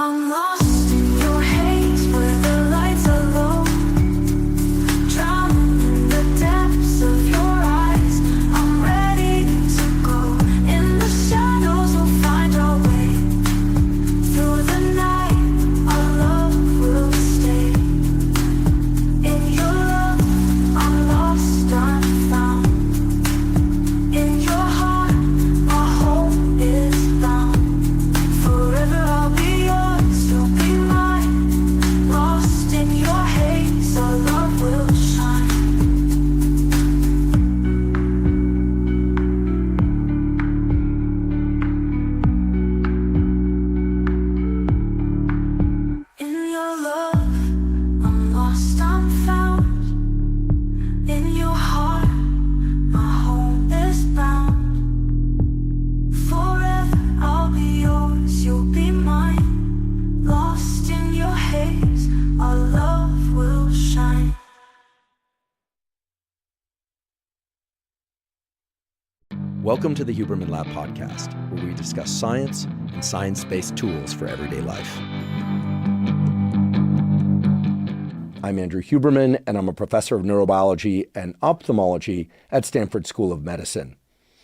I'm lost in your haze where the lights are low, drowning in the depths of your eyes. I'm ready to go. In the shadows we'll find our way. Through the night our love will stay. In your love I'm lost, I'm found. In your heart my home is bound. Forever I'll be yours, you'll be mine. Lost in your haze, our love will shine. In your love, I'm lost, I'm found. In your heart, my home is bound. Forever I'll be yours, you'll be mine. Lost in your haze, our love will shine. Welcome to the Huberman Lab podcast, where we discuss science and science-based tools for everyday life. I'm Andrew Huberman, and I'm a professor of neurobiology and ophthalmology at Stanford School of Medicine.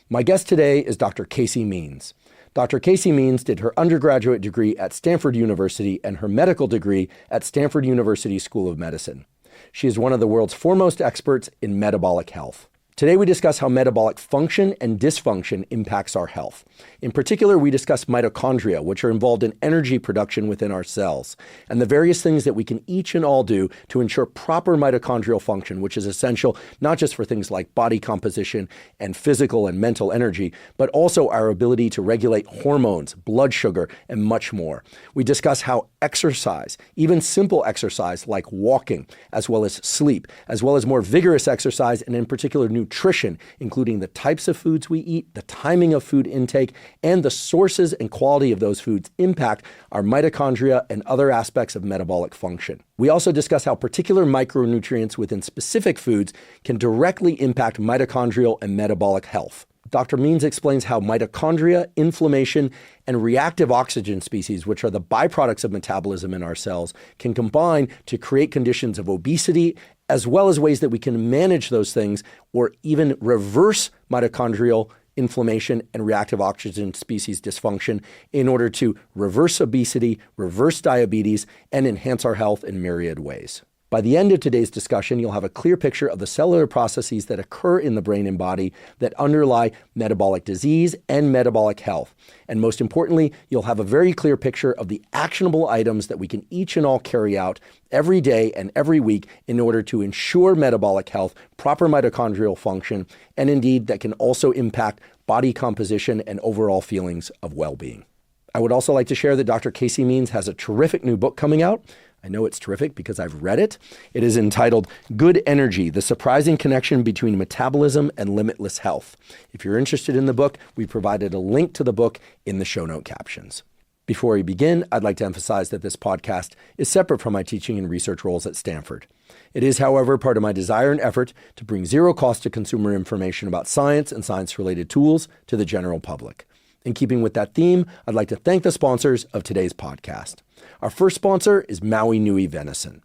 My guest today is Dr. Casey Means. Dr. Casey Means did her undergraduate degree at Stanford University and her medical degree at Stanford University School of Medicine. She is one of the world's foremost experts in metabolic health. Today we discuss how metabolic function and dysfunction impacts our health. In particular, we discuss mitochondria, which are involved in energy production within our cells, and the various things that we can each and all do to ensure proper mitochondrial function, which is essential not just for things like body composition and physical and mental energy, but also our ability to regulate hormones, blood sugar, and much more. We discuss how exercise, even simple exercise like walking, as well as sleep, as well as more vigorous exercise, and in particular nutrition, including the types of foods we eat, the timing of food intake, and the sources and quality of those foods impact our mitochondria and other aspects of metabolic function. We also discuss how particular micronutrients within specific foods can directly impact mitochondrial and metabolic health. Dr. Means explains how mitochondria, inflammation, and reactive oxygen species, which are the byproducts of metabolism in our cells, can combine to create conditions of obesity, as well as ways that we can manage those things or even reverse mitochondrial inflammation and reactive oxygen species dysfunction in order to reverse obesity, reverse diabetes, and enhance our health in myriad ways. By the end of today's discussion, you'll have a clear picture of the cellular processes that occur in the brain and body that underlie metabolic disease and metabolic health. And most importantly, you'll have a very clear picture of the actionable items that we can each and all carry out every day and every week in order to ensure metabolic health, proper mitochondrial function, and indeed that can also impact body composition and overall feelings of well-being. I would also like to share that Dr. Casey Means has a terrific new book coming out. I know it's terrific because I've read it. It is entitled Good Energy, The Surprising Connection Between Metabolism and Limitless Health. If you're interested in the book, we provided a link to the book in the show note captions. Before we begin, I'd like to emphasize that this podcast is separate from my teaching and research roles at Stanford. It is, however, part of my desire and effort to bring zero cost to consumer information about science and science-related tools to the general public. In keeping with that theme, I'd like to thank the sponsors of today's podcast. Our first sponsor is Maui Nui Venison.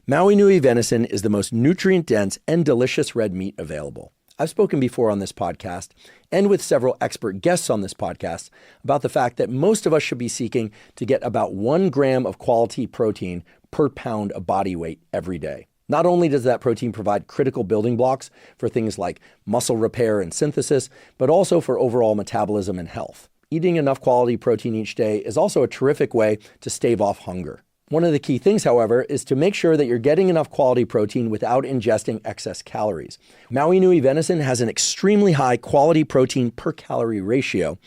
Maui Nui Venison is the most nutrient-dense and delicious red meat available. I've spoken before on this podcast and with several expert guests on this podcast about the fact that most of us should be seeking to get about 1 gram of quality protein per pound of body weight every day. Not only does that protein provide critical building blocks for things like muscle repair and synthesis, but also for overall metabolism and health. Eating enough quality protein each day is also a terrific way to stave off hunger. One of the key things, however, is to make sure that you're getting enough quality protein without ingesting excess calories. Maui Nui venison has an extremely high quality protein per calorie ratio,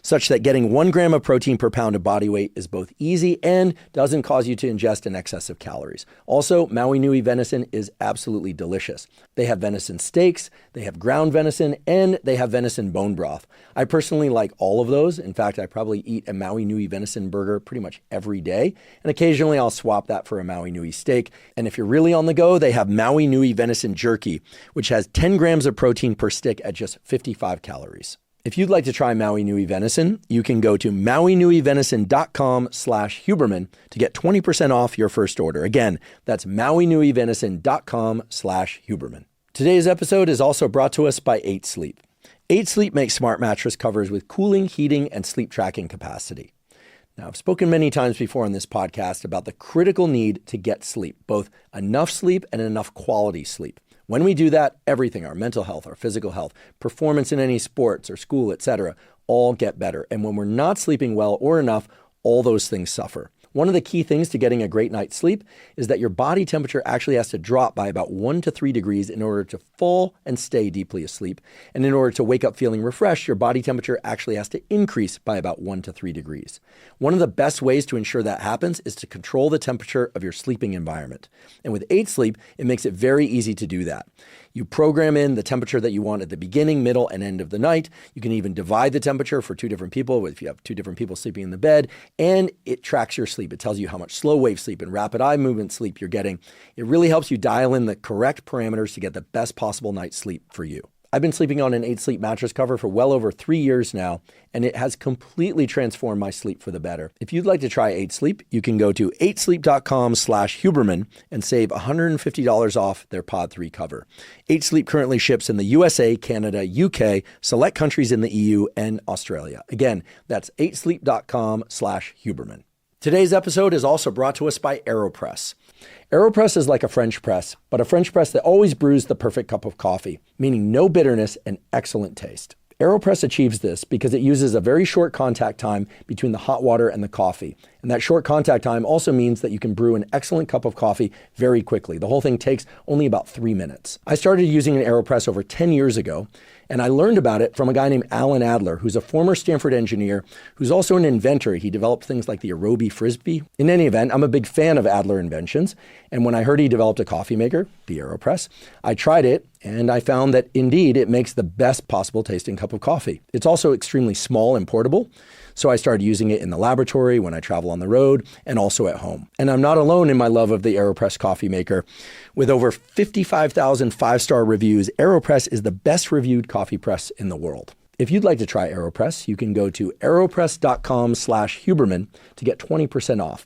such that getting 1 gram of protein per pound of body weight is both easy and doesn't cause you to ingest an excess of calories. Also, Maui Nui venison is absolutely delicious. They have venison steaks, they have ground venison, and they have venison bone broth. I personally like all of those. In fact, I probably eat a Maui Nui venison burger pretty much every day, and occasionally I'll swap that for a Maui Nui steak. And if you're really on the go, they have Maui Nui venison jerky, which has 10 grams of protein per stick at just 55 calories. If you'd like to try Maui Nui venison, you can go to mauinuivenison.com/Huberman to get 20% off your first order. Again, that's mauinuivenison.com/Huberman. Today's episode is also brought to us by 8 Sleep. 8 Sleep makes smart mattress covers with cooling, heating, and sleep tracking capacity. Now, I've spoken many times before on this podcast about the critical need to get sleep, both enough sleep and enough quality sleep. When we do that, everything, our mental health, our physical health, performance in any sports or school, etc., all get better. And when we're not sleeping well or enough, all those things suffer. One of the key things to getting a great night's sleep is that your body temperature actually has to drop by about 1 to 3 degrees in order to fall and stay deeply asleep. And in order to wake up feeling refreshed, your body temperature actually has to increase by about 1 to 3 degrees. One of the best ways to ensure that happens is to control the temperature of your sleeping environment. And with 8 Sleep, it makes it very easy to do that. You program in the temperature that you want at the beginning, middle, and end of the night. You can even divide the temperature for 2 different people if you have 2 different people sleeping in the bed, and it tracks your sleep. It tells you how much slow wave sleep and rapid eye movement sleep you're getting. It really helps you dial in the correct parameters to get the best possible night's sleep for you. I've been sleeping on an 8 Sleep mattress cover for well over 3 years now, and it has completely transformed my sleep for the better. If you'd like to try 8 Sleep, you can go to 8sleep.com/Huberman and save $150 off their Pod 3 cover. 8 Sleep currently ships in the USA, Canada, UK, select countries in the EU, and Australia. Again, that's 8sleep.com/Huberman. Today's episode is also brought to us by AeroPress. AeroPress is like a French press, but a French press that always brews the perfect cup of coffee, meaning no bitterness and excellent taste. AeroPress achieves this because it uses a very short contact time between the hot water and the coffee. And that short contact time also means that you can brew an excellent cup of coffee very quickly. The whole thing takes only about 3 minutes. I started using an AeroPress over 10 years ago, and I learned about it from a guy named Alan Adler, who's a former Stanford engineer, who's also an inventor. He developed things like the Aerobie Frisbee. In any event, I'm a big fan of Adler inventions. And when I heard he developed a coffee maker, the AeroPress, I tried it, and I found that indeed it makes the best possible tasting cup of coffee. It's also extremely small and portable. So I started using it in the laboratory, when I travel on the road, and also at home. And I'm not alone in my love of the AeroPress coffee maker. With over 55,000 5-star reviews, AeroPress is the best reviewed coffee press in the world. If you'd like to try AeroPress, you can go to aeropress.com/Huberman to get 20% off.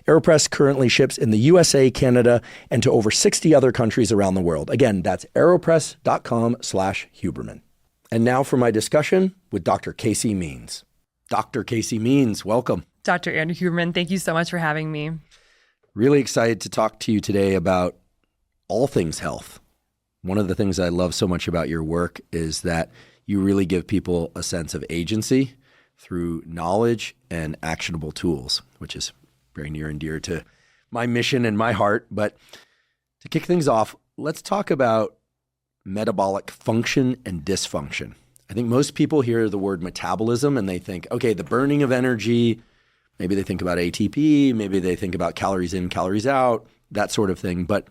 AeroPress currently ships in the USA, Canada, and to over 60 other countries around the world. Again, that's aeropress.com/Huberman. And now for my discussion with Dr. Casey Means. Dr. Casey Means, welcome. Dr. Andrew Huberman, thank you so much for having me. Really excited to talk to you today about all things health. One of the things I love so much about your work is that you really give people a sense of agency through knowledge and actionable tools, which is very near and dear to my mission and my heart. But to kick things off, let's talk about metabolic function and dysfunction. I think most people hear the word metabolism and they think, okay, the burning of energy. Maybe they think about ATP, maybe they think about calories in, calories out, that sort of thing. But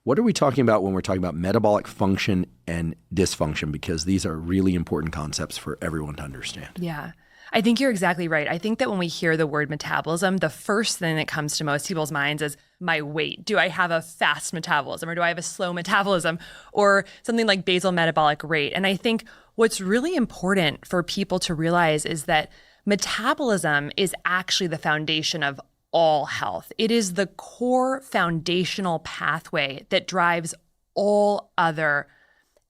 what are we talking about when we're talking about metabolic function and dysfunction? Because these are really important concepts for everyone to understand. Yeah, I think you're exactly right. I think that when we hear the word metabolism, the first thing that comes to most people's minds is my weight. Do I have a fast metabolism or do I have a slow metabolism or something like basal metabolic rate? And I think what's really important for people to realize is that metabolism is actually the foundation of all health. It is the core foundational pathway that drives all other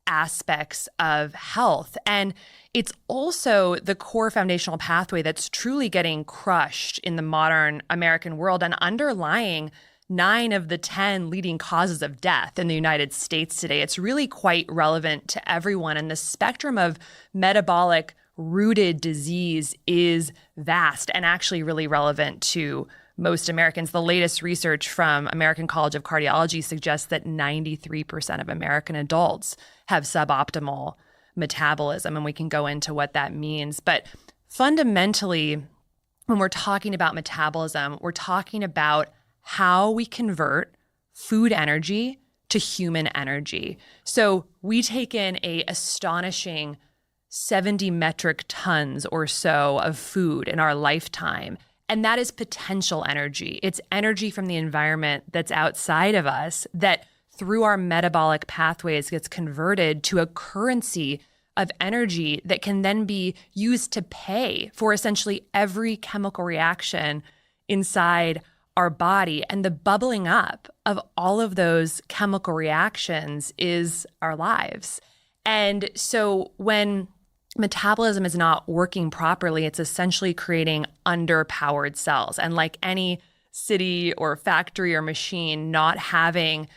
aspects of health. And it's also the core foundational pathway that's truly getting crushed in the modern American world and underlying 9 of the 10 leading causes of death in the United States today. It's really quite relevant to everyone. And the spectrum of metabolic rooted disease is vast and actually really relevant to most Americans. The latest research from American College of Cardiology suggests that 93% of American adults have suboptimal metabolism, and we can go into what that means. But fundamentally, when we're talking about metabolism, we're talking about how we convert food energy to human energy. So we take in a astonishing 70 metric tons or so of food in our lifetime. And that is potential energy. It's energy from the environment that's outside of us that through our metabolic pathways gets converted to a currency of energy that can then be used to pay for essentially every chemical reaction inside our body. And the bubbling up of all of those chemical reactions is our lives. And so when metabolism is not working properly, it's essentially creating underpowered cells. And like any city or factory or machine, not having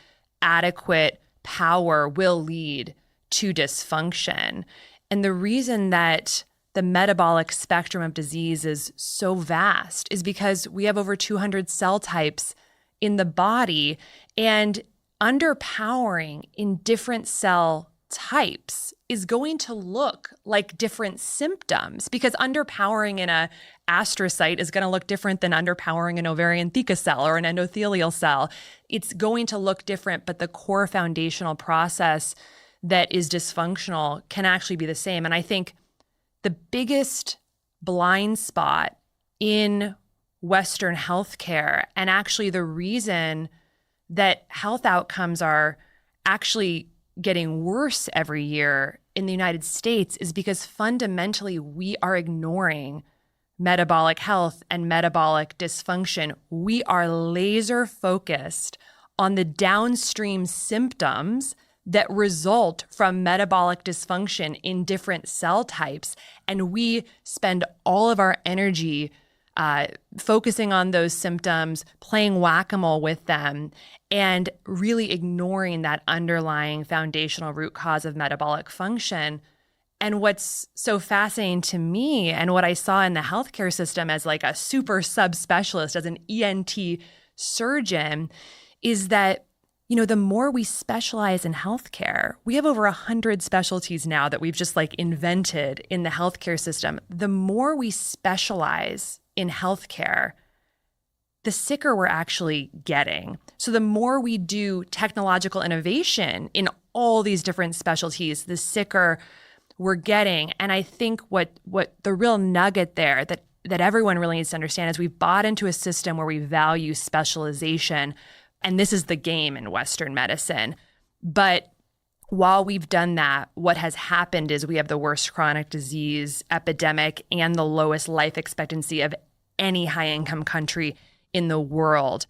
adequate power will lead to dysfunction. And the reason that the metabolic spectrum of disease is so vast is because we have over 200 cell types in the body, and underpowering in different cell types is going to look like different symptoms, because underpowering in a astrocyte is going to look different than underpowering an ovarian theca cell or an endothelial cell. It's going to look different, but the core foundational process that is dysfunctional can actually be the same. And I think the biggest blind spot in Western healthcare, and actually the reason that health outcomes are actually getting worse every year in the United States, is because fundamentally we are ignoring metabolic health and metabolic dysfunction. We are laser focused on the downstream symptoms that result from metabolic dysfunction in different cell types. And we spend all of our energy focusing on those symptoms, playing whack-a-mole with them, and really ignoring that underlying foundational root cause of metabolic function. And what's so fascinating to me, and what I saw in the healthcare system as like a super subspecialist, as an ENT surgeon, is that, you know, the more we specialize in healthcare, we have over 100 specialties now that we've just like invented in the healthcare system. The more we specialize in healthcare, the sicker we're actually getting. So the more we do technological innovation in all these different specialties, the sicker we're getting. And I think what the real nugget there that everyone really needs to understand is we've bought into a system where we value specialization. And this is the game in Western medicine. But while we've done that, what has happened is we have the worst chronic disease epidemic and the lowest life expectancy of any high-income country in the world.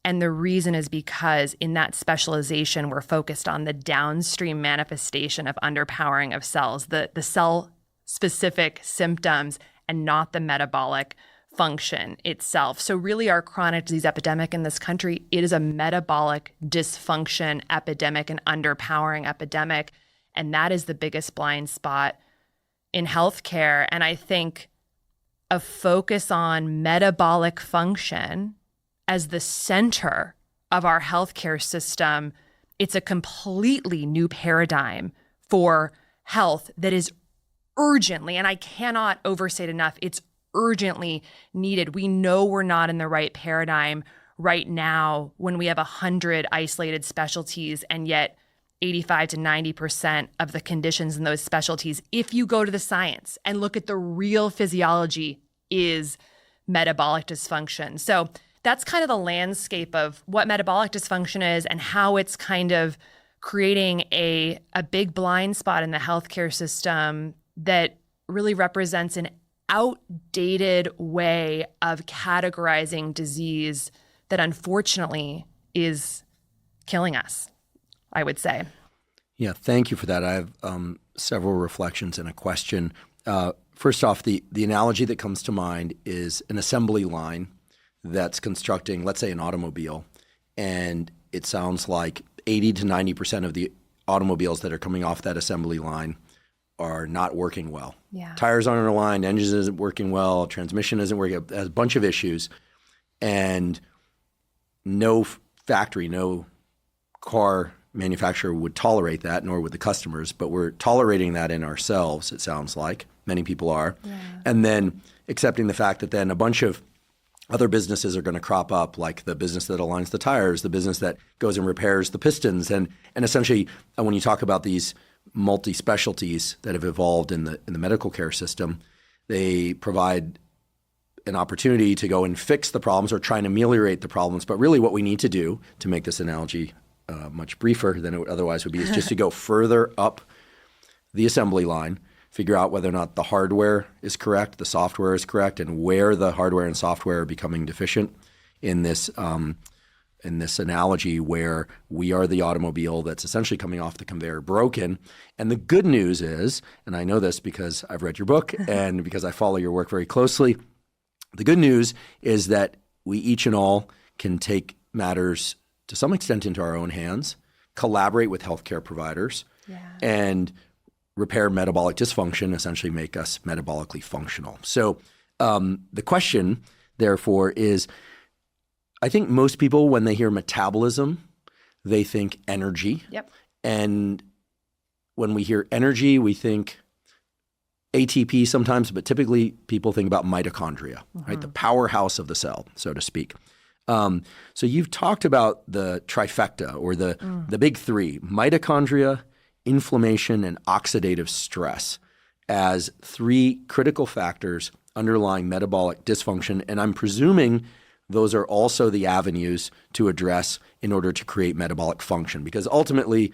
And the reason is because in that specialization, we're focused on the downstream manifestation of underpowering of cells, the cell-specific symptoms, and not the metabolic function itself. So really our chronic disease epidemic in this country, it is a metabolic dysfunction epidemic, an underpowering epidemic. And that is the biggest blind spot in healthcare. And I think a focus on metabolic function as the center of our healthcare system, it's a completely new paradigm for health that is urgently, and I cannot overstate enough, it's urgently needed. We know we're not in the right paradigm right now when we have 100 isolated specialties, and yet 85 to 90% of the conditions in those specialties, if you go to the science and look at the real physiology, is metabolic dysfunction. So that's kind of the landscape of what metabolic dysfunction is and how it's kind of creating a big blind spot in the healthcare system that really represents an outdated way of categorizing disease that unfortunately is killing us, I would say. Yeah, thank you for that. I have several reflections and a question. First off, the analogy that comes to mind is an assembly line that's constructing, let's say, an automobile, and it sounds like 80 to 90% of the automobiles that are coming off that assembly line are not working well. Yeah. Tires aren't aligned, engine isn't working well, transmission isn't working, it has a bunch of issues, and no factory, no car manufacturer would tolerate that, nor would the customers, but we're tolerating that in ourselves, it sounds like. Many people are. Yeah. And then accepting the fact that then a bunch of other businesses are going to crop up, like the business that aligns the tires, the business that goes and repairs the pistons. And essentially, when you talk about these multi-specialties that have evolved in the medical care system, they provide an opportunity to go and fix the problems or try and ameliorate the problems. But really what we need to do, to make this analogy much briefer than it otherwise would be, is just to go further up the assembly line, figure out whether or not the hardware is correct, the software is correct, and where the hardware and software are becoming deficient in this analogy where we are the automobile that's essentially coming off the conveyor broken. And the good news is, and I know this because I've read your book and because I follow your work very closely, the good news is that we each and all can take matters to some extent into our own hands, collaborate with healthcare providers, and repair metabolic dysfunction, essentially make us metabolically functional. So the question, therefore, is I think most people, when they hear metabolism, they think energy. Yep. And when we hear energy, we think ATP sometimes, but typically people think about mitochondria, right? The powerhouse of the cell, so to speak. So you've talked about the trifecta or the big three, mitochondria, inflammation, and oxidative stress as three critical factors underlying metabolic dysfunction. And I'm presuming those are also the avenues to address in order to create metabolic function. Because ultimately,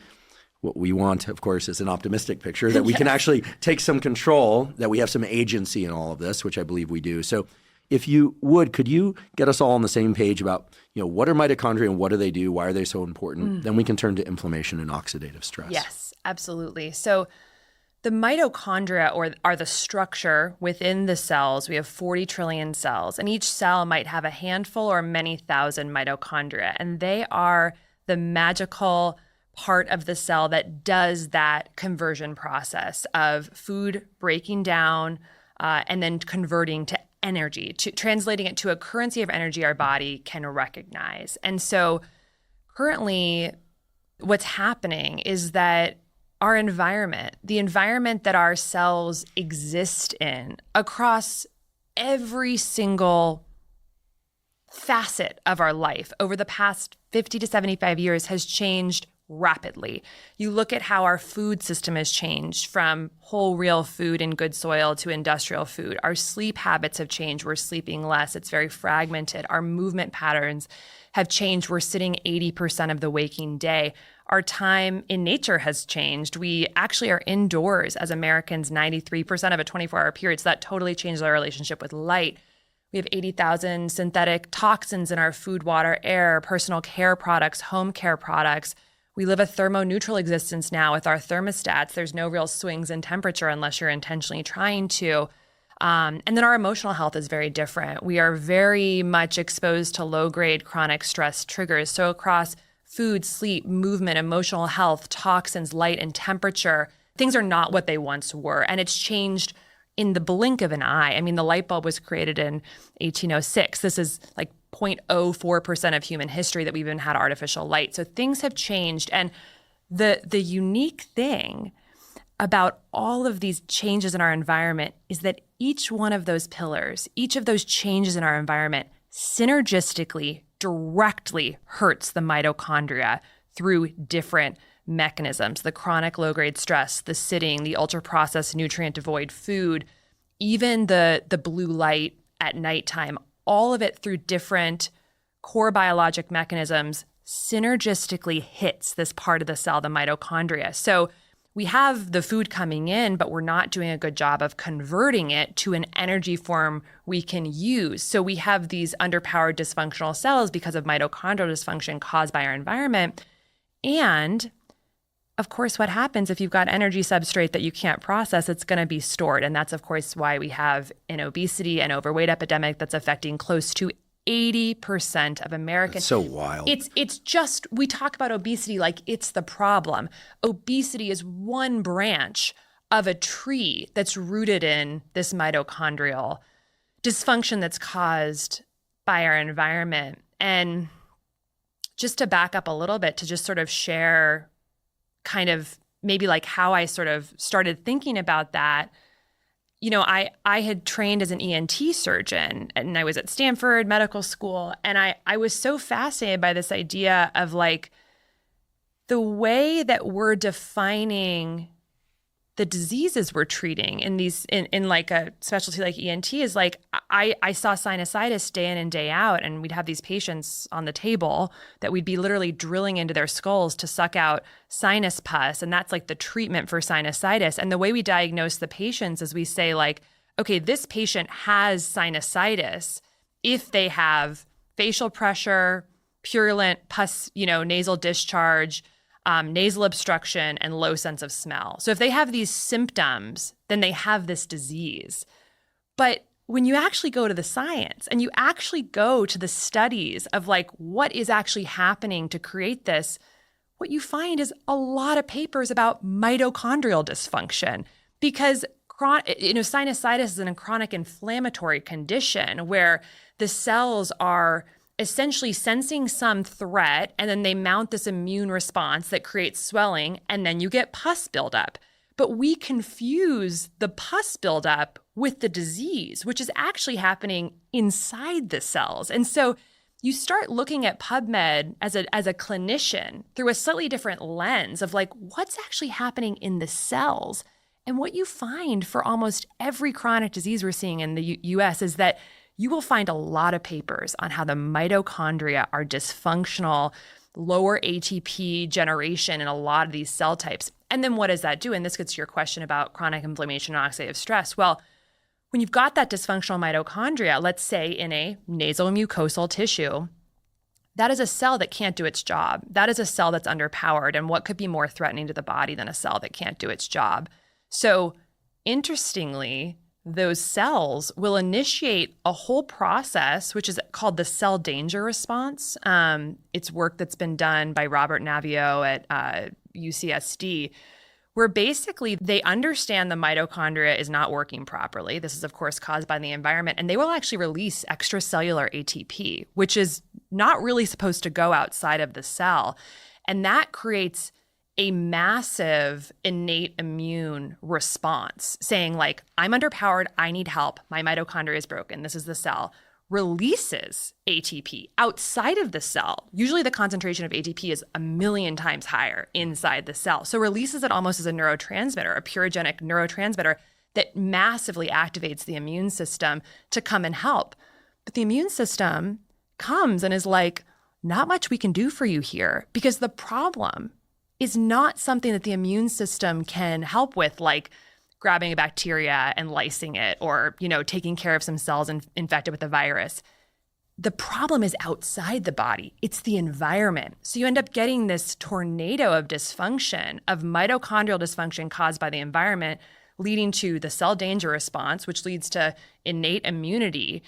what we want, of course, is an optimistic picture that we can actually take some control, that we have some agency in all of this, which I believe we do. So if you would, could you get us all on the same page about, what are mitochondria and what do they do? Why are they so important? Then we can turn to inflammation and oxidative stress. Yes, absolutely. So the mitochondria are the structure within the cells. We have 40 trillion cells, and each cell might have a handful or many thousand mitochondria. And they are the magical part of the cell that does that conversion process of food breaking down and then converting to energy, translating it to a currency of energy our body can recognize. And so currently what's happening is that our environment, the environment that our cells exist in across every single facet of our life over the past 50 to 75 years has changed rapidly. You look at how our food system has changed from whole, real food in good soil to industrial food. Our sleep habits have changed. We're sleeping less. It's very fragmented. Our movement patterns have changed. We're sitting 80% of the waking day. Our time in nature has changed. We actually are indoors as Americans 93% of a 24-hour period. So that totally changes our relationship with light. We have 80,000 synthetic toxins in our food, water, air, personal care products, home care products. We live a thermoneutral existence now with our thermostats. There's no real swings in temperature unless you're intentionally trying to. And then our emotional health is very different. We are very much exposed to low-grade chronic stress triggers. So across food, sleep, movement, emotional health, toxins, light, and temperature, things are not what they once were. And it's changed in the blink of an eye. I mean, the light bulb was created in 1806. This is like 0.04% of human history that we've even had artificial light. So things have changed. And the unique thing about all of these changes in our environment is that each one of those pillars, each of those changes in our environment synergistically directly hurts the mitochondria through different mechanisms, the chronic low-grade stress, the sitting, the ultra-processed nutrient-devoid food, even the blue light at nighttime, all of it through different core biologic mechanisms synergistically hits this part of the cell, the mitochondria. So we have the food coming in, but we're not doing a good job of converting it to an energy form we can use. So we have these underpowered dysfunctional cells because of mitochondrial dysfunction caused by our environment. And of course, what happens if you've got energy substrate that you can't process, it's going to be stored. And that's, of course, why we have an obesity and overweight epidemic that's affecting close to 80% of Americans. That's so wild. It's just, we talk about obesity like it's the problem. Obesity is one branch of a tree that's rooted in this mitochondrial dysfunction that's caused by our environment. And just to back up a little bit, to just sort of share kind of maybe like how I sort of started thinking about that. You know, I had trained as an ENT surgeon and I was at Stanford Medical School. And I was so fascinated by this idea of like the way that we're defining the diseases we're treating in like a specialty like ENT is like, I saw sinusitis day in and day out, and we'd have these patients on the table that we'd be literally drilling into their skulls to suck out sinus pus. And that's like the treatment for sinusitis. And the way we diagnose the patients is we say like, okay, this patient has sinusitis if they have facial pressure, purulent pus, nasal discharge, nasal obstruction, and low sense of smell. So if they have these symptoms, then they have this disease. But when you actually go to the science and you actually go to the studies of like what is actually happening to create this, what you find is a lot of papers about mitochondrial dysfunction, because sinusitis is a chronic inflammatory condition where the cells are essentially sensing some threat, and then they mount this immune response that creates swelling, and then you get pus buildup. But we confuse the pus buildup with the disease, which is actually happening inside the cells. And so you start looking at PubMed as a clinician through a slightly different lens of like, what's actually happening in the cells? And what you find for almost every chronic disease we're seeing in the US is that you will find a lot of papers on how the mitochondria are dysfunctional, lower ATP generation in a lot of these cell types. And then what does that do? And this gets to your question about chronic inflammation and oxidative stress. Well, when you've got that dysfunctional mitochondria, let's say in a nasal mucosal tissue, that is a cell that can't do its job. That is a cell that's underpowered. And what could be more threatening to the body than a cell that can't do its job? So interestingly, those cells will initiate a whole process, which is called the cell danger response. It's work that's been done by Robert Navio at UCSD, where basically they understand the mitochondria is not working properly. This is, of course, caused by the environment. And they will actually release extracellular ATP, which is not really supposed to go outside of the cell. And that creates a massive innate immune response saying like, I'm underpowered, I need help, my mitochondria is broken, this is the cell, releases ATP outside of the cell. Usually the concentration of ATP is 1,000,000 times higher inside the cell. So releases it almost as a neurotransmitter, a purogenic neurotransmitter that massively activates the immune system to come and help. But the immune system comes and is like, not much we can do for you here, because the problem is not something that the immune system can help with, like grabbing a bacteria and lysing it, or, taking care of some cells infected with a virus. The problem is outside the body. It's the environment. So you end up getting this tornado of dysfunction, of mitochondrial dysfunction caused by the environment, leading to the cell danger response, which leads to innate immunity.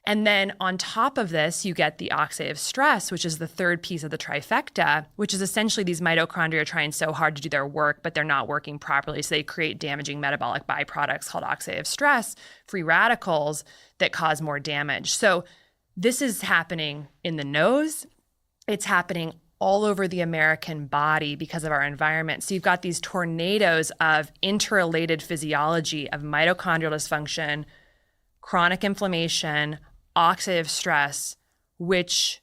And then on top of this, you get the oxidative stress, which is the third piece of the trifecta, which is essentially these mitochondria trying so hard to do their work, but they're not working properly. So they create damaging metabolic byproducts called oxidative stress, free radicals that cause more damage. So this is happening in the nose. It's happening all over the American body because of our environment. So you've got these tornadoes of interrelated physiology of mitochondrial dysfunction, chronic inflammation, oxidative stress, which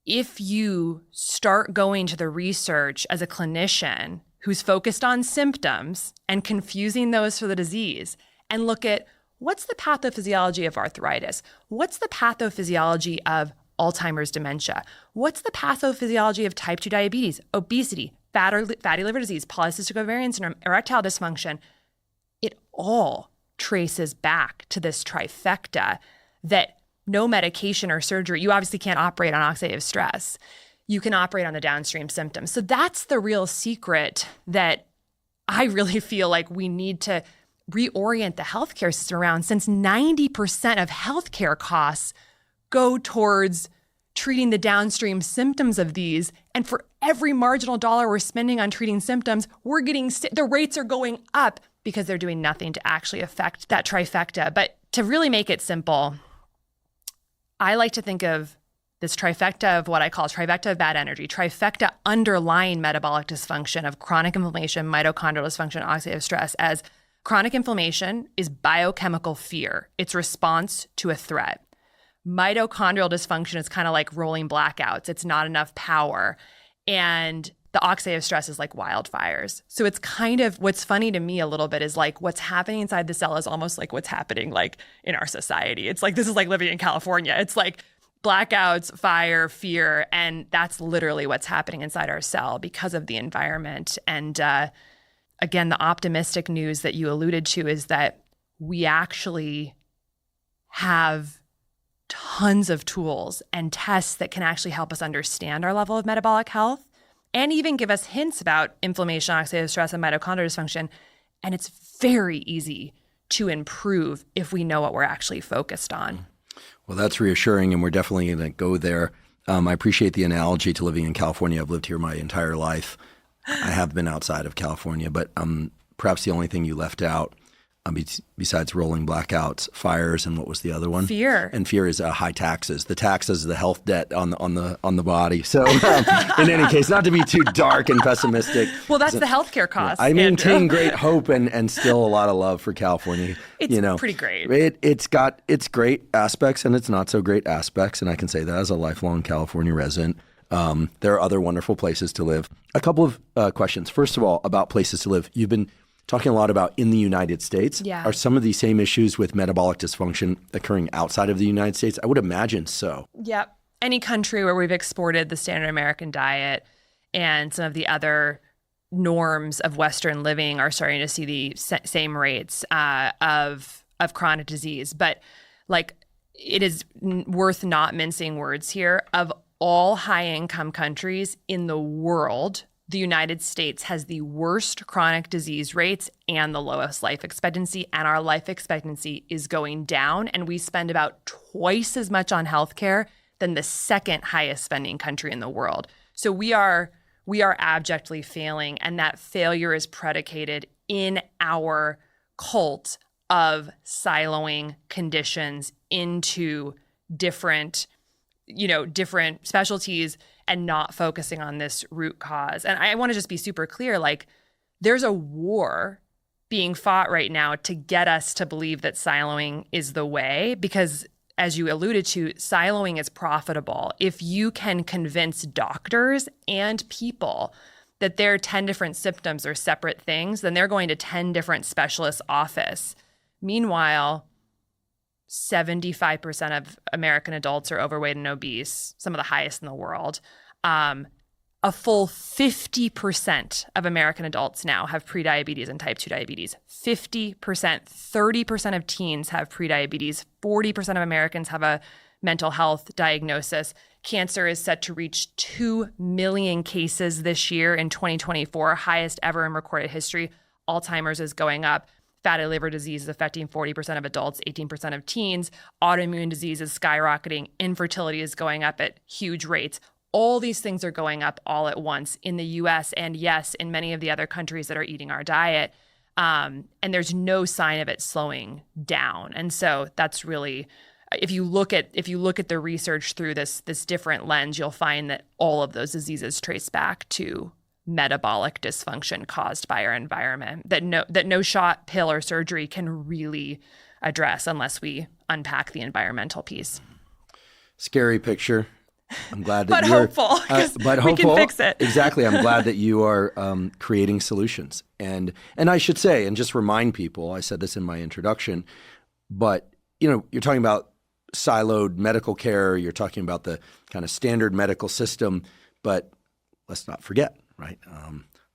if you start going to the research as a clinician who's focused on symptoms and confusing those for the disease, and look at what's the pathophysiology of arthritis, what's the pathophysiology of Alzheimer's dementia, what's the pathophysiology of type 2 diabetes, obesity, fatty liver disease, polycystic ovarian syndrome, erectile dysfunction, it all traces back to this trifecta that no medication or surgery, you obviously can't operate on oxidative stress. You can operate on the downstream symptoms. So that's the real secret that I really feel like we need to reorient the healthcare system around, since 90% of healthcare costs go towards treating the downstream symptoms of these. And for every marginal dollar we're spending on treating symptoms, the rates are going up because they're doing nothing to actually affect that trifecta. But to really make it simple, I like to think of this trifecta of what I call trifecta of bad energy, trifecta underlying metabolic dysfunction of chronic inflammation, mitochondrial dysfunction, oxidative stress, as chronic inflammation is biochemical fear. It's response to a threat. Mitochondrial dysfunction is kind of like rolling blackouts. It's not enough power. And the the oxidative stress is like wildfires. So it's kind of what's funny to me a little bit is like what's happening inside the cell is almost like what's happening like in our society. It's like this is like living in California. It's like blackouts, fire, fear, and that's literally what's happening inside our cell because of the environment. And again, the optimistic news that you alluded to is that we actually have tons of tools and tests that can actually help us understand our level of metabolic health and even give us hints about inflammation, oxidative stress, and mitochondrial dysfunction. And it's very easy to improve if we know what we're actually focused on. Well, that's reassuring, and we're definitely going to go there. I appreciate the analogy to living in California. I've lived here my entire life. I have been outside of California, but perhaps the only thing you left out besides rolling blackouts, fires, and what was the other one? Fear. And fear is high taxes. The taxes, the health debt on the body. So, in any case, not to be too dark and pessimistic. Well, that's the healthcare costs. I maintain Andrew. great hope and still a lot of love for California. It's pretty great. It's got its great aspects and its not so great aspects, and I can say that as a lifelong California resident. There are other wonderful places to live. A couple of questions. First of all, about places to live. You've been talking a lot about in the United States. Yeah. Are some of these same issues with metabolic dysfunction occurring outside of the United States? I would imagine so. Yep. Any country where we've exported the standard American diet and some of the other norms of Western living are starting to see the same rates of chronic disease. But like, it is worth not mincing words here. Of all high-income countries in the world, the United States has the worst chronic disease rates and the lowest life expectancy, and our life expectancy is going down, and we spend about twice as much on healthcare than the second highest spending country in the world. So we are abjectly failing, and that failure is predicated in our cult of siloing conditions into different specialties and not focusing on this root cause. And I want to just be super clear, like there's a war being fought right now to get us to believe that siloing is the way, because as you alluded to, siloing is profitable. If you can convince doctors and people that their 10 different symptoms are separate things, then they're going to 10 different specialists' office. Meanwhile, 75% of American adults are overweight and obese, some of the highest in the world. A full 50% of American adults now have prediabetes and type 2 diabetes. 50%, 30% of teens have prediabetes. 40% of Americans have a mental health diagnosis. Cancer is set to reach 2 million cases this year in 2024, highest ever in recorded history. Alzheimer's is going up. Fatty liver disease is affecting 40% of adults, 18% of teens. Autoimmune disease is skyrocketing. Infertility is going up at huge rates. All these things are going up all at once in the US and, yes, in many of the other countries that are eating our diet. And there's no sign of it slowing down. And so that's really, if you look at the research through this different lens, you'll find that all of those diseases trace back to metabolic dysfunction caused by our environment that no shot, pill, or surgery can really address unless we unpack the environmental piece. Scary picture. I'm glad that but you're hopeful, but we hopeful. can fix it. Exactly. I'm glad that you are creating solutions. And I should say, and just remind people, I said this in my introduction, but you're talking about siloed medical care. You're talking about the kind of standard medical system, but let's not forget. Right.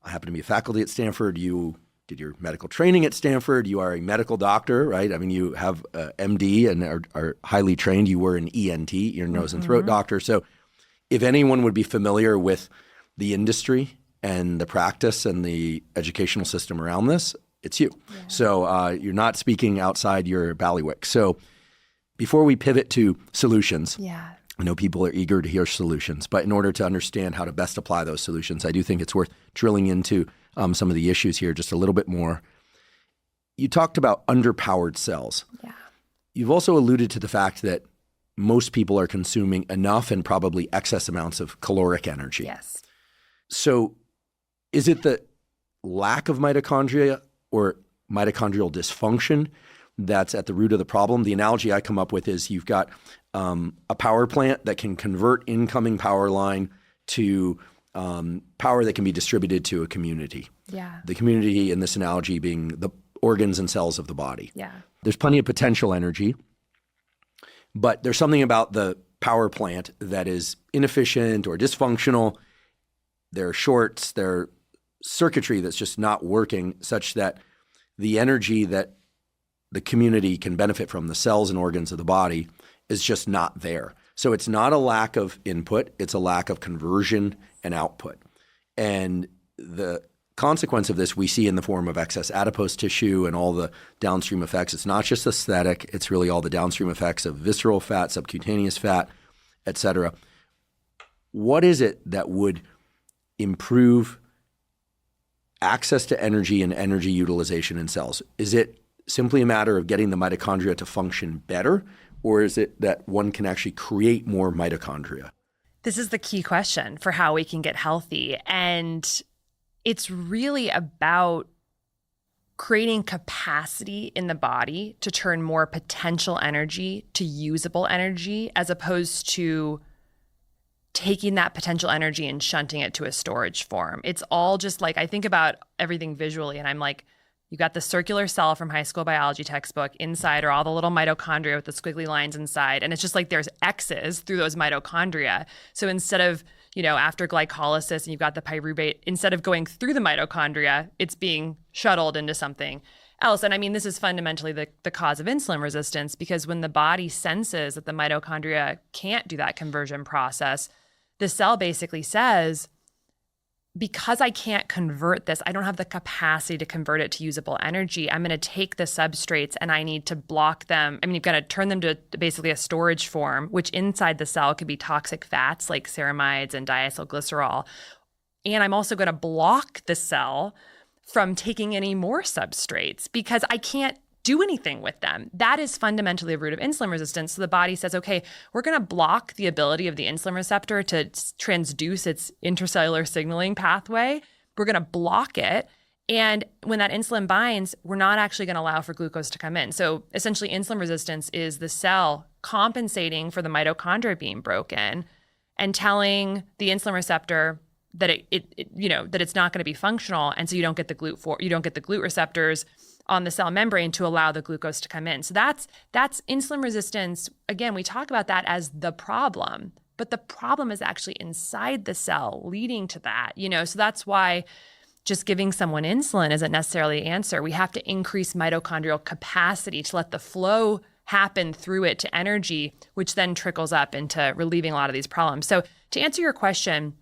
I happen to be a faculty at Stanford. You did your medical training at Stanford. You are a medical doctor, right? I mean, you have MD and are highly trained. You were an ENT, ear, nose, and throat doctor. So if anyone would be familiar with the industry and the practice and the educational system around this, it's you. Yeah. So you're not speaking outside your bailiwick. So before we pivot to solutions, I know people are eager to hear solutions, but in order to understand how to best apply those solutions, I do think it's worth drilling into some of the issues here just a little bit more. You talked about underpowered cells. Yeah. You've also alluded to the fact that most people are consuming enough and probably excess amounts of caloric energy. Yes. So is it the lack of mitochondria or mitochondrial dysfunction that's at the root of the problem? The analogy I come up with is you've got a power plant that can convert incoming power line to electricity, power that can be distributed to a community. Yeah. The community in this analogy being the organs and cells of the body. Yeah. There's plenty of potential energy, but there's something about the power plant that is inefficient or dysfunctional. There are shorts, there are circuitry that's just not working such that the energy that the community can benefit from, the cells and organs of the body, is just not there. So it's not a lack of input, it's a lack of conversion and output. And the consequence of this we see in the form of excess adipose tissue and all the downstream effects. It's not just aesthetic, it's really all the downstream effects of visceral fat, subcutaneous fat, et cetera. What is it that would improve access to energy and energy utilization in cells? Is it simply a matter of getting the mitochondria to function better, or is it that one can actually create more mitochondria? This is the key question for how we can get healthy. And it's really about creating capacity in the body to turn more potential energy to usable energy, as opposed to taking that potential energy and shunting it to a storage form. It's all just like, I think about everything visually and I'm like, you got the circular cell from high school biology textbook. Inside are all the little mitochondria with the squiggly lines inside. And it's just like there's X's through those mitochondria. So instead of, after glycolysis and you've got the pyruvate, instead of going through the mitochondria, it's being shuttled into something else. And I mean, this is fundamentally the cause of insulin resistance, because when the body senses that the mitochondria can't do that conversion process, the cell basically says, because I can't convert this, I don't have the capacity to convert it to usable energy. I'm going to take the substrates and I need to block them. I mean, you've got to turn them to basically a storage form, which inside the cell could be toxic fats like ceramides and diacylglycerol. And I'm also going to block the cell from taking any more substrates because I can't do anything with them. That is fundamentally a root of insulin resistance. So the body says, okay, we're going to block the ability of the insulin receptor to transduce its intracellular signaling pathway. We're going to block it. And when that insulin binds, we're not actually going to allow for glucose to come in. So essentially insulin resistance is the cell compensating for the mitochondria being broken and telling the insulin receptor that that it's not going to be functional. And so you don't get the GLUT receptors on the cell membrane to allow the glucose to come in. So that's insulin resistance. Again, we talk about that as the problem, but the problem is actually inside the cell leading to that, so that's why just giving someone insulin isn't necessarily the answer. We have to increase mitochondrial capacity to let the flow happen through it to energy, which then trickles up into relieving a lot of these problems. So to answer your question,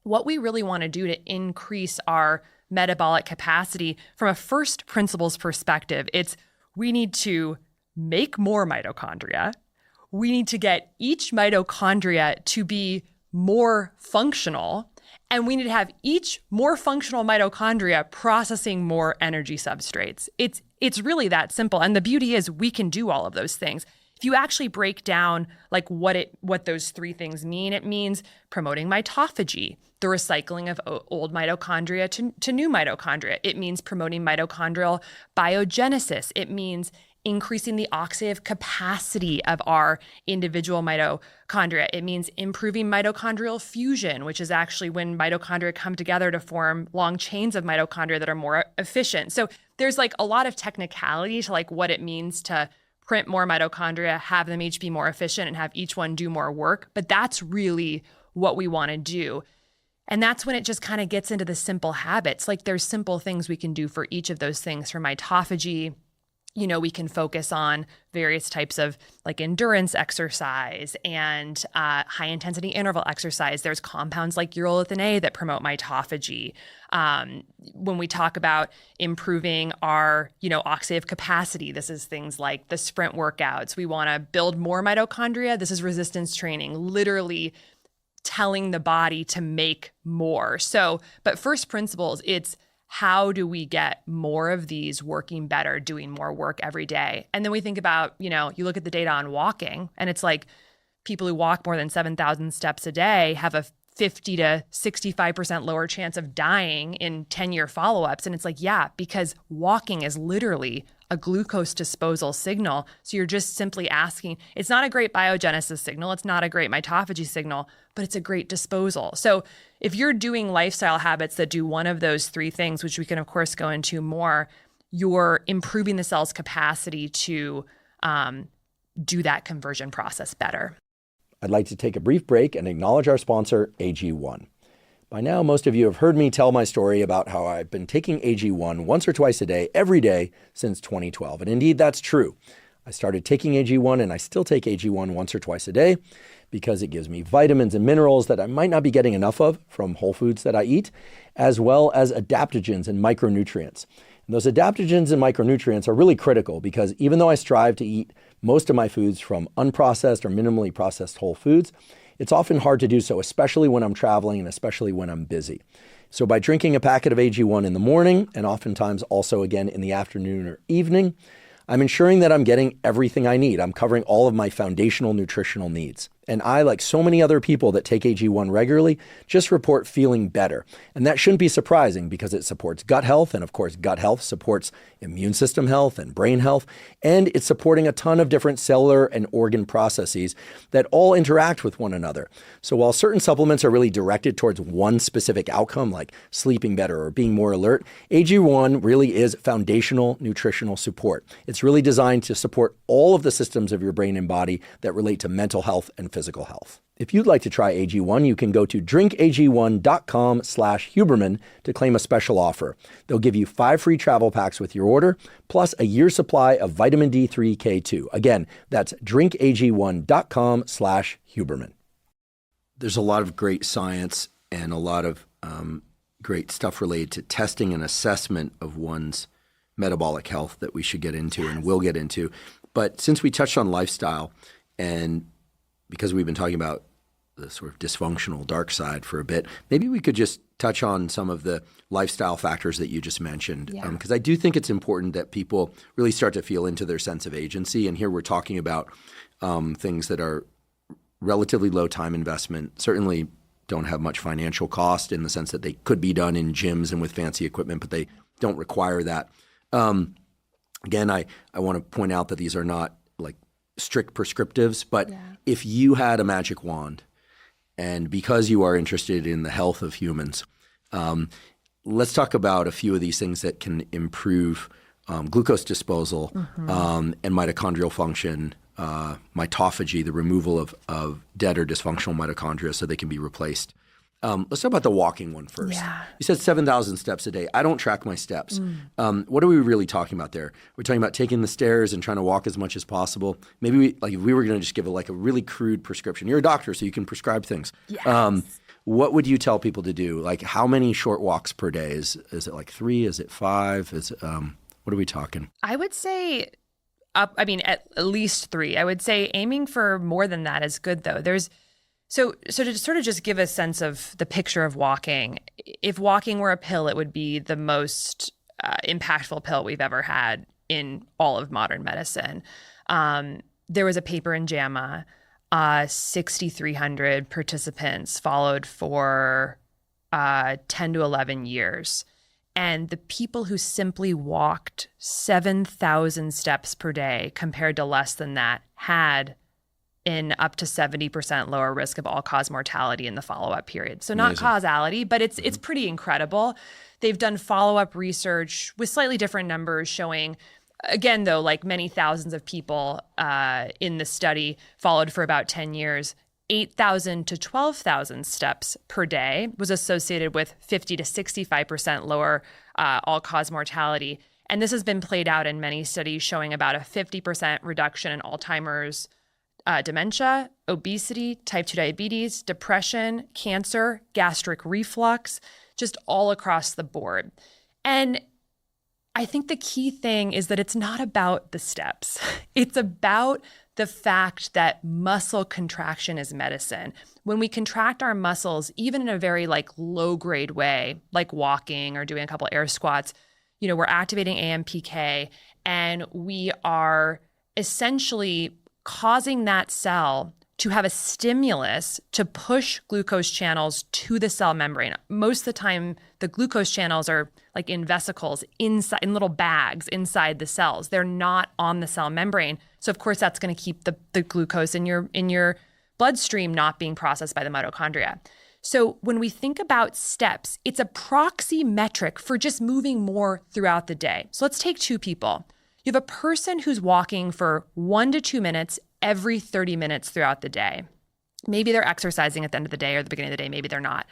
what we really want to do to increase our metabolic capacity from a first principles perspective, it's we need to make more mitochondria. We need to get each mitochondria to be more functional. And we need to have each more functional mitochondria processing more energy substrates. It's really that simple. And the beauty is we can do all of those things. If you actually break down like what those three things mean, it means promoting mitophagy, the recycling of old mitochondria to new mitochondria. It means promoting mitochondrial biogenesis. It means increasing the oxidative capacity of our individual mitochondria. It means improving mitochondrial fusion, which is actually when mitochondria come together to form long chains of mitochondria that are more efficient. So there's like a lot of technicality to like what it means to print more mitochondria, have them each be more efficient and have each one do more work. But that's really what we want to do. And that's when it just kind of gets into the simple habits. Like there's simple things we can do for each of those things. For mitophagy, we can focus on various types of like endurance exercise and high intensity interval exercise. There's compounds like urolithin A that promote mitophagy. When we talk about improving our, oxidative capacity, this is things like the sprint workouts. We want to build more mitochondria. This is resistance training, literally telling the body to make more. So, but first principles, it's how do we get more of these working better, doing more work every day? And then we think about, you look at the data on walking, and it's like people who walk more than 7,000 steps a day have a 50 to 65% lower chance of dying in 10-year follow-ups. And it's like, yeah, because walking is literally a glucose disposal signal. So you're just simply asking, it's not a great biogenesis signal, it's not a great mitophagy signal, but it's a great disposal. So if you're doing lifestyle habits that do one of those three things, which we can of course go into more, you're improving the cell's capacity to do that conversion process better. I'd like to take a brief break and acknowledge our sponsor, AG1. By now, most of you have heard me tell my story about how I've been taking AG1 once or twice a day, every day since 2012. And indeed, that's true. I started taking AG1 and I still take AG1 once or twice a day because it gives me vitamins and minerals that I might not be getting enough of from whole foods that I eat, as well as adaptogens and micronutrients. And those adaptogens and micronutrients are really critical because even though I strive to eat most of my foods from unprocessed or minimally processed whole foods, it's often hard to do so, especially when I'm traveling and especially when I'm busy. So by drinking a packet of AG1 in the morning and oftentimes also again in the afternoon or evening, I'm ensuring that I'm getting everything I need. I'm covering all of my foundational nutritional needs. And I, like so many other people that take AG1 regularly, just report feeling better. And that shouldn't be surprising because it supports gut health. And of course, gut health supports immune system health and brain health. And it's supporting a ton of different cellular and organ processes that all interact with one another. So while certain supplements are really directed towards one specific outcome, like sleeping better or being more alert, AG1 really is foundational nutritional support. It's really designed to support all of the systems of your brain and body that relate to mental health and physical health. If you'd like to try AG1, you can go to drinkag1.com/Huberman to claim a special offer. They'll give you 5 free travel packs with your order, plus a year's supply of vitamin D3 K2. Again, that's drinkag1.com/Huberman. There's a lot of great science and a lot of great stuff related to testing and assessment of one's metabolic health that we should get into and will get into. But since we touched on lifestyle, and because we've been talking about the sort of dysfunctional dark side for a bit, maybe we could just touch on some of the lifestyle factors that you just mentioned. Because I do think it's important that people really start to feel into their sense of agency. And here we're talking about things that are relatively low time investment, certainly don't have much financial cost in the sense that they could be done in gyms and with fancy equipment, but they don't require that. Again, I want to point out that these are not like strict prescriptives, but if you had a magic wand and because you are interested in the health of humans, let's talk about a few of these things that can improve glucose disposal and mitochondrial function, mitophagy, the removal of dead or dysfunctional mitochondria so they can be replaced. Let's talk about the walking one first. Yeah. You said 7,000 steps a day. I don't track my steps. What are we really talking about there? We're talking about taking the stairs and trying to walk as much as possible. Maybe if we were going to just give a really crude prescription. You're a doctor, so you can prescribe things. Yes. What would you tell people to do? Like how many short walks per day? Is it like 3? Is it 5? What are we talking? I would say at least 3. I would say aiming for more than that is good though. So to sort of just give a sense of the picture of walking, if walking were a pill, it would be the most impactful pill we've ever had in all of modern medicine. There was a paper in JAMA, 6,300 participants followed for 10 to 11 years. And the people who simply walked 7,000 steps per day compared to less than that had in up to 70% lower risk of all-cause mortality in the follow-up period. So not causality, but it's pretty incredible. They've done follow-up research with slightly different numbers showing, again, though, like many thousands of people in the study followed for about 10 years, 8,000 to 12,000 steps per day was associated with 50 to 65% lower all-cause mortality. And this has been played out in many studies showing about a 50% reduction in Alzheimer's, dementia, obesity, type 2 diabetes, depression, cancer, gastric reflux, just all across the board. And I think the key thing is that it's not about the steps. It's about the fact that muscle contraction is medicine. When we contract our muscles, even in a very low grade way, like walking or doing a couple air squats, we're activating AMPK and we are essentially causing that cell to have a stimulus to push glucose channels to the cell membrane. Most of the time, the glucose channels are like in vesicles, inside, in little bags inside the cells. They're not on the cell membrane. So of course, that's going to keep the glucose in your bloodstream not being processed by the mitochondria. So when we think about steps, it's a proxy metric for just moving more throughout the day. So let's take two people. You have a person who's walking for 1 to 2 minutes every 30 minutes throughout the day. Maybe they're exercising at the end of the day or the beginning of the day. Maybe they're not.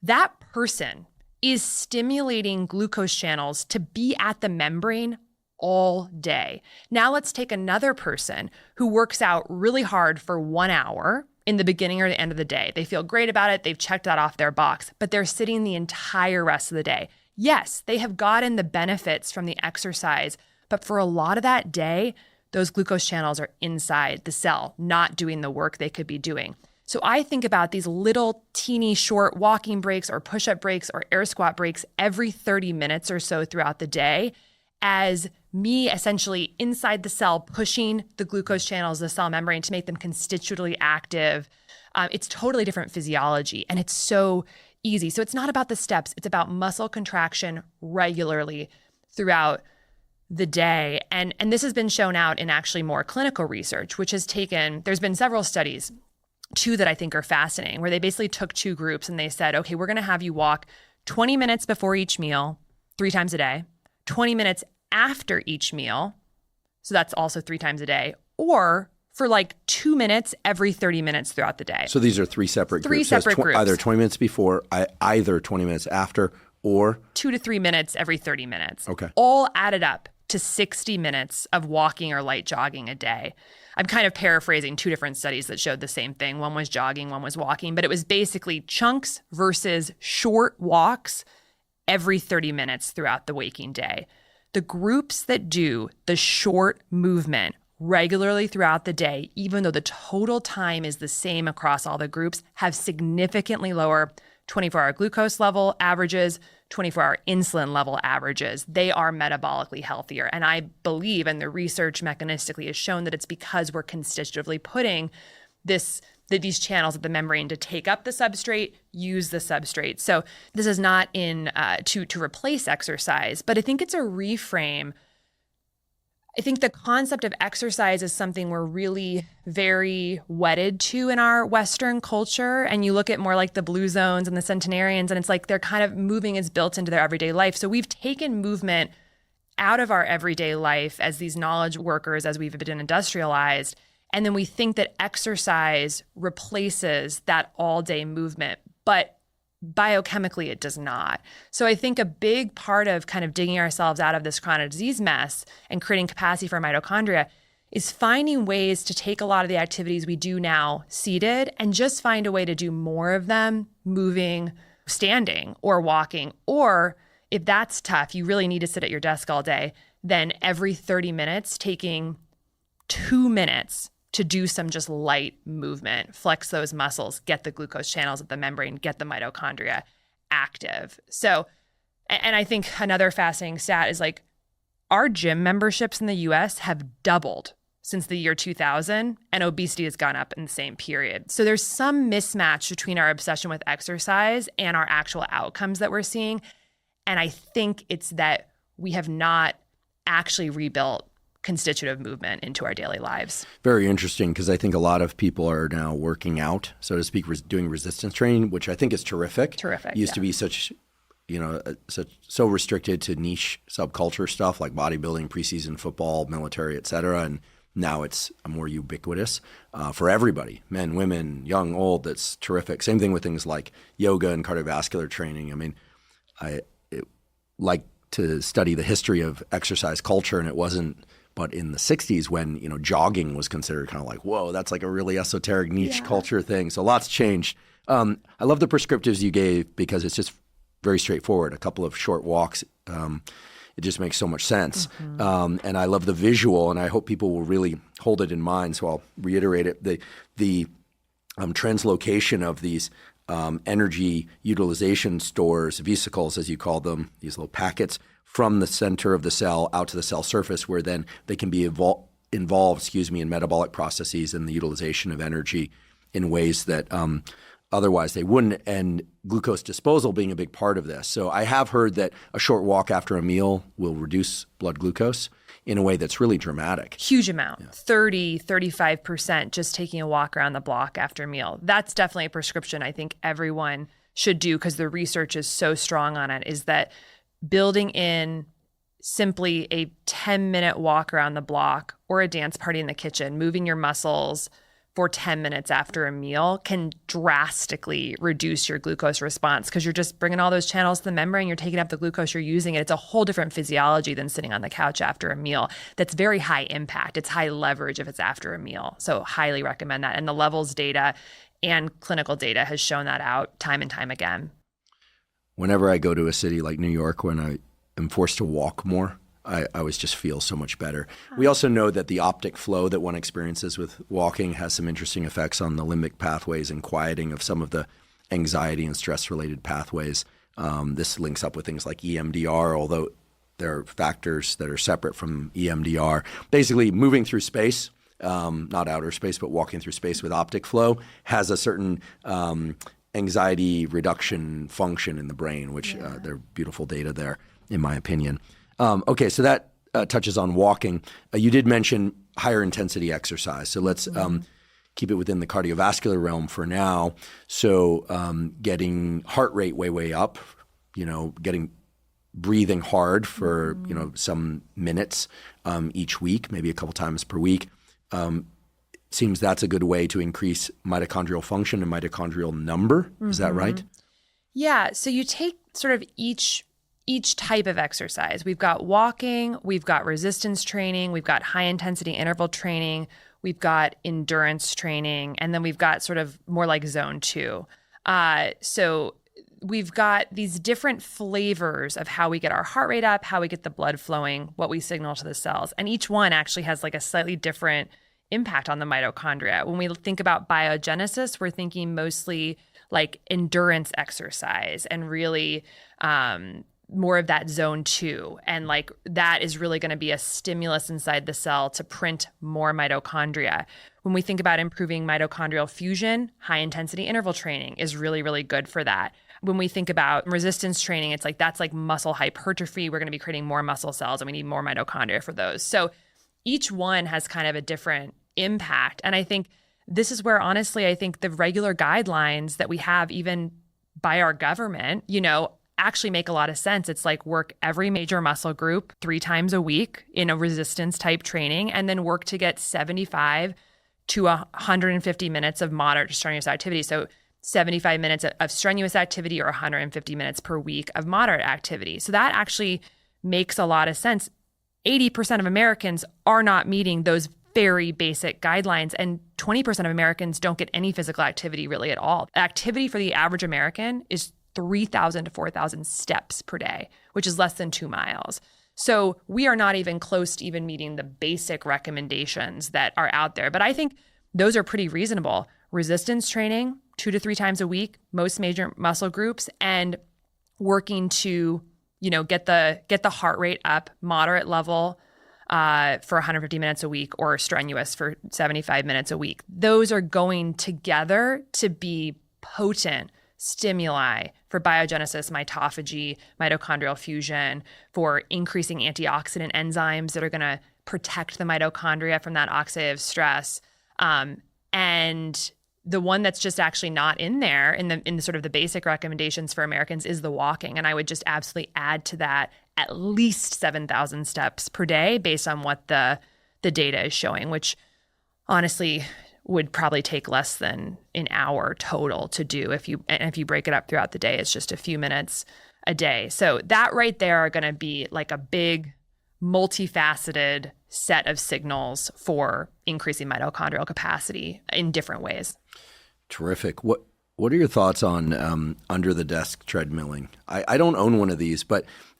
That person is stimulating glucose channels to be at the membrane all day. Now let's take another person who works out really hard for 1 hour in the beginning or the end of the day. They feel great about it. They've checked that off their box, but they're sitting the entire rest of the day. Yes, they have gotten the benefits from the exercise, but for a lot of that day, those glucose channels are inside the cell, not doing the work they could be doing. So I think about these little teeny short walking breaks or push-up breaks or air squat breaks every 30 minutes or so throughout the day as me essentially inside the cell pushing the glucose channels, the cell membrane, to make them constitutively active. It's totally different physiology, and it's so easy. So it's not about the steps. It's about muscle contraction regularly throughout the day. And this has been shown out in actually more clinical research, which has taken, there's been several studies, two that I think are fascinating, where they basically took two groups and they said, okay, we're going to have you walk 20 minutes before each meal, 3 times a day, 20 minutes after each meal, so that's also 3 times a day, or for like 2 minutes every 30 minutes throughout the day. So these are three separate groups. Three separate groups. Either 20 minutes before, either 20 minutes after, or 2 to 3 minutes every 30 minutes. Okay. All added up to 60 minutes of walking or light jogging a day. I'm kind of paraphrasing two different studies that showed the same thing. One was jogging, one was walking, but it was basically chunks versus short walks every 30 minutes throughout the waking day. The groups that do the short movement regularly throughout the day, even though the total time is the same across all the groups, have significantly lower 24-hour glucose level averages, 24-hour insulin level averages. They are metabolically healthier. And I believe, and the research mechanistically has shown, that it's because we're constitutively putting these channels at the membrane to take up the substrate, use the substrate. So this is not to replace exercise, but I think it's a reframe. I think the concept of exercise is something we're really very wedded to in our Western culture. And you look at more like the Blue Zones and the centenarians, and it's like they're kind of moving is built into their everyday life. So we've taken movement out of our everyday life as these knowledge workers, as we've been industrialized. And then we think that exercise replaces that all-day movement. But biochemically, it does not. So I think a big part of kind of digging ourselves out of this chronic disease mess and creating capacity for mitochondria is finding ways to take a lot of the activities we do now seated and just find a way to do more of them moving, standing, or walking. Or if that's tough, you really need to sit at your desk all day, then every 30 minutes, taking 2 minutes to do some just light movement, flex those muscles, get the glucose channels at the membrane, get the mitochondria active. So, and I think another fascinating stat is like our gym memberships in the US have doubled since the year 2000, and obesity has gone up in the same period. So there's some mismatch between our obsession with exercise and our actual outcomes that we're seeing. And I think it's that we have not actually rebuilt constitutive movement into our daily lives. Very interesting, because I think a lot of people are now working out, so to speak, doing resistance training, which I think is terrific. Terrific. Used to be so restricted to niche subculture stuff like bodybuilding, preseason football, military, et cetera. And now it's more ubiquitous for everybody, men, women, young, old. That's terrific. Same thing with things like yoga and cardiovascular training. I mean, I like to study the history of exercise culture, and it wasn't but in the 60s when, jogging was considered kind of like, whoa, that's like a really esoteric niche culture thing. So lots changed. I love the prescriptives you gave because it's just very straightforward. A couple of short walks. It just makes so much sense. Mm-hmm. And I love the visual, and I hope people will really hold it in mind. So I'll reiterate it. The translocation of these energy utilization stores, vesicles as you call them, these little packets, from the center of the cell out to the cell surface, where then they can be involved in metabolic processes and the utilization of energy. in ways that otherwise they wouldn't, and glucose disposal being a big part of this. So I have heard that a short walk after a meal will reduce blood glucose in a way that's really dramatic. Huge amount, 30, 35% just taking a walk around the block after a meal. That's definitely a prescription I think everyone should do because the research is so strong on it, is that building in simply a 10-minute walk around the block or a dance party in the kitchen, moving your muscles for 10 minutes after a meal can drastically reduce your glucose response because you're just bringing all those channels to the membrane, you're taking up the glucose, you're using it. It's a whole different physiology than sitting on the couch after a meal. That's very high impact. It's high leverage if it's after a meal. So highly recommend that. And the levels data and clinical data has shown that out time and time again. Whenever I go to a city like New York, when I am forced to walk more, I always just feel so much better. We also know that the optic flow that one experiences with walking has some interesting effects on the limbic pathways and quieting of some of the anxiety and stress-related pathways. This links up with things like EMDR, although there are factors that are separate from EMDR. Basically, moving through space, not outer space, but walking through space with optic flow has a certain anxiety reduction function in the brain, which there are beautiful data there, in my opinion. Okay, so that touches on walking. You did mention higher intensity exercise. So let's keep it within the cardiovascular realm for now. So getting heart rate way up, getting breathing hard for, some minutes each week, maybe a couple times per week. Seems that's a good way to increase mitochondrial function and mitochondrial number. Is that right? Yeah. So you take sort of each type of exercise. We've got walking, we've got resistance training, we've got high intensity interval training, we've got endurance training, and then we've got sort of more like zone 2. So we've got these different flavors of how we get our heart rate up, how we get the blood flowing, what we signal to the cells. And each one actually has like a slightly different impact on the mitochondria. When we think about biogenesis, we're thinking mostly like endurance exercise and really more of that zone 2. And like that is really going to be a stimulus inside the cell to print more mitochondria. When we think about improving mitochondrial fusion, high intensity interval training is really, really good for that. When we think about resistance training, it's like that's like muscle hypertrophy. We're going to be creating more muscle cells and we need more mitochondria for those. So each one has kind of a different impact. And I think this is where, honestly, I think the regular guidelines that we have, even by our government, actually make a lot of sense. It's like work every major muscle group 3 times a week in a resistance type training, and then work to get 75 to 150 minutes of moderate to strenuous activity. So 75 minutes of strenuous activity or 150 minutes per week of moderate activity. So that actually makes a lot of sense. 80% of Americans are not meeting those very basic guidelines, and 20% of Americans don't get any physical activity really at all. Activity for the average American is 3,000 to 4,000 steps per day, which is less than 2 miles. So we are not even close to even meeting the basic recommendations that are out there. But I think those are pretty reasonable. Resistance training 2 to 3 times a week, most major muscle groups, and working to, get the heart rate up, moderate level for 150 minutes a week, or strenuous for 75 minutes a week. Those are going together to be potent stimuli for biogenesis, mitophagy, mitochondrial fusion, for increasing antioxidant enzymes that are going to protect the mitochondria from that oxidative stress. And the one that's just actually not in there in the sort of the basic recommendations for Americans is the walking. And I would just absolutely add to that at least 7,000 steps per day based on what the data is showing, which honestly would probably take less than an hour total to do. If you break it up throughout the day, it's just a few minutes a day. So that right there are going to be like a big multifaceted set of signals for increasing mitochondrial capacity in different ways. Terrific. What are your thoughts on under the desk treadmilling? I don't own one of these,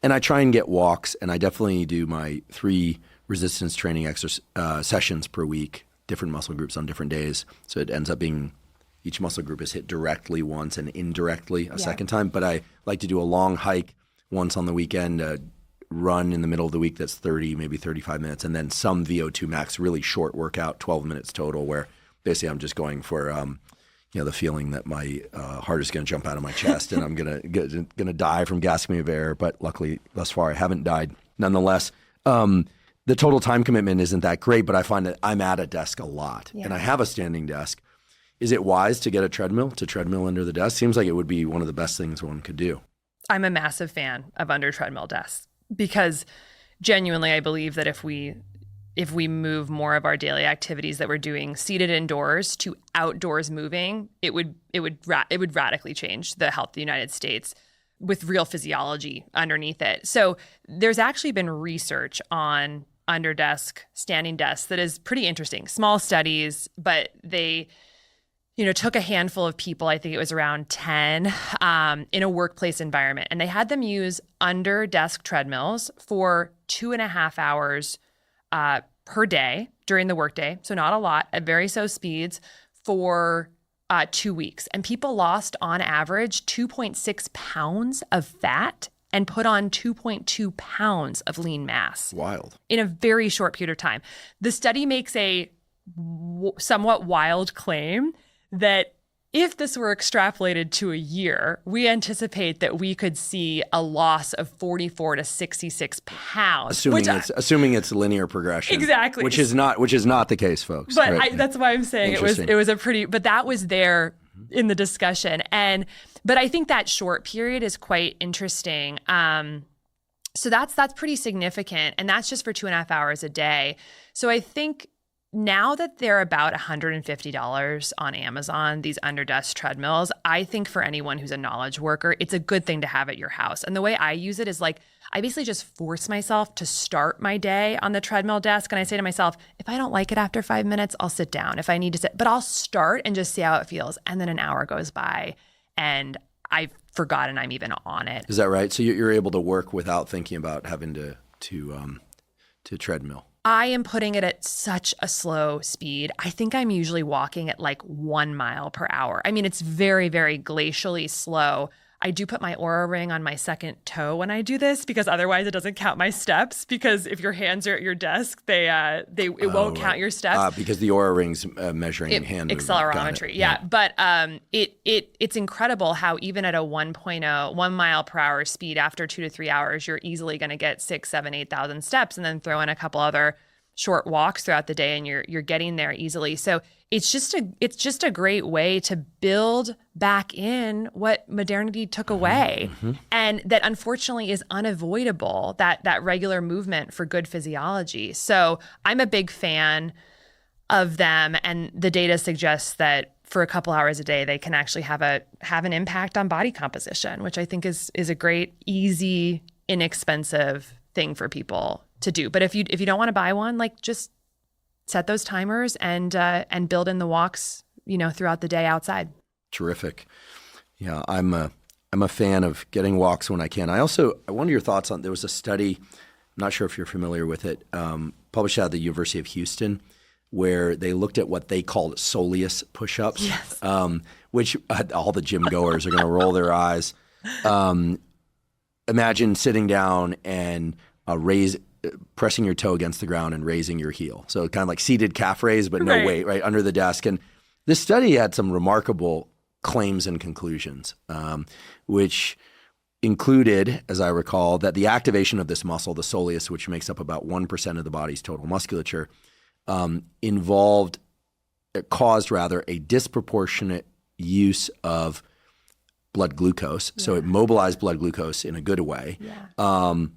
and I try and get walks, and I definitely do my 3 resistance training sessions per week, different muscle groups on different days. So it ends up being each muscle group is hit directly once and indirectly a second time. But I like to do a long hike once on the weekend, run in the middle of the week that's 30, maybe 35 minutes, and then some VO2 max, really short workout, 12 minutes total, where basically I'm just going for the feeling that my heart is going to jump out of my chest and I'm going to die from gasping of air. But luckily, thus far, I haven't died. Nonetheless, the total time commitment isn't that great, but I find that I'm at a desk a lot, and I have a standing desk. Is it wise to get a treadmill under the desk? Seems like it would be one of the best things one could do. I'm a massive fan of under treadmill desks because genuinely I believe that if we move more of our daily activities that we're doing seated indoors to outdoors moving, it would radically change the health of the United States with real physiology underneath it. So there's actually been research on under desk, standing desks that is pretty interesting. Small studies, but they took a handful of people, I think it was around 10, in a workplace environment. And they had them use under desk treadmills for 2.5 hours per day during the workday. So not a lot, at very slow speeds for 2 weeks. And people lost on average 2.6 pounds of fat and put on 2.2 pounds of lean mass. Wild. In a very short period of time. The study makes a somewhat wild claim that if this were extrapolated to a year, we anticipate that we could see a loss of 44 to 66 pounds. Assuming it's linear progression. Exactly. Which is not the case, folks. But right? that's why I'm saying it was a pretty, but that was there in the discussion. But I think that short period is quite interesting. So that's pretty significant. And that's just for 2.5 hours a day. So I think now that they're about $150 on Amazon, these under desk treadmills, I think for anyone who's a knowledge worker, it's a good thing to have at your house. And the way I use it is like, I basically just force myself to start my day on the treadmill desk. And I say to myself, if I don't like it after 5 minutes, I'll sit down if I need to sit, but I'll start and just see how it feels. And then an hour goes by and I've forgotten I'm even on it. Is that right? So you're able to work without thinking about having to treadmill? I am putting it at such a slow speed. I think I'm usually walking at like 1 mile per hour. I mean, it's very, very glacially slow. I do put my Oura ring on my second toe when I do this because otherwise it doesn't count my steps. Because if your hands are at your desk, it won't count your steps. Because the Oura ring's measuring hand movement. Accelerometry, yeah. But it's incredible how even at a 1 mile per hour speed, after 2 to 3 hours, you're easily going to get 6, 7, 8,000 steps, and then throw in a couple other short walks throughout the day, and you're getting there easily. So it's just a great way to build back in what modernity took away, and that unfortunately is unavoidable, that regular movement for good physiology. So I'm a big fan of them, and the data suggests that for a couple hours a day, they can actually have an impact on body composition, which I think is a great, easy, inexpensive thing for people to do. But if you don't want to buy one, like just set those timers and build in the walks, throughout the day outside. Terrific. Yeah, I'm a fan of getting walks when I can. I wonder your thoughts on, there was a study, I'm not sure if you're familiar with it, published out of the University of Houston, where they looked at what they called soleus push-ups, yes. Which all the gym goers are going to roll their eyes. Imagine sitting down and pressing your toe against the ground and raising your heel. So kind of like seated calf raise, but no weight, right, under the desk. And this study had some remarkable claims and conclusions, which included, as I recall, that the activation of this muscle, the soleus, which makes up about 1% of the body's total musculature, caused a disproportionate use of blood glucose. Yeah. So it mobilized blood glucose in a good way. Yeah.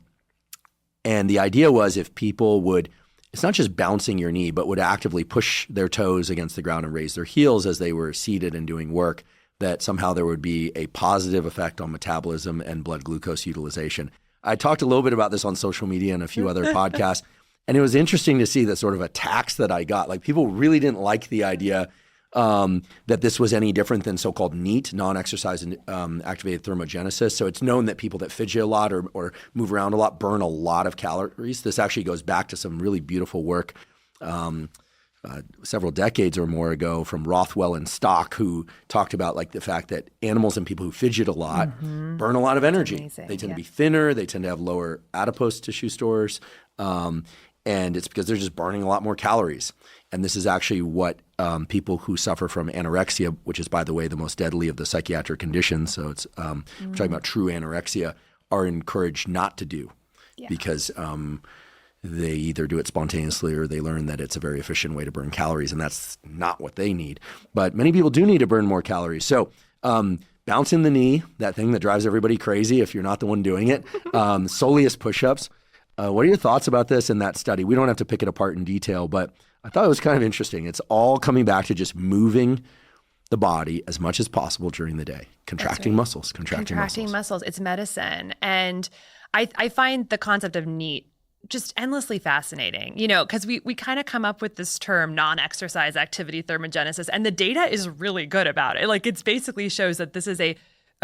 And the idea was if people would, it's not just bouncing your knee, but would actively push their toes against the ground and raise their heels as they were seated and doing work, that somehow there would be a positive effect on metabolism and blood glucose utilization. I talked a little bit about this on social media and a few other podcasts, and it was interesting to see the sort of attacks that I got. Like, people really didn't like the idea that this was any different than so-called NEAT, non-exercise activated thermogenesis. So it's known that people that fidget a lot or move around a lot burn a lot of calories. This actually goes back to some really beautiful work several decades or more ago from Rothwell and Stock, who talked about like the fact that animals and people who fidget a lot burn a lot of energy. They tend to be thinner. They tend to have lower adipose tissue stores. And it's because they're just burning a lot more calories. And this is actually what people who suffer from anorexia, which is, by the way, the most deadly of the psychiatric conditions, so it's we're talking about true anorexia, are encouraged not to do because they either do it spontaneously or they learn that it's a very efficient way to burn calories, and that's not what they need. But many people do need to burn more calories. So bouncing the knee, that thing that drives everybody crazy if you're not the one doing it, soleus push-ups. What are your thoughts about this in that study? We don't have to pick it apart in detail, but I thought it was kind of interesting. It's all coming back to just moving the body as much as possible during the day, contracting muscles, contracting muscles. It's medicine. And I find the concept of NEAT just endlessly fascinating, because we kind of come up with this term non-exercise activity thermogenesis, and the data is really good about it. Like, it's basically shows that this is a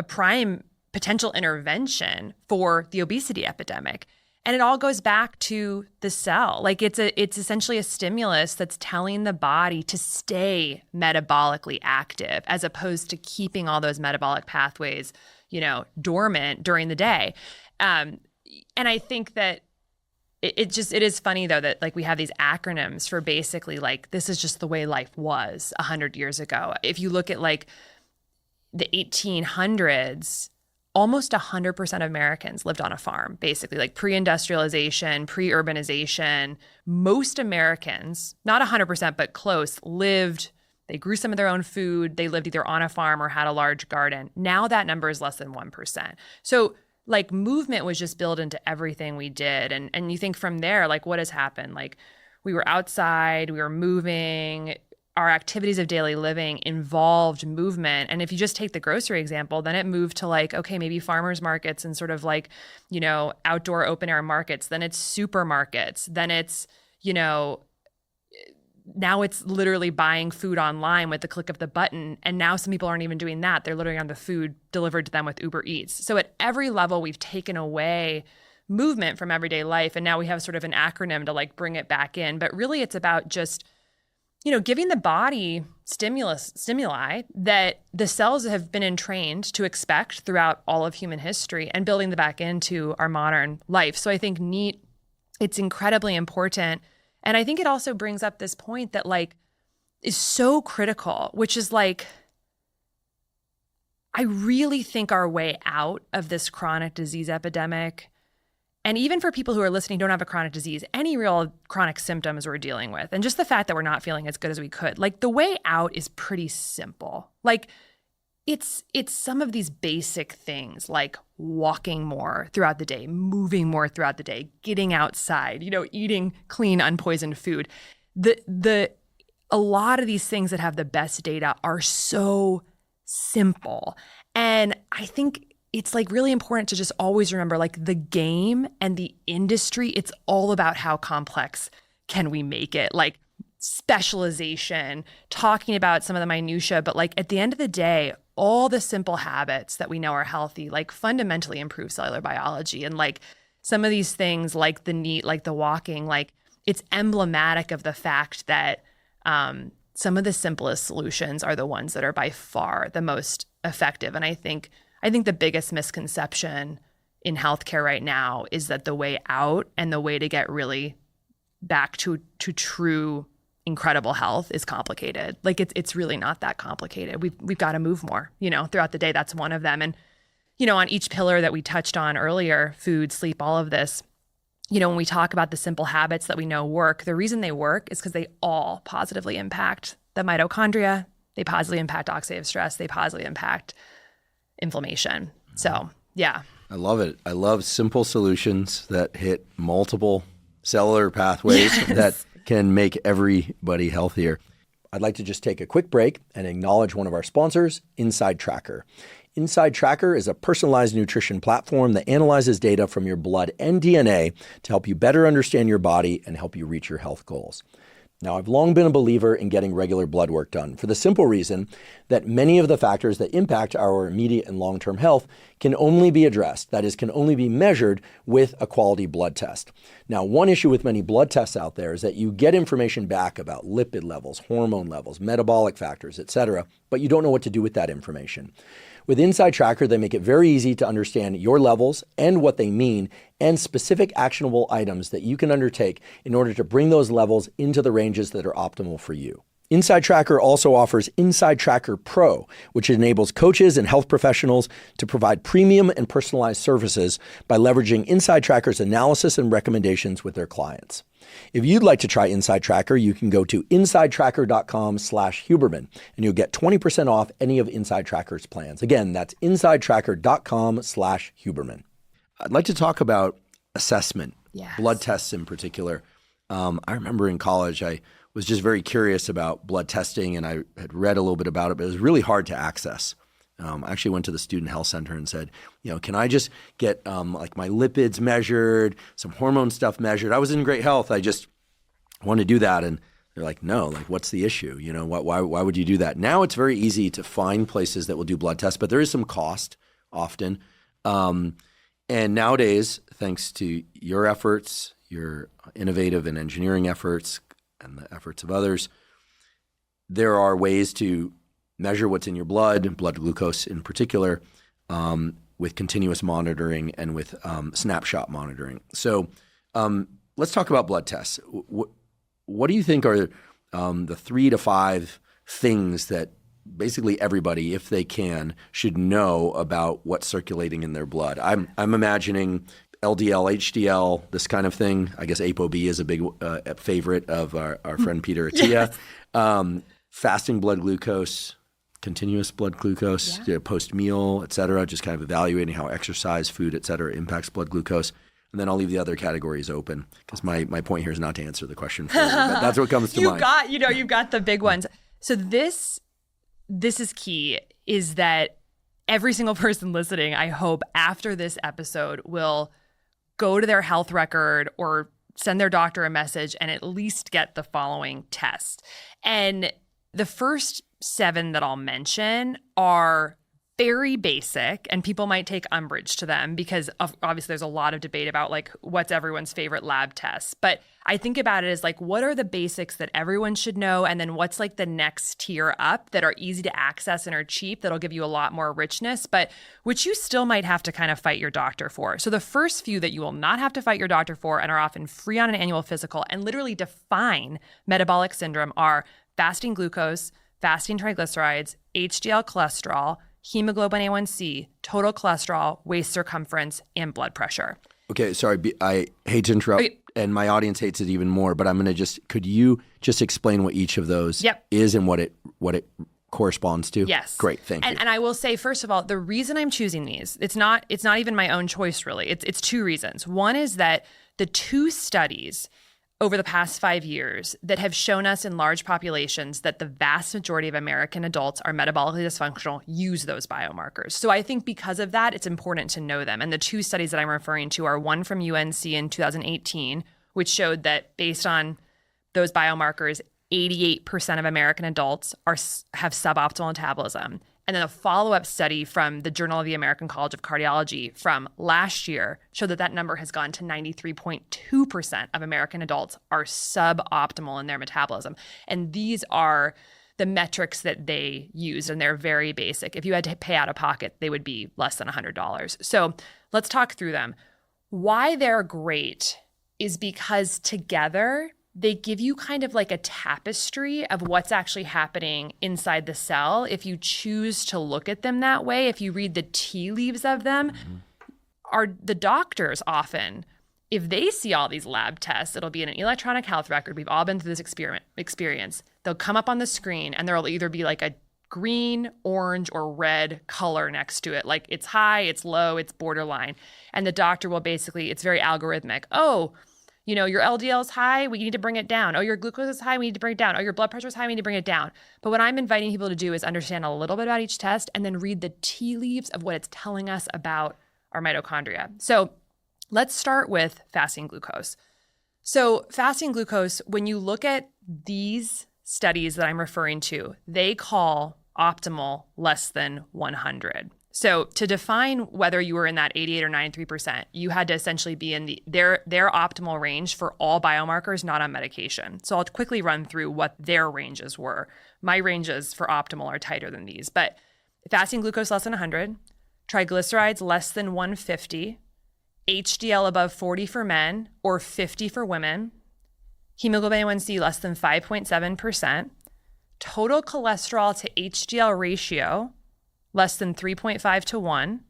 prime potential intervention for the obesity epidemic. And it all goes back to the cell. Like, it's essentially a stimulus that's telling the body to stay metabolically active as opposed to keeping all those metabolic pathways, dormant during the day. And I think that it is funny, though, that like we have these acronyms for basically like this is just the way life was 100 years ago. If you look at like the 1800s, almost 100% of Americans lived on a farm, basically, like pre-industrialization, pre-urbanization. Most Americans, not 100%, but close, they grew some of their own food. They lived either on a farm or had a large garden. Now that number is less than 1%. So like movement was just built into everything we did. And you think from there, like what has happened? Like we were outside, we were moving, our activities of daily living involved movement. And if you just take the grocery example, then it moved to like, okay, maybe farmers markets and sort of like, outdoor open air markets. Then it's supermarkets. Then it's, now it's literally buying food online with the click of the button. And now some people aren't even doing that. They're literally on the food delivered to them with Uber Eats. So at every level, we've taken away movement from everyday life. And now we have sort of an acronym to like bring it back in. But really it's about just giving the body stimuli that the cells have been entrained to expect throughout all of human history and building them back into our modern life. So I think NEAT, it's incredibly important. And I think it also brings up this point that like is so critical, which is like, I really think our way out of this chronic disease epidemic, and even for people who are listening who don't have a chronic disease, any real chronic symptoms we're dealing with, and just the fact that we're not feeling as good as we could, like the way out is pretty simple. Like it's some of these basic things like walking more throughout the day, moving more throughout the day, getting outside, eating clean, unpoisoned food. A lot of these things that have the best data are so simple. And I think it's like really important to just always remember like the game and the industry, it's all about how complex can we make it? Like specialization, talking about some of the minutia, but like at the end of the day, all the simple habits that we know are healthy, like fundamentally improve cellular biology. And like some of these things like the NEAT, like the walking, like it's emblematic of the fact that some of the simplest solutions are the ones that are by far the most effective. And I think the biggest misconception in healthcare right now is that the way out and the way to get really back to true incredible health is complicated. Like it's really not that complicated. We've got to move more, throughout the day. That's one of them. And, on each pillar that we touched on earlier, food, sleep, all of this, when we talk about the simple habits that we know work, the reason they work is because they all positively impact the mitochondria. They positively impact oxidative stress. They positively impact inflammation. So, yeah. I love it. I love simple solutions that hit multiple cellular pathways that can make everybody healthier. I'd like to just take a quick break and acknowledge one of our sponsors, Inside Tracker. Inside Tracker is a personalized nutrition platform that analyzes data from your blood and DNA to help you better understand your body and help you reach your health goals. Now, I've long been a believer in getting regular blood work done for the simple reason that many of the factors that impact our immediate and long-term health can only be addressed, that is, can only be measured with a quality blood test. Now, one issue with many blood tests out there is that you get information back about lipid levels, hormone levels, metabolic factors, etc., but you don't know what to do with that information. With Inside Tracker, they make it very easy to understand your levels and what they mean, and specific actionable items that you can undertake in order to bring those levels into the ranges that are optimal for you. Inside Tracker also offers Inside Tracker Pro, which enables coaches and health professionals to provide premium and personalized services by leveraging Inside Tracker's analysis and recommendations with their clients. If you'd like to try Inside Tracker, you can go to insidetracker.com/Huberman, and you'll get 20% off any of Inside Tracker's plans. Again, that's insidetracker.com/Huberman. I'd like to talk about assessment, blood tests in particular. I remember in college, I was just very curious about blood testing, and I had read a little bit about it, but it was really hard to access. I actually went to the student health center and said, can I just get like my lipids measured, some hormone stuff measured? I was in great health. I just want to do that. And they're like, no, like what's the issue? Why would you do that? Now it's very easy to find places that will do blood tests, but there is some cost often. And nowadays, thanks to your efforts, your innovative and engineering efforts, and the efforts of others, there are ways to measure what's in your blood glucose in particular, with continuous monitoring and with snapshot monitoring. So let's talk about blood tests. What do you think are the 3 to 5 things that basically everybody, if they can, should know about what's circulating in their blood? I'm imagining LDL, HDL, this kind of thing. I guess ApoB is a big favorite of our friend Peter Attia. Yes. Fasting blood glucose, continuous blood glucose, post-meal, et cetera, just kind of evaluating how exercise, food, et cetera, impacts blood glucose. And then I'll leave the other categories open because my point here is not to answer the question for you, but that's what comes to mind. You've got the big ones. So this is key, is that every single person listening, I hope, after this episode will go to their health record or send their doctor a message and at least get the following test. And the first 7 that I'll mention are very basic, and people might take umbrage to them because obviously there's a lot of debate about like what's everyone's favorite lab test. But I think about it as like, what are the basics that everyone should know? And then what's like the next tier up that are easy to access and are cheap that'll give you a lot more richness, but which you still might have to kind of fight your doctor for. So the first few that you will not have to fight your doctor for and are often free on an annual physical and literally define metabolic syndrome are fasting glucose, fasting triglycerides, HDL cholesterol, hemoglobin A1C, total cholesterol, waist circumference, and blood pressure. Okay, sorry, I hate to interrupt, and my audience hates it even more, but could you just explain what each of those is and what it corresponds to? Yes. Great, thank you. And I will say, first of all, the reason I'm choosing these, it's not even my own choice, really. It's 2 reasons. One is that the 2 studies over the past 5 years that have shown us in large populations that the vast majority of American adults are metabolically dysfunctional use those biomarkers. So I think because of that, it's important to know them. And the 2 studies that I'm referring to are one from UNC in 2018, which showed that based on those biomarkers, 88% of American adults have suboptimal metabolism. And then a follow-up study from the Journal of the American College of Cardiology from last year showed that number has gone to 93.2% of American adults are suboptimal in their metabolism. And these are the metrics that they use, and they're very basic. If you had to pay out of pocket, they would be less than $100. So let's talk through them. Why they're great is because together they give you kind of like a tapestry of what's actually happening inside the cell. If you choose to look at them that way, if you read the tea leaves of them, are the doctors often, if they see all these lab tests, it'll be in an electronic health record. We've all been through this experience. They'll come up on the screen and there'll either be like a green, orange, or red color next to it. Like it's high, it's low, it's borderline. And the doctor will basically, it's very algorithmic. Your LDL is high, we need to bring it down. Oh, your glucose is high, we need to bring it down. Oh, your blood pressure is high, we need to bring it down. But what I'm inviting people to do is understand a little bit about each test and then read the tea leaves of what it's telling us about our mitochondria. So let's start with fasting glucose. So fasting glucose, when you look at these studies that I'm referring to, they call optimal less than 100. So to define whether you were in that 88 or 93%, you had to essentially be in their optimal range for all biomarkers not on medication. So I'll quickly run through what their ranges were. My ranges for optimal are tighter than these, but fasting glucose less than 100, triglycerides less than 150, HDL above 40 for men or 50 for women, hemoglobin A1C less than 5.7%, total cholesterol to HDL ratio less than 3.5 to 1,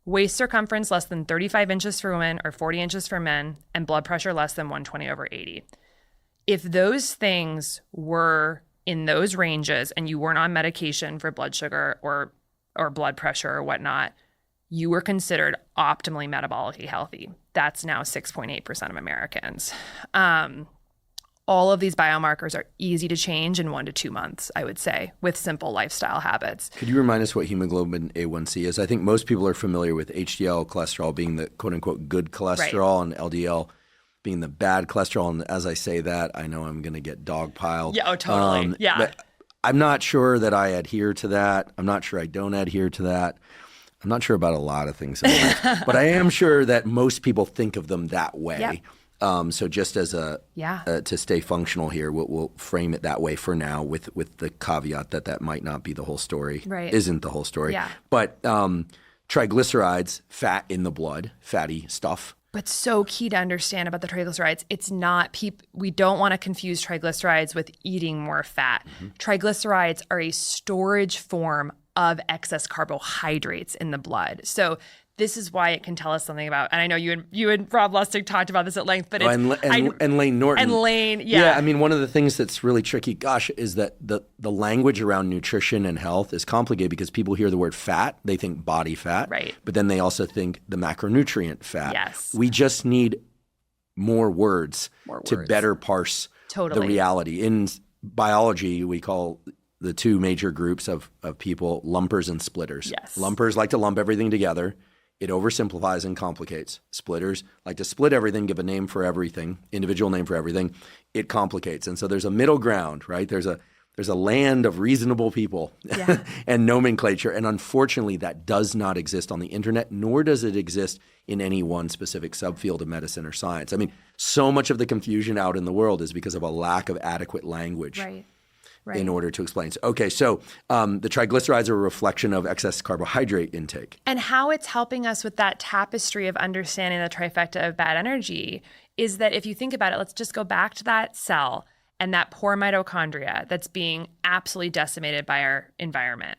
waist circumference less than 35 inches for women or 40 inches for men, and blood pressure less than 120/80. If those things were in those ranges and you weren't on medication for blood sugar or blood pressure or whatnot, you were considered optimally metabolically healthy. That's now 6.8% of Americans. All of these biomarkers are easy to change in 1 to 2 months, I would say, with simple lifestyle habits. Could you remind us what hemoglobin A1C is? I think most people are familiar with HDL cholesterol being the quote-unquote good cholesterol, and LDL being the bad cholesterol. And as I say that, I know I'm going to get dogpiled. Yeah, oh, totally. But I'm not sure that I adhere to that. I'm not sure I don't adhere to that. I'm not sure about a lot of things in life. But I am sure that most people think of them that way. Yep. So just as to stay functional here, we'll frame it that way for now with the caveat that might not be the whole story, isn't the whole story. Yeah. But triglycerides, fat in the blood, fatty stuff. But so key to understand about the triglycerides, it's not we don't want to confuse triglycerides with eating more fat. Mm-hmm. Triglycerides are a storage form of excess carbohydrates in the blood. So this is why it can tell us something about, and I know you and Rob Lustig talked about this at length, but and Lane Norton. And Lane, Yeah, I mean, one of the things that's really tricky, is that the language around nutrition and health is complicated because people hear the word fat, they think body fat, right? But then they also think the macronutrient fat. Yes. We just need more words to better parse the reality. In biology, we call the two major groups of people lumpers and splitters. Yes. Lumpers like to lump everything together. It oversimplifies and complicates. Splitters like to split everything, give a name for everything, individual name for everything. It complicates. And so there's a middle ground, right? There's a land of reasonable people and nomenclature. And unfortunately, that does not exist on the internet, nor does it exist in any one specific subfield of medicine or science. I mean, so much of the confusion out in the world is because of a lack of adequate language. Right. In order to explain. So the triglycerides are a reflection of excess carbohydrate intake. And how it's helping us with that tapestry of understanding the trifecta of bad energy is that if you think about it, let's just go back to that cell and that poor mitochondria that's being absolutely decimated by our environment.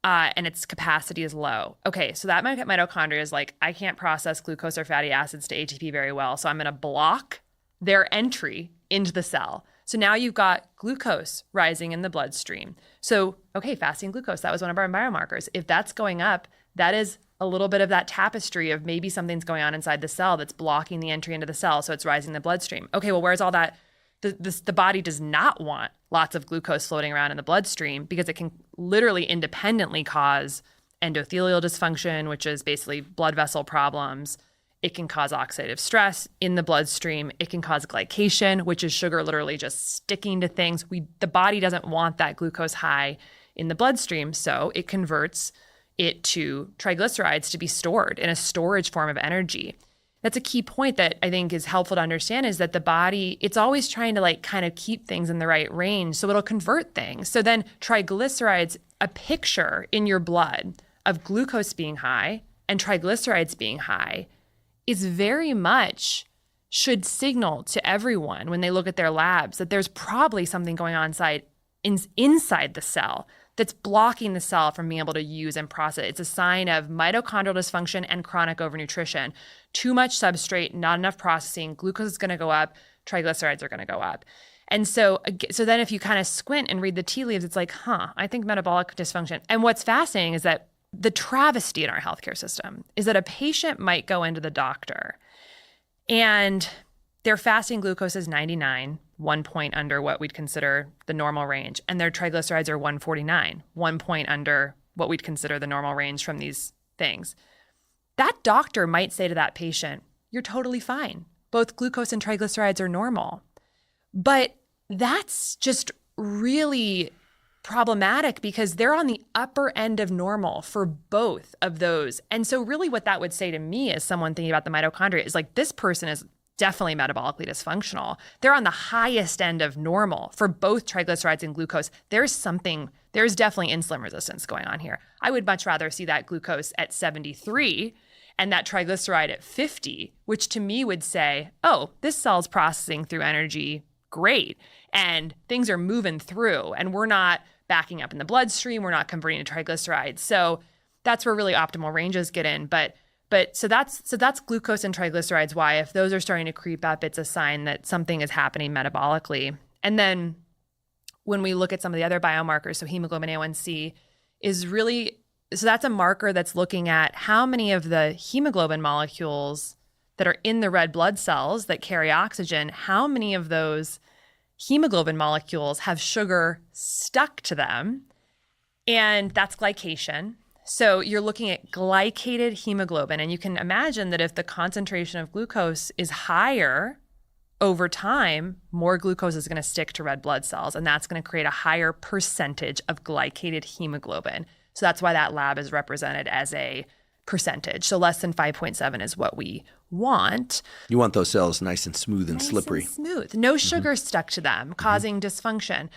And its capacity is low. Okay, so that mitochondria is like, I can't process glucose or fatty acids to ATP very well, so I'm going to block their entry into the cell. So now you've got glucose rising in the bloodstream. So, okay, fasting glucose, that was one of our biomarkers. If that's going up, that is a little bit of that tapestry of maybe something's going on inside the cell that's blocking the entry into the cell, so it's rising in the bloodstream. Okay, well, where's all that? The body does not want lots of glucose floating around in the bloodstream because it can literally independently cause endothelial dysfunction, which is basically blood vessel problems. It can cause oxidative stress in the bloodstream. It can cause glycation, which is sugar literally just sticking to things. The body doesn't want that glucose high in the bloodstream, so it converts it to triglycerides to be stored in a storage form of energy. That's a key point that I think is helpful to understand is that the body, it's always trying to kind of keep things in the right range, so it'll convert things. So then triglycerides, a picture in your blood of glucose being high and triglycerides being high is very much should signal to everyone when they look at their labs that there's probably something going on inside the cell that's blocking the cell from being able to use and process. It's a sign of mitochondrial dysfunction and chronic overnutrition. Too much substrate, not enough processing, glucose is going to go up, triglycerides are going to go up. And so then if you kind of squint and read the tea leaves, it's like, I think metabolic dysfunction. And what's fascinating is that the travesty in our healthcare system is that a patient might go into the doctor and their fasting glucose is 99, 1 point under what we'd consider the normal range, and their triglycerides are 149, 1 point under what we'd consider the normal range from these things. That doctor might say to that patient, you're totally fine. Both glucose and triglycerides are normal. But that's just really problematic because they're on the upper end of normal for both of those. And so really what that would say to me as someone thinking about the mitochondria is like, this person is definitely metabolically dysfunctional. They're on the highest end of normal for both triglycerides and glucose. There's definitely insulin resistance going on here. I would much rather see that glucose at 73 and that triglyceride at 50, which to me would say, oh, this cell's processing through energy great, and things are moving through, and we're not backing up in the bloodstream, we're not converting to triglycerides. So that's where really optimal ranges get in. But so that's glucose and triglycerides. Why, if those are starting to creep up, it's a sign that something is happening metabolically. And then when we look at some of the other biomarkers, so hemoglobin A1C is really, so that's a marker that's looking at how many of the hemoglobin molecules that are in the red blood cells that carry oxygen, how many of those hemoglobin molecules have sugar stuck to them. And that's glycation. So you're looking at glycated hemoglobin, and you can imagine that if the concentration of glucose is higher over time, more glucose is going to stick to red blood cells, and that's going to create a higher percentage of glycated hemoglobin. So that's why that lab is represented as a percentage. So less than 5.7 is what we want. You want those cells nice and smooth and slippery. Nice and smooth. No sugar stuck to them, causing dysfunction.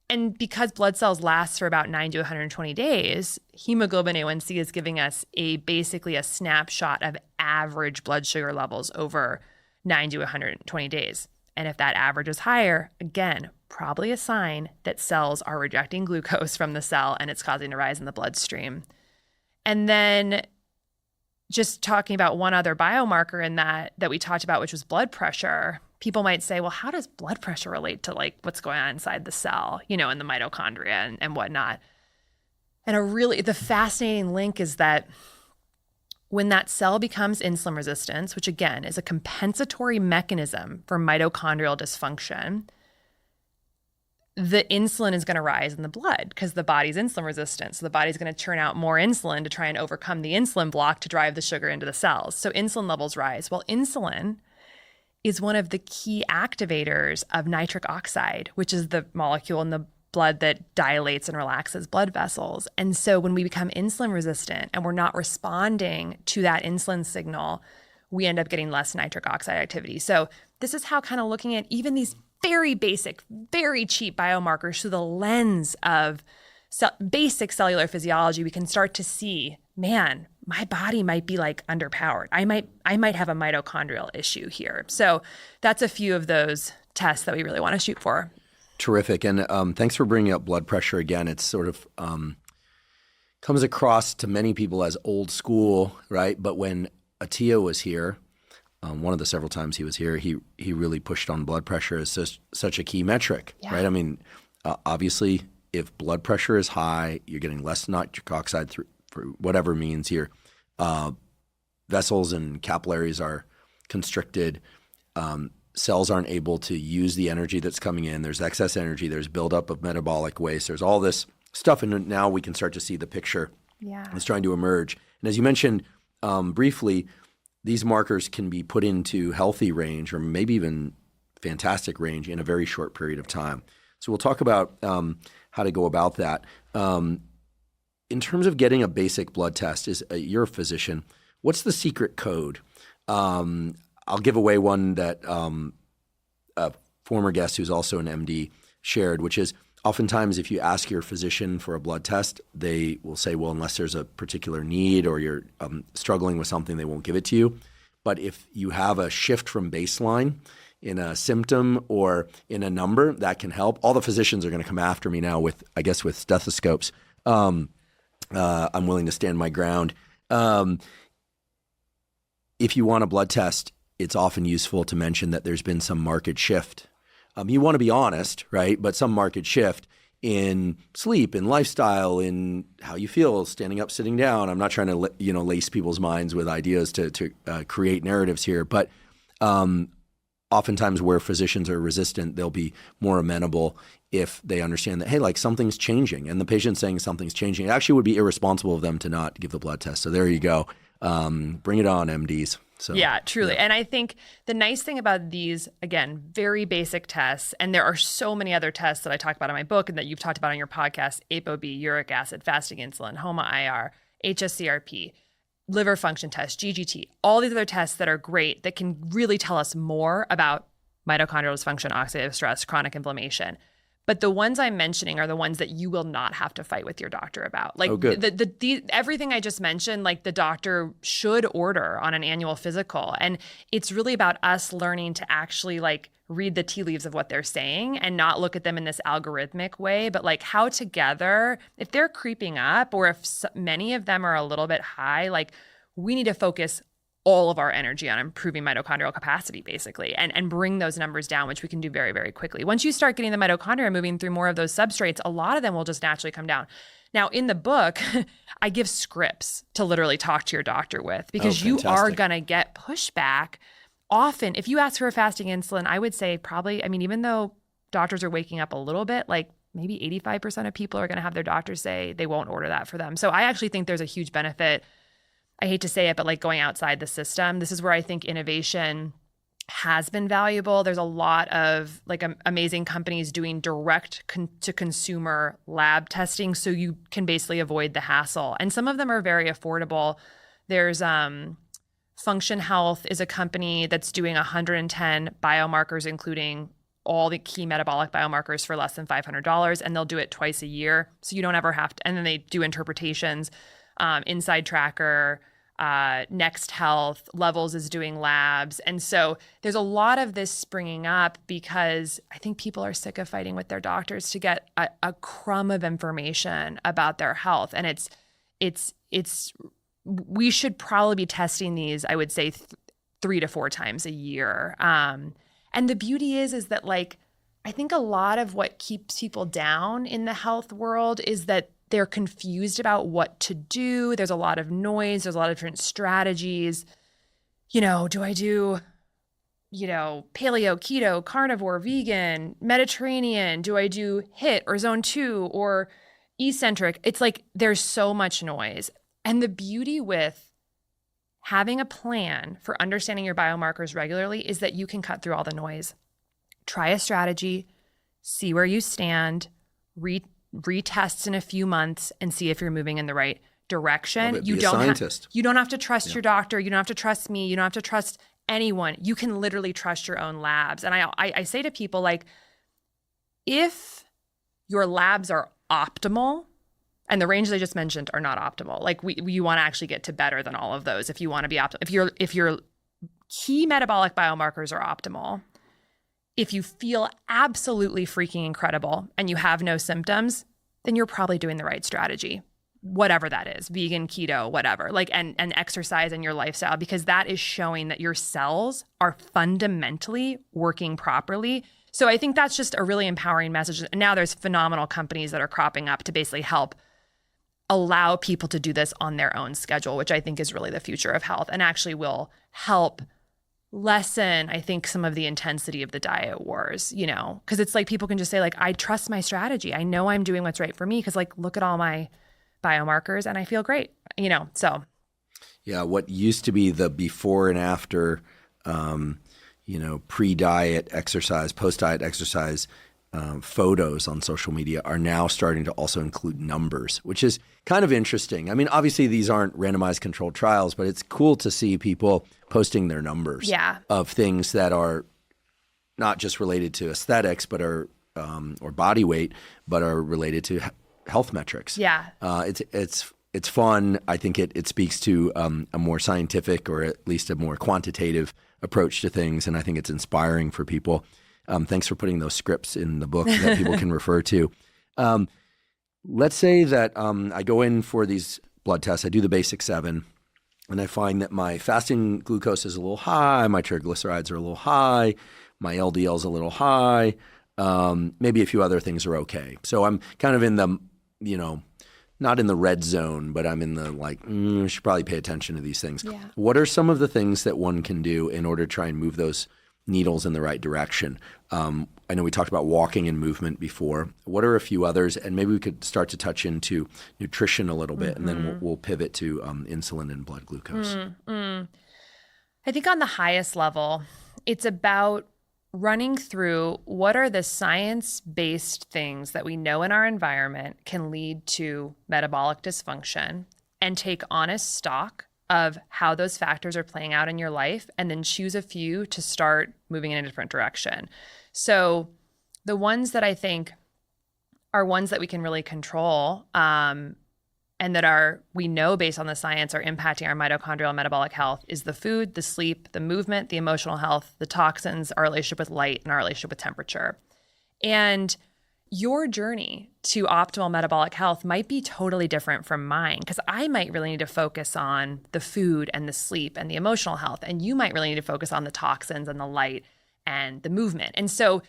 And because blood cells last for about 9 to 120 days, hemoglobin A1C is giving us basically a snapshot of average blood sugar levels over 9 to 120 days. And if that average is higher, again, probably a sign that cells are rejecting glucose from the cell and it's causing a rise in the bloodstream. And then just talking about one other biomarker in that we talked about, which was blood pressure. People might say, well, how does blood pressure relate to like what's going on inside the cell, in the mitochondria and whatnot? And the fascinating link is that when that cell becomes insulin resistant, which again is a compensatory mechanism for mitochondrial dysfunction, the insulin is going to rise in the blood because the body's insulin resistant. So the body's going to churn out more insulin to try and overcome the insulin block to drive the sugar into the cells. So insulin levels rise. Well, insulin is one of the key activators of nitric oxide, which is the molecule in the blood that dilates and relaxes blood vessels. And so when we become insulin resistant and we're not responding to that insulin signal, we end up getting less nitric oxide activity. So this is how kind of looking at even these very basic, very cheap biomarkers through the lens of basic cellular physiology, we can start to see, man, my body might be like underpowered. I might have a mitochondrial issue here. So that's a few of those tests that we really want to shoot for. Terrific. And thanks for bringing up blood pressure again. It's sort of comes across to many people as old school, right? But when Attia was here, one of the several times he was here, he really pushed on blood pressure as such a key metric, right? I mean, obviously, if blood pressure is high, you're getting less nitric oxide through for whatever means here. Vessels and capillaries are constricted. Cells aren't able to use the energy that's coming in. There's excess energy. There's buildup of metabolic waste. There's all this stuff, and now we can start to see the picture that's trying to emerge. And as you mentioned briefly, these markers can be put into healthy range or maybe even fantastic range in a very short period of time. So we'll talk about how to go about that. In terms of getting a basic blood test, you're a physician. What's the secret code? I'll give away one that a former guest who's also an MD shared, which is oftentimes if you ask your physician for a blood test, they will say, well, unless there's a particular need or you're struggling with something, they won't give it to you. But if you have a shift from baseline in a symptom or in a number, that can help. All the physicians are going to come after me now with stethoscopes. I'm willing to stand my ground. If you want a blood test, it's often useful to mention that there's been some market shift. You want to be honest, right? But some market shift in sleep, in lifestyle, in how you feel, standing up, sitting down. I'm not trying to lace people's minds with ideas to create narratives here, but oftentimes where physicians are resistant, they'll be more amenable if they understand that, hey, like something's changing, and the patient's saying something's changing. It actually would be irresponsible of them to not give the blood test. So there you go. Bring it on, MDs. So, yeah, truly. Yeah. And I think the nice thing about these, again, very basic tests, and there are so many other tests that I talk about in my book and that you've talked about on your podcast, ApoB, uric acid, fasting insulin, HOMA-IR, HSCRP. liver function test, GGT, all these other tests that are great that can really tell us more about mitochondrial dysfunction, oxidative stress, chronic inflammation. But the ones I'm mentioning are the ones that you will not have to fight with your doctor about. Like everything I just mentioned, like the doctor should order on an annual physical. And it's really about us learning to actually like read the tea leaves of what they're saying and not look at them in this algorithmic way, but like how together, if they're creeping up or if many of them are a little bit high, like we need to focus all of our energy on improving mitochondrial capacity, basically, and bring those numbers down, which we can do very, very quickly. Once you start getting the mitochondria moving through more of those substrates, a lot of them will just naturally come down. Now, in the book, I give scripts to literally talk to your doctor with, because you are going to get pushback. Often, if you ask for a fasting insulin, I would say probably, I mean, even though doctors are waking up a little bit, like maybe 85% of people are going to have their doctors say they won't order that for them. So I actually think there's a huge benefit. I hate to say it, but like going outside the system, this is where I think innovation has been valuable. There's a lot of like amazing companies doing direct to consumer lab testing, so you can basically avoid the hassle. And some of them are very affordable. There's Function Health is a company that's doing 110 biomarkers, including all the key metabolic biomarkers for less than $500, and they'll do it twice a year. So you don't ever have to, and then they do interpretations. Inside Tracker, Next Health, Levels is doing labs. And so there's a lot of this springing up because I think people are sick of fighting with their doctors to get a crumb of information about their health. And we should probably be testing these, I would say 3 to 4 times a year. And the beauty is that like, I think a lot of what keeps people down in the health world is that they're confused about what to do. There's a lot of noise. There's a lot of different strategies. You know, do I do, paleo, keto, carnivore, vegan, Mediterranean? Do I do HIIT or zone 2 or eccentric? It's like there's so much noise. And the beauty with having a plan for understanding your biomarkers regularly is that you can cut through all the noise. Try a strategy, see where you stand, retests in a few months and see if you're moving in the right direction. You don't have to trust your doctor. You don't have to trust me. You don't have to trust anyone. You can literally trust your own labs. And I say to people, like, if your labs are optimal, and the ranges I just mentioned are not optimal, like you want to actually get to better than all of those. If you want to be optimal, if your key metabolic biomarkers are optimal, if you feel absolutely freaking incredible and you have no symptoms, then you're probably doing the right strategy, whatever that is, vegan, keto, whatever, like, and exercise and your lifestyle, because that is showing that your cells are fundamentally working properly. So I think that's just a really empowering message. And now there's phenomenal companies that are cropping up to basically help allow people to do this on their own schedule, which I think is really the future of health and actually will help lessen, I think, some of the intensity of the diet wars, because it's like people can just say, like, I trust my strategy. I know I'm doing what's right for me because, like, look at all my biomarkers and I feel great, so. Yeah, what used to be the before and after, pre-diet exercise, post-diet exercise photos on social media are now starting to also include numbers, which is kind of interesting. I mean, obviously these aren't randomized controlled trials, but it's cool to see people posting their numbers of things that are not just related to aesthetics, but are or body weight, but are related to health metrics. Yeah, it's fun. I think it speaks to a more scientific, or at least a more quantitative approach to things, and I think it's inspiring for people. Thanks for putting those scripts in the book that people can refer to. Let's say that I go in for these blood tests. I do the basic 7, and I find that my fasting glucose is a little high, my triglycerides are a little high, my LDL is a little high, maybe a few other things are okay. So I'm kind of in the, not in the red zone, but I'm in the I should probably pay attention to these things. Yeah. What are some of the things that one can do in order to try and move those needles in the right direction? I know we talked about walking and movement before. What are a few others? And maybe we could start to touch into nutrition a little bit, and then we'll pivot to insulin and blood glucose. I think on the highest level, it's about running through what are the science-based things that we know in our environment can lead to metabolic dysfunction, and take honest stock of how those factors are playing out in your life, and then choose a few to start moving in a different direction. So the ones that I think are ones that we can really control, and that we know based on the science are impacting our mitochondrial and metabolic health, is the food, the sleep, the movement, the emotional health, the toxins, our relationship with light, and our relationship with temperature. And your journey to optimal metabolic health might be totally different from mine, because I might really need to focus on the food and the sleep and the emotional health, and you might really need to focus on the toxins and the light and the movement. And so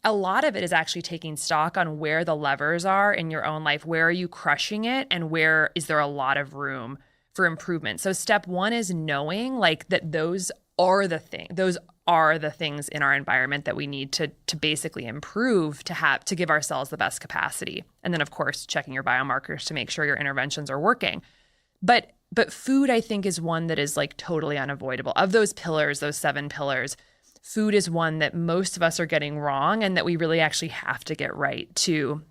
a lot of it is actually taking stock on where the levers are in your own life. Where are you crushing it, and where is there a lot of room for improvement? So step one is knowing that those are the things in our environment that we need to basically improve to give ourselves the best capacity. And then of course, checking your biomarkers to make sure your interventions are working. But food, I think, is one that is totally unavoidable. Of those pillars, those 7 pillars, food is one that most of us are getting wrong, and that we really actually have to get right to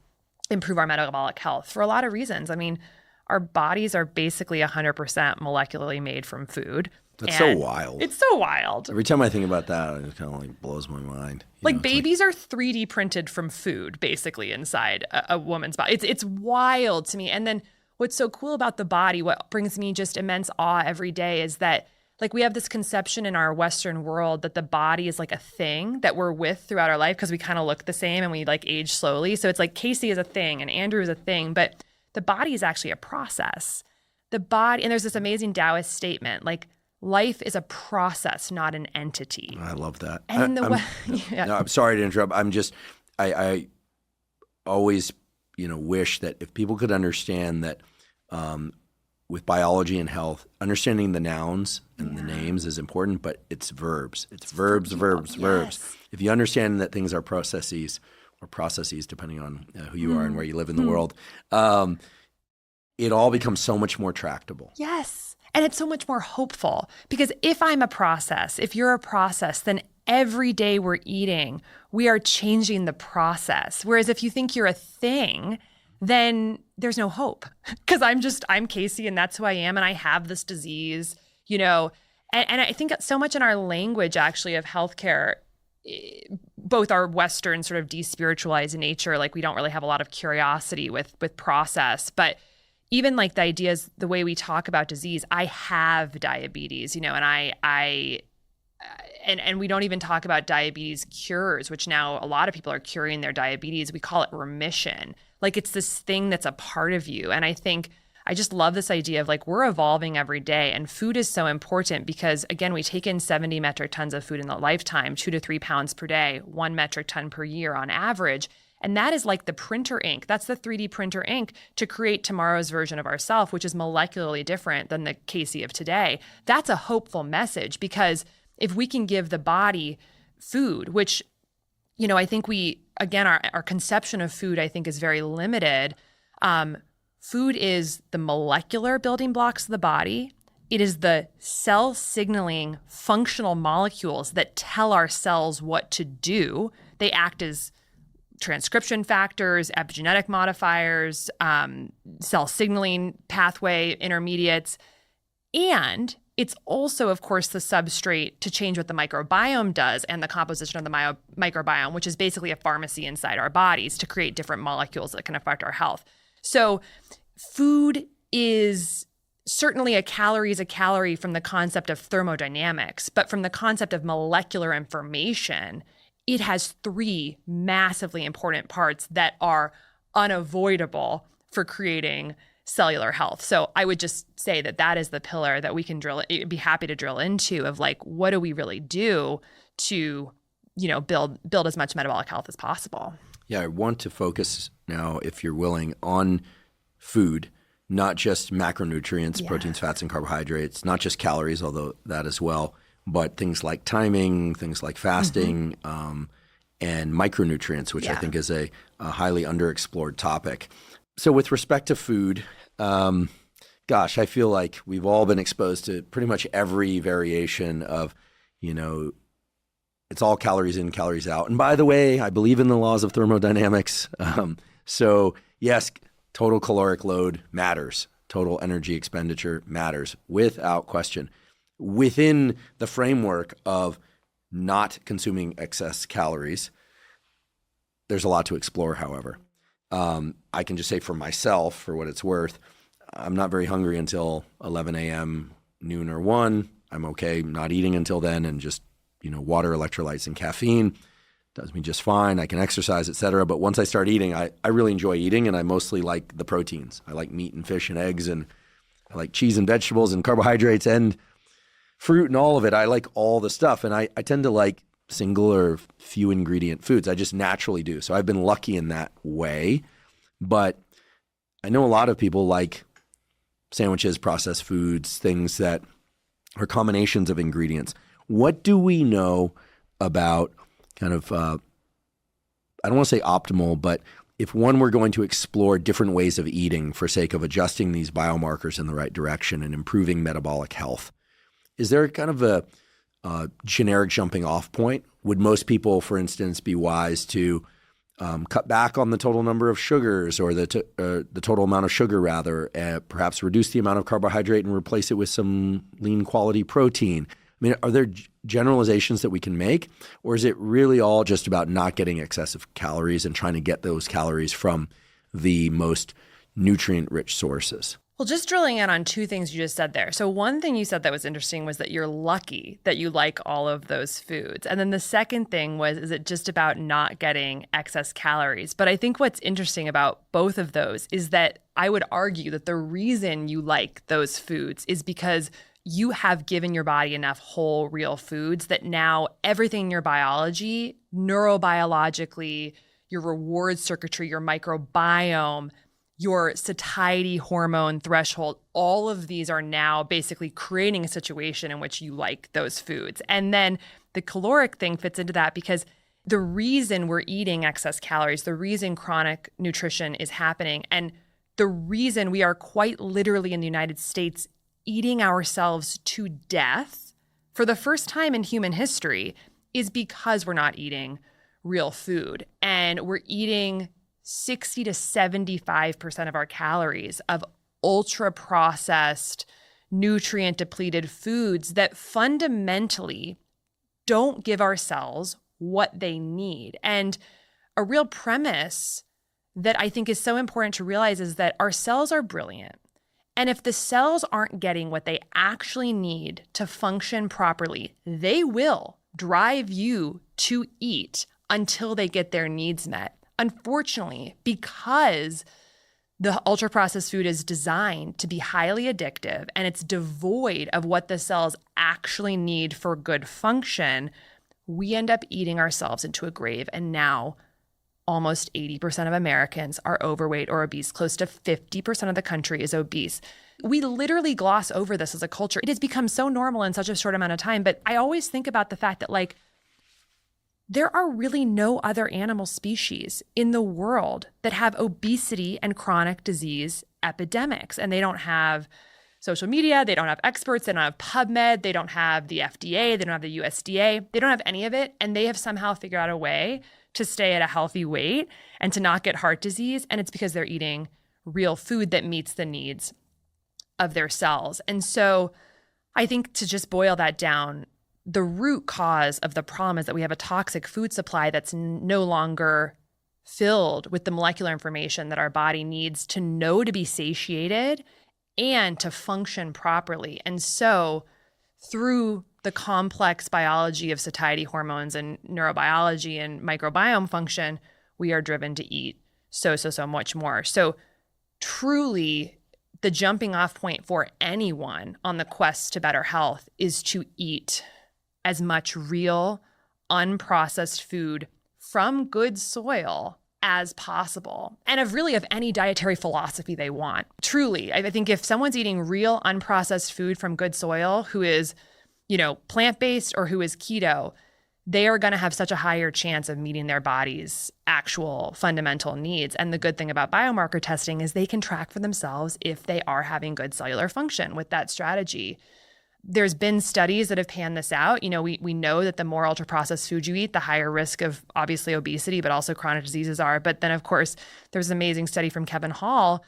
improve our metabolic health for a lot of reasons. I mean, our bodies are basically 100% molecularly made from food. That's so wild. It's so wild. Every time I think about that, it kind of blows my mind. Babies are 3D printed from food, basically, inside a woman's body. It's wild to me. And then what's so cool about the body, what brings me just immense awe every day, is that we have this conception in our Western world that the body is a thing that we're with throughout our life, because we kind of look the same and we age slowly. So it's Casey is a thing and Andrew is a thing, but the body is actually a process. The body, and there's this amazing Taoist statement, life is a process, not an entity. I love that. And No, I'm sorry to interrupt. I always, wish that if people could understand that with biology and health, understanding the nouns and the names is important, but it's verbs. It's verbs. If you understand that things are processes, or processes depending on who you are and where you live in the world, it all becomes so much more tractable. Yes. And it's so much more hopeful, because if you're a process, then every day we're eating, we are changing the process. Whereas if you think you're a thing, then there's no hope, because I'm Casey and that's who I am, and I have this disease, and I think so much in our language actually of healthcare, both our Western sort of despiritualized nature, we don't really have a lot of curiosity with process, but even the ideas, the way we talk about disease, I have diabetes, and we don't even talk about diabetes cures, which now a lot of people are curing their diabetes. We call it remission. It's this thing that's a part of you. And I think I just love this idea of we're evolving every day, and food is so important because, again, we take in 70 metric tons of food in a lifetime, 2 to 3 pounds per day, 1 metric ton per year on average. And that is the printer ink. That's the 3D printer ink to create tomorrow's version of ourselves, which is molecularly different than the Casey of today. That's a hopeful message, because if we can give the body food, which, I think our conception of food, I think, is very limited. Food is the molecular building blocks of the body. It is the cell signaling functional molecules that tell our cells what to do. They act as transcription factors, epigenetic modifiers, cell signaling pathway intermediates. And it's also, of course, the substrate to change what the microbiome does and the composition of the microbiome, which is basically a pharmacy inside our bodies to create different molecules that can affect our health. So food is certainly a calorie from the concept of thermodynamics, but from the concept of molecular information, it has 3 massively important parts that are unavoidable for creating cellular health. So I would just say that is the pillar that we can be happy to drill into of what do we really do to, build as much metabolic health as possible. Yeah, I want to focus now, if you're willing, on food, not just macronutrients, proteins, fats, and carbohydrates, not just calories, although that as well, but things like timing, things like fasting, and micronutrients, which I think is a highly underexplored topic. So with respect to food, gosh, I feel like we've all been exposed to pretty much every variation of, it's all calories in, calories out. And by the way, I believe in the laws of thermodynamics. So yes, total caloric load matters. total energy expenditure matters without question. Within the framework of not consuming excess calories, there's a lot to explore, however. I can just say for myself, for what it's worth, I'm not very hungry until 11 a.m., noon or 1. I'm okay not eating until then, and just, water, electrolytes, and caffeine does me just fine. I can exercise, etc. But once I start eating, I really enjoy eating, and I mostly like the proteins. I like meat and fish and eggs, and I like cheese and vegetables and carbohydrates and fruit and all of it. I like all the stuff, and I tend to like single or few ingredient foods. I just naturally do. So I've been lucky in that way. But I know a lot of people like sandwiches, processed foods, things that are combinations of ingredients. What do we know about kind of, I don't want to say optimal, but if one were going to explore different ways of eating for sake of adjusting these biomarkers in the right direction and improving metabolic health, is there kind of a generic jumping off point? Would most people, for instance, be wise to cut back on the total number of sugars, or the total amount of sugar rather, perhaps reduce the amount of carbohydrate and replace it with some lean quality protein? I mean, are there generalizations that we can make, or is it really all just about not getting excessive calories and trying to get those calories from the most nutrient-rich sources? Well, just drilling in on two things you just said there. So one thing you said that was interesting was that you're lucky that you like all of those foods. And then the second thing was, is it just about not getting excess calories? But I think what's interesting about both of those is that I would argue that the reason you like those foods is because you have given your body enough whole, real foods that now everything in your biology, neurobiologically, your reward circuitry, your microbiome, your satiety hormone threshold, all of these are now basically creating a situation in which you like those foods. And then the caloric thing fits into that, because the reason we're eating excess calories, the reason chronic nutrition is happening, and the reason we are quite literally in the United States eating ourselves to death for the first time in human history is because we're not eating real food. And we're eating 60 to 75% of our calories of ultra-processed, nutrient-depleted foods that fundamentally don't give our cells what they need. And a real premise that I think is so important to realize is that our cells are brilliant. And if the cells aren't getting what they actually need to function properly, they will drive you to eat until they get their needs met. Unfortunately, because the ultra-processed food is designed to be highly addictive and it's devoid of what the cells actually need for good function, we end up eating ourselves into a grave. And now almost 80% of Americans are overweight or obese. Close to 50% of the country is obese. We literally gloss over this as a culture. It has become so normal in such a short amount of time. But I always think about the fact that, like, there are really no other animal species in the world that have obesity and chronic disease epidemics. And they don't have social media, they don't have experts, they don't have PubMed, they don't have the FDA, they don't have the USDA, they don't have any of it. And they have somehow figured out a way to stay at a healthy weight and to not get heart disease. And it's because they're eating real food that meets the needs of their cells. And so I think, to just boil that down, the root cause of the problem is that we have a toxic food supply that's no longer filled with the molecular information that our body needs to know to be satiated and to function properly. And so through the complex biology of satiety hormones and neurobiology and microbiome function, we are driven to eat so much more. So truly, the jumping off point for anyone on the quest to better health is to eat as much real, unprocessed food from good soil as possible, and of any dietary philosophy they want. Truly, I think if someone's eating real, unprocessed food from good soil, who is, plant-based or who is keto, they are going to have such a higher chance of meeting their body's actual fundamental needs. And the good thing about biomarker testing is they can track for themselves if they are having good cellular function with that strategy. There's been studies that have panned this out. We know that the more ultra-processed food you eat, the higher risk of obviously obesity, but also chronic diseases are. But then, of course, there's an amazing study from Kevin Hall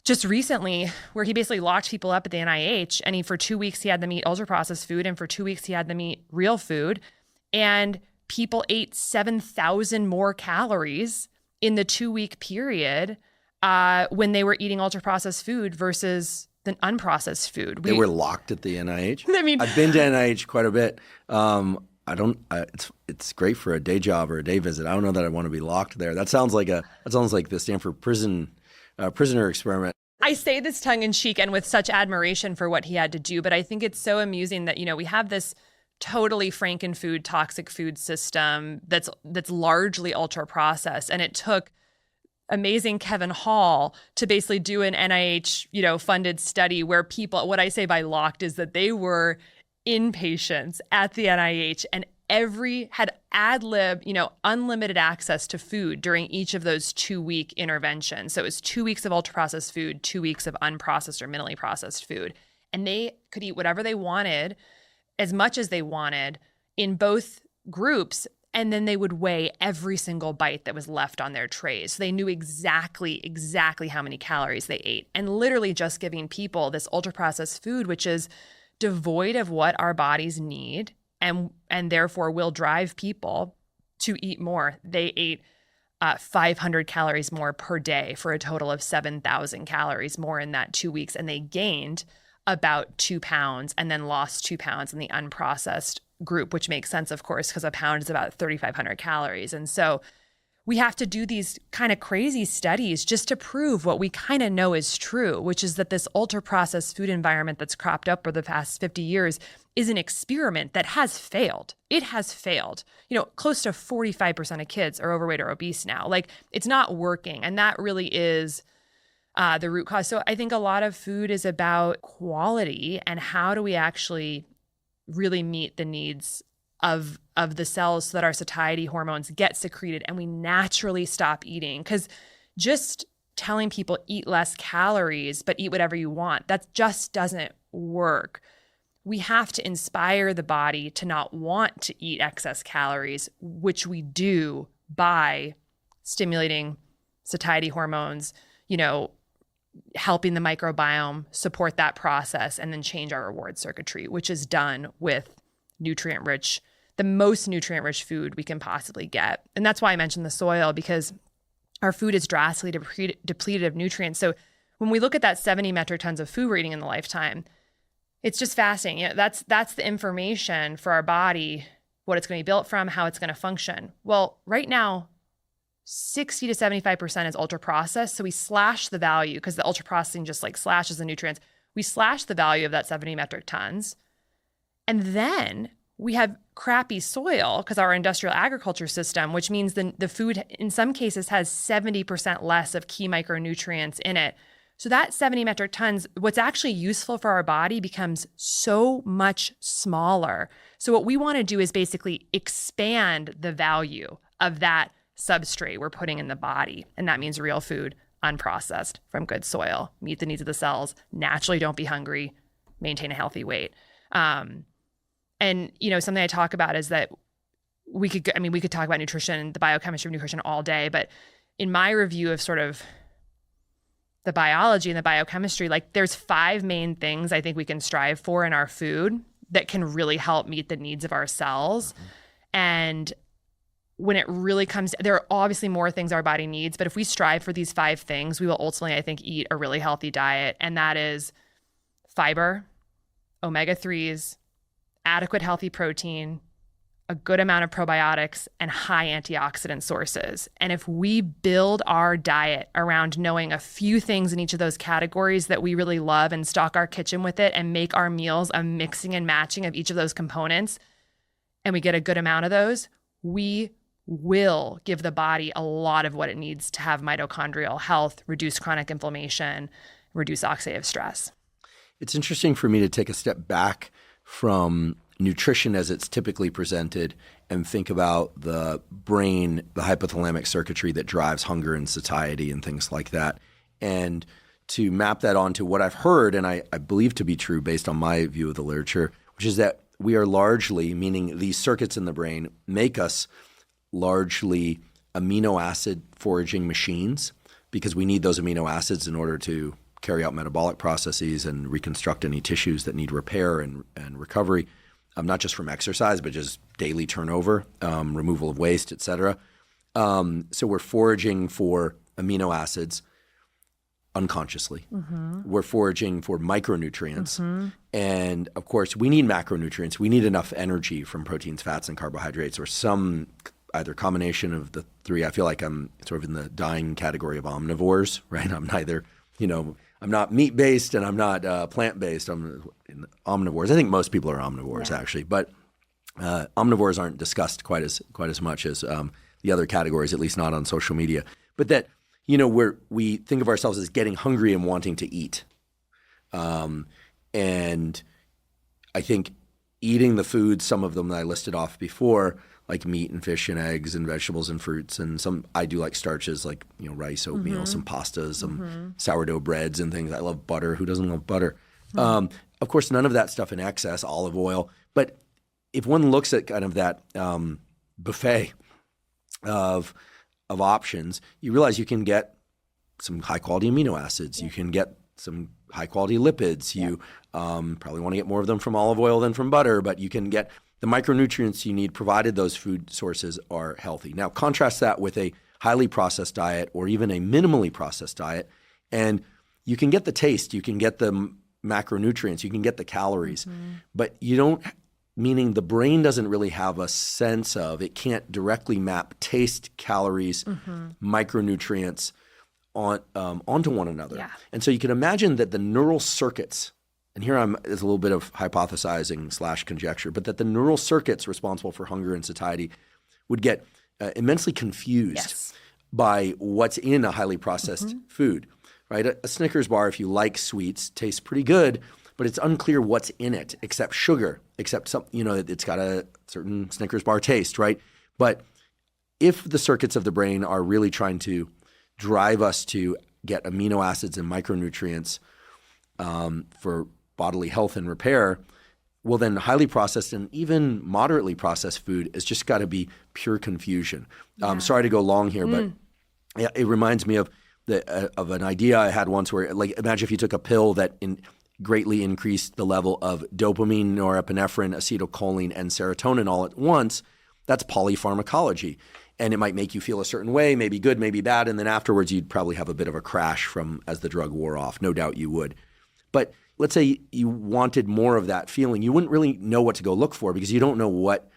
just recently where he basically locked people up at the NIH and for 2 weeks he had them eat ultra processed food and for 2 weeks he had them eat real food. And people ate 7,000 more calories in the 2-week period when they were eating ultra processed food versus the unprocessed food. They were locked at the NIH. I mean, I've been to NIH quite a bit. It's great for a day job or a day visit. I don't know that I want to be locked there. That sounds like the Stanford prisoner experiment. I say this tongue in cheek and with such admiration for what he had to do, but I think it's so amusing that, we have this totally frankenfood, toxic food system that's largely ultra processed. And it took amazing Kevin Hall to basically do an NIH, funded study where people, what I say by locked is that they were inpatients at the NIH and had ad lib, unlimited access to food during each of those 2-week interventions. So it was 2 weeks of ultra processed food, 2 weeks of unprocessed or minimally processed food. And they could eat whatever they wanted, as much as they wanted in both groups. And then they would weigh every single bite that was left on their trays. So they knew exactly how many calories they ate. And literally just giving people this ultra processed food, which is devoid of what our bodies need and therefore will drive people to eat more. They ate 500 calories more per day for a total of 7,000 calories more in that 2 weeks. And they gained about 2 pounds and then lost 2 pounds in the unprocessed group, which makes sense, of course, because a pound is about 3,500 calories. And so we have to do these kind of crazy studies just to prove what we kind of know is true, which is that this ultra processed food environment that's cropped up over the past 50 years is an experiment that has failed. It has failed. Close to 45% of kids are overweight or obese now. Like, it's not working. And that really is the root cause. So I think a lot of food is about quality and how do we actually really meet the needs of the cells so that our satiety hormones get secreted and we naturally stop eating. Because just telling people eat less calories but eat whatever you want, that just doesn't work. We have to inspire the body to not want to eat excess calories, which we do by stimulating satiety hormones, helping the microbiome support that process and then change our reward circuitry, which is done with the most nutrient-rich food we can possibly get. And that's why I mentioned the soil, because our food is drastically depleted of nutrients. So when we look at that 70 metric tons of food we're eating in the lifetime, it's just fascinating. That's the information for our body, what it's going to be built from, how it's going to function. Well, right now, 60 to 75% is ultra processed. So we slash the value because the ultra processing just slashes the nutrients. We slash the value of that 70 metric tons. And then we have crappy soil because our industrial agriculture system, which means the food in some cases has 70% less of key micronutrients in it. So that 70 metric tons, what's actually useful for our body becomes so much smaller. So what we want to do is basically expand the value of that substrate we're putting in the body. And that means real food, unprocessed, from good soil, meet the needs of the cells, naturally don't be hungry, maintain a healthy weight. And, something I talk about is that we could talk about nutrition, the biochemistry of nutrition all day, but in my review of sort of the biology and the biochemistry, there's 5 main things I think we can strive for in our food that can really help meet the needs of our cells. And when it really comes, there are obviously more things our body needs, but if we strive for these 5 things, we will ultimately, I think, eat a really healthy diet. And that is fiber, omega-3s, adequate healthy protein, a good amount of probiotics, and high antioxidant sources. And if we build our diet around knowing a few things in each of those categories that we really love and stock our kitchen with it and make our meals a mixing and matching of each of those components, and we get a good amount of those, we will give the body a lot of what it needs to have mitochondrial health, reduce chronic inflammation, reduce oxidative stress. It's interesting for me to take a step back from nutrition as it's typically presented and think about the brain, the hypothalamic circuitry that drives hunger and satiety and things like that, and to map that onto what I've heard, and I believe to be true based on my view of the literature, which is that we are largely, meaning these circuits in the brain make us largely amino acid foraging machines because we need those amino acids in order to carry out metabolic processes and reconstruct any tissues that need repair and recovery, not just from exercise, but just daily turnover, removal of waste, et cetera. So we're foraging for amino acids unconsciously. We're foraging for micronutrients. And of course, we need macronutrients. We need enough energy from proteins, fats, and carbohydrates, or some either combination of the three. I feel like I'm sort of in the dying category of omnivores, right? I'm neither, I'm not meat-based and I'm not plant-based. I'm in omnivores. I think most people are omnivores, actually. But omnivores aren't discussed quite as much as the other categories, at least not on social media. But that, we think of ourselves as getting hungry and wanting to eat. And I think eating the foods, some of them that I listed off before, like meat and fish and eggs and vegetables and fruits, and I do like starches like, rice, oatmeal, some pastas, some sourdough breads and things. I love butter. Who doesn't love butter? Of course, none of that stuff in excess, olive oil. But if one looks at kind of that buffet of options, you realize you can get some high quality amino acids. You can get some high quality lipids. You probably want to get more of them from olive oil than from butter, but you can get the micronutrients you need provided those food sources are healthy. Now, contrast that with a highly processed diet or even a minimally processed diet, and you can get the taste, you can get the macronutrients, you can get the calories, but you don't, meaning the brain doesn't really have a sense of, it can't directly map taste, calories, micronutrients onto one another. Yeah. And so you can imagine that the neural circuits, and here there's a little bit of hypothesizing / conjecture, but that the neural circuits responsible for hunger and satiety would get immensely confused by what's in a highly processed food, right? A Snickers bar, if you like sweets, tastes pretty good, but it's unclear what's in it except sugar, except some, it's got a certain Snickers bar taste, right? But if the circuits of the brain are really trying to drive us to get amino acids and micronutrients for bodily health and repair, well, then highly processed and even moderately processed food has just got to be pure confusion. Sorry to go long here, but it reminds me of an idea I had once where, like, imagine if you took a pill that greatly increased the level of dopamine, norepinephrine, acetylcholine, and serotonin all at once. That's polypharmacology. And it might make you feel a certain way, maybe good, maybe bad, and then afterwards you'd probably have a bit of a crash as the drug wore off. No doubt you would. But let's say you wanted more of that feeling. You wouldn't really know what to go look for because you don't know what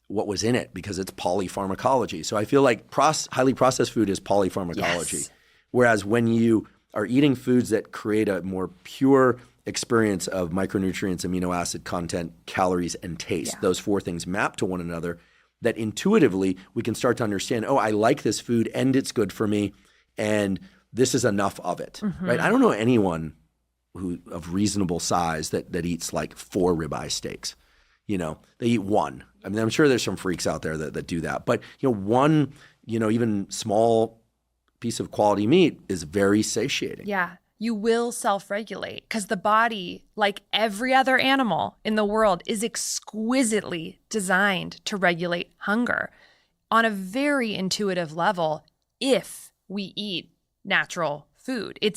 was in it because it's polypharmacology. So I feel like highly processed food is polypharmacology. Yes. Whereas when you are eating foods that create a more pure experience of micronutrients, amino acid content, calories, and taste, those four things map to one another, that intuitively we can start to understand, I like this food and it's good for me and this is enough of it, right? I don't know anyone who of reasonable size that eats like 4 ribeye steaks. They eat one. I mean, I'm sure there's some freaks out there that do that. But, one, even small piece of quality meat is very satiating. Yeah. You will self-regulate because the body, like every other animal in the world, is exquisitely designed to regulate hunger on a very intuitive level if we eat natural food. I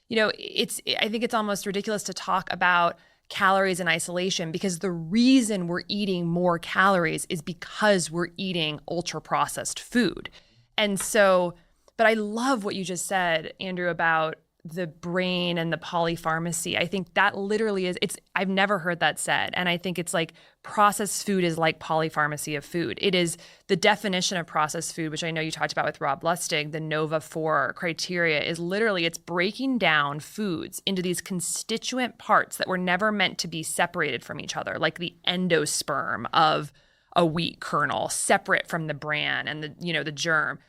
think it's almost ridiculous to talk about calories in isolation because the reason we're eating more calories is because we're eating ultra-processed food. And so, but I love what you just said, Andrew, about the brain and the polypharmacy. I think that literally I've never heard that said. And I think it's like processed food is like polypharmacy of food. It is the definition of processed food, which I know you talked about with Rob Lustig, the NOVA 4 criteria is literally it's breaking down foods into these constituent parts that were never meant to be separated from each other, like the endosperm of a wheat kernel separate from the bran and the germ.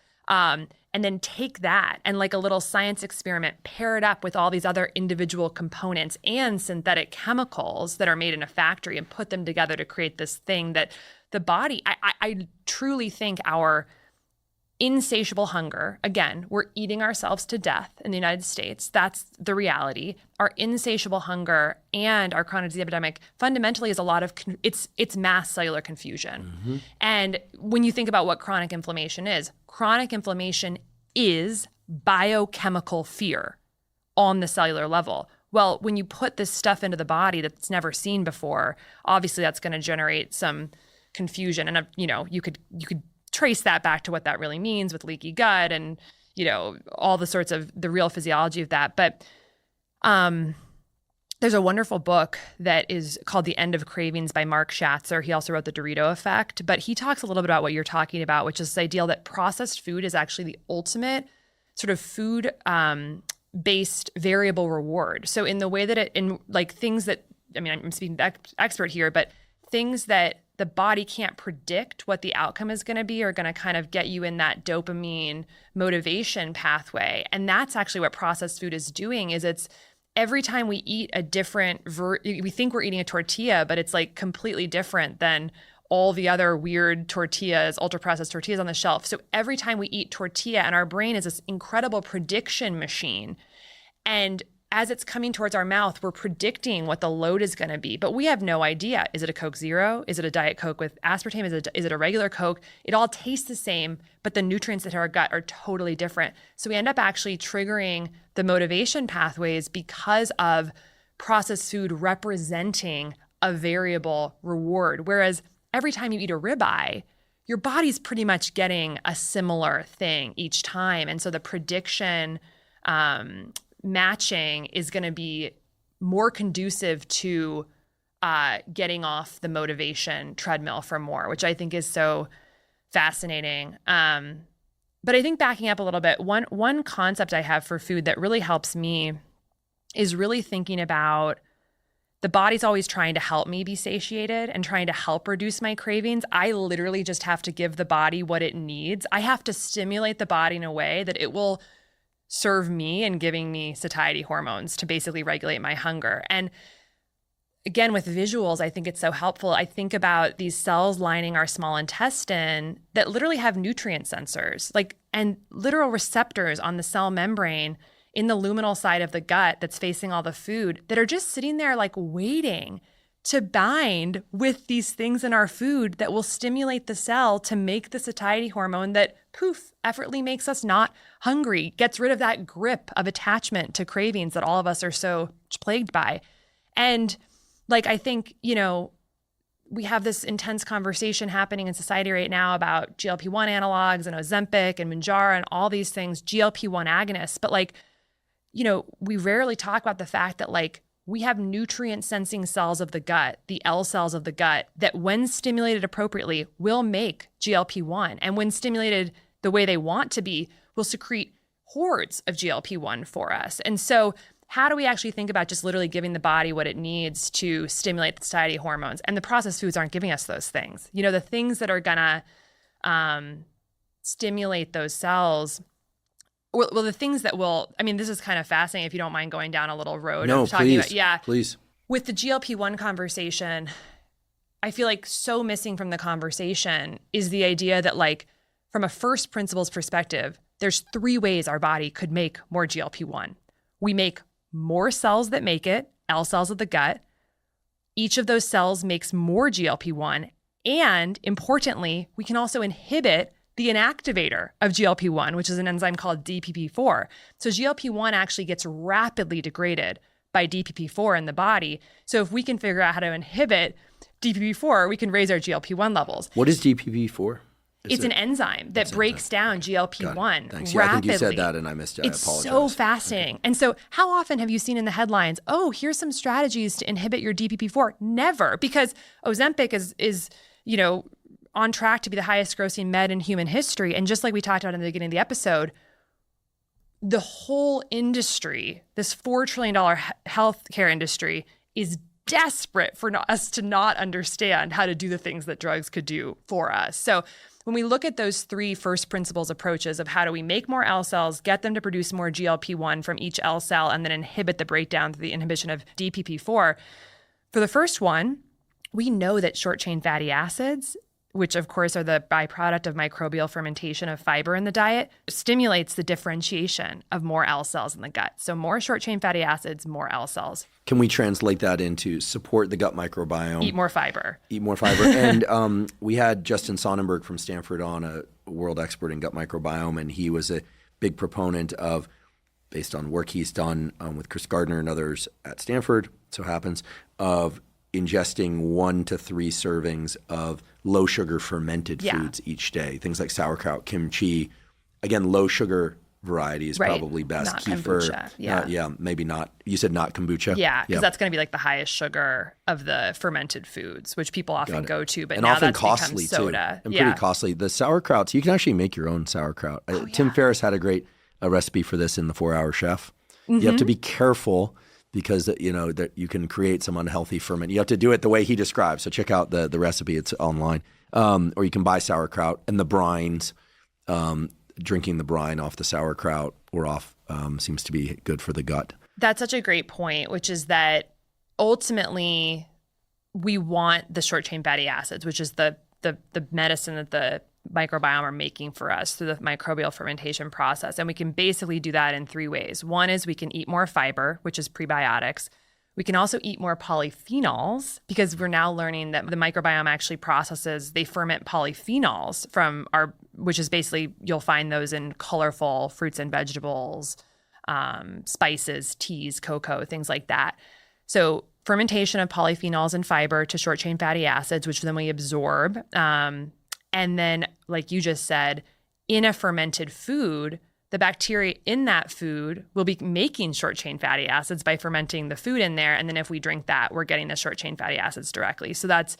And then take that and like a little science experiment, pair it up with all these other individual components and synthetic chemicals that are made in a factory and put them together to create this thing that the body, I truly think our insatiable hunger, again, we're eating ourselves to death in the United States. That's the reality. Our insatiable hunger and our chronic disease epidemic fundamentally is a lot of, it's mass cellular confusion. And when you think about what chronic inflammation is biochemical fear. on the cellular level. Well, when you put this stuff into the body that's never seen before, obviously that's going to generate some confusion. And, you could trace that back to what that really means with leaky gut and, all the sorts of the real physiology of that. But there's a wonderful book that is called The End of Cravings by Mark Schatzer. He also wrote The Dorito Effect, but he talks a little bit about what you're talking about, which is this idea that processed food is actually the ultimate sort of food based variable reward. So in the way that things that, I'm speaking expert here, but things that the body can't predict what the outcome is going to be are going to kind of get you in that dopamine motivation pathway. And that's actually what processed food is doing, is it's every time we eat a different, we think we're eating a tortilla, but it's like completely different than all the other weird tortillas, ultra-processed tortillas on the shelf. So every time we eat tortilla, and our brain is this incredible prediction machine. And as it's coming towards our mouth, we're predicting what the load is going to be, but we have no idea. Is it a Coke Zero? Is it a Diet Coke with aspartame? Is it a regular Coke? It all tastes the same, but the nutrients that hit our gut are totally different. So we end up actually triggering the motivation pathways because of processed food representing a variable reward. Whereas every time you eat a ribeye, your body's pretty much getting a similar thing each time. And so the prediction matching is going to be more conducive to getting off the motivation treadmill for more, which I think is so fascinating. But I think backing up a little bit, one concept I have for food that really helps me is really thinking about the body's always trying to help me be satiated and trying to help reduce my cravings. I literally just have to give the body what it needs. I have to stimulate the body in a way that it will serve me in giving me satiety hormones to basically regulate my hunger. And again, with visuals, I think it's so helpful. I think about these cells lining our small intestine that literally have nutrient sensors, and literal receptors on the cell membrane in the luminal side of the gut that's facing all the food that are just sitting there waiting to bind with these things in our food that will stimulate the cell to make the satiety hormone that effortlessly makes us not hungry, gets rid of that grip of attachment to cravings that all of us are so plagued by. And I think, we have this intense conversation happening in society right now about GLP-1 analogs and Ozempic and Mounjaro and all these things, GLP-1 agonists. But we rarely talk about the fact that we have nutrient sensing cells of the gut, the L cells of the gut, that when stimulated appropriately will make GLP-1. And when stimulated the way they want to be, will secrete hordes of GLP-1 for us. And so how do we actually think about just literally giving the body what it needs to stimulate the satiety hormones? And the processed foods aren't giving us those things. The things that are gonna stimulate those cells. Well, the things that will, this is kind of fascinating if you don't mind going down a little road. No, of talking please, about, yeah. please. With the GLP-1 conversation, I feel so missing from the conversation is the idea that from a first principles perspective, there's 3 ways our body could make more GLP-1. We make more cells that make it, L cells of the gut. Each of those cells makes more GLP-1. And importantly, we can also inhibit the inactivator of GLP-1, which is an enzyme called DPP-4. So GLP-1 actually gets rapidly degraded by DPP-4 in the body. So if we can figure out how to inhibit DPP-4, we can raise our GLP-1 levels. What is DPP-4? It's an enzyme that breaks down GLP-1 Thanks. rapidly. Yeah, I think you said that and I missed it. It's I apologize. so fascinating. Okay. And so how often have you seen in the headlines, here's some strategies to inhibit your DPP-4? Never, because Ozempic is on track to be the highest grossing med in human history. And just like we talked about in the beginning of the episode, the whole industry, this $4 trillion healthcare industry, is desperate for us to not understand how to do the things that drugs could do for us. So when we look at those 3 first principles approaches of how do we make more L cells, get them to produce more GLP-1 from each L cell, and then inhibit the breakdown through the inhibition of DPP-4, for the first one, we know that short-chain fatty acids, which of course are the byproduct of microbial fermentation of fiber in the diet, stimulates the differentiation of more L cells in the gut. So more short-chain fatty acids, more L cells. Can we translate that into support the gut microbiome? Eat more fiber. Eat more fiber. And we had Justin Sonnenberg from Stanford on, a world expert in gut microbiome, and he was a big proponent of based on work he's done with Chris Gardner and others at Stanford, so happens, of ingesting 1 to 3 servings of low sugar fermented foods each day. Things like sauerkraut, kimchi. Again, low sugar variety is probably best. Not Kefir. kombucha. Maybe not. You said not kombucha? Yeah, because that's going to be like the highest sugar of the fermented foods, which people often go to, but and now often that's costly become soda. Too. And pretty costly. The sauerkrauts, you can actually make your own sauerkraut. Tim Ferriss had a great recipe for this in The 4-Hour Chef. You have to be careful because that you can create some unhealthy ferment. You have to do it the way he describes. So check out the recipe; it's online, or you can buy sauerkraut and the brines. Drinking the brine off the sauerkraut or off seems to be good for the gut. That's such a great point, which is that ultimately we want the short chain fatty acids, which is the medicine that the microbiome are making for us through the microbial fermentation process. And we can basically do that in 3 ways. One is we can eat more fiber, which is prebiotics. We can also eat more polyphenols because we're now learning that the microbiome actually they ferment polyphenols which is basically, you'll find those in colorful fruits and vegetables, spices, teas, cocoa, things like that. So fermentation of polyphenols and fiber to short chain fatty acids, which then we absorb. And then, like you just said, in a fermented food, the bacteria in that food will be making short chain fatty acids by fermenting the food in there. And then if we drink that, we're getting the short chain fatty acids directly. So that's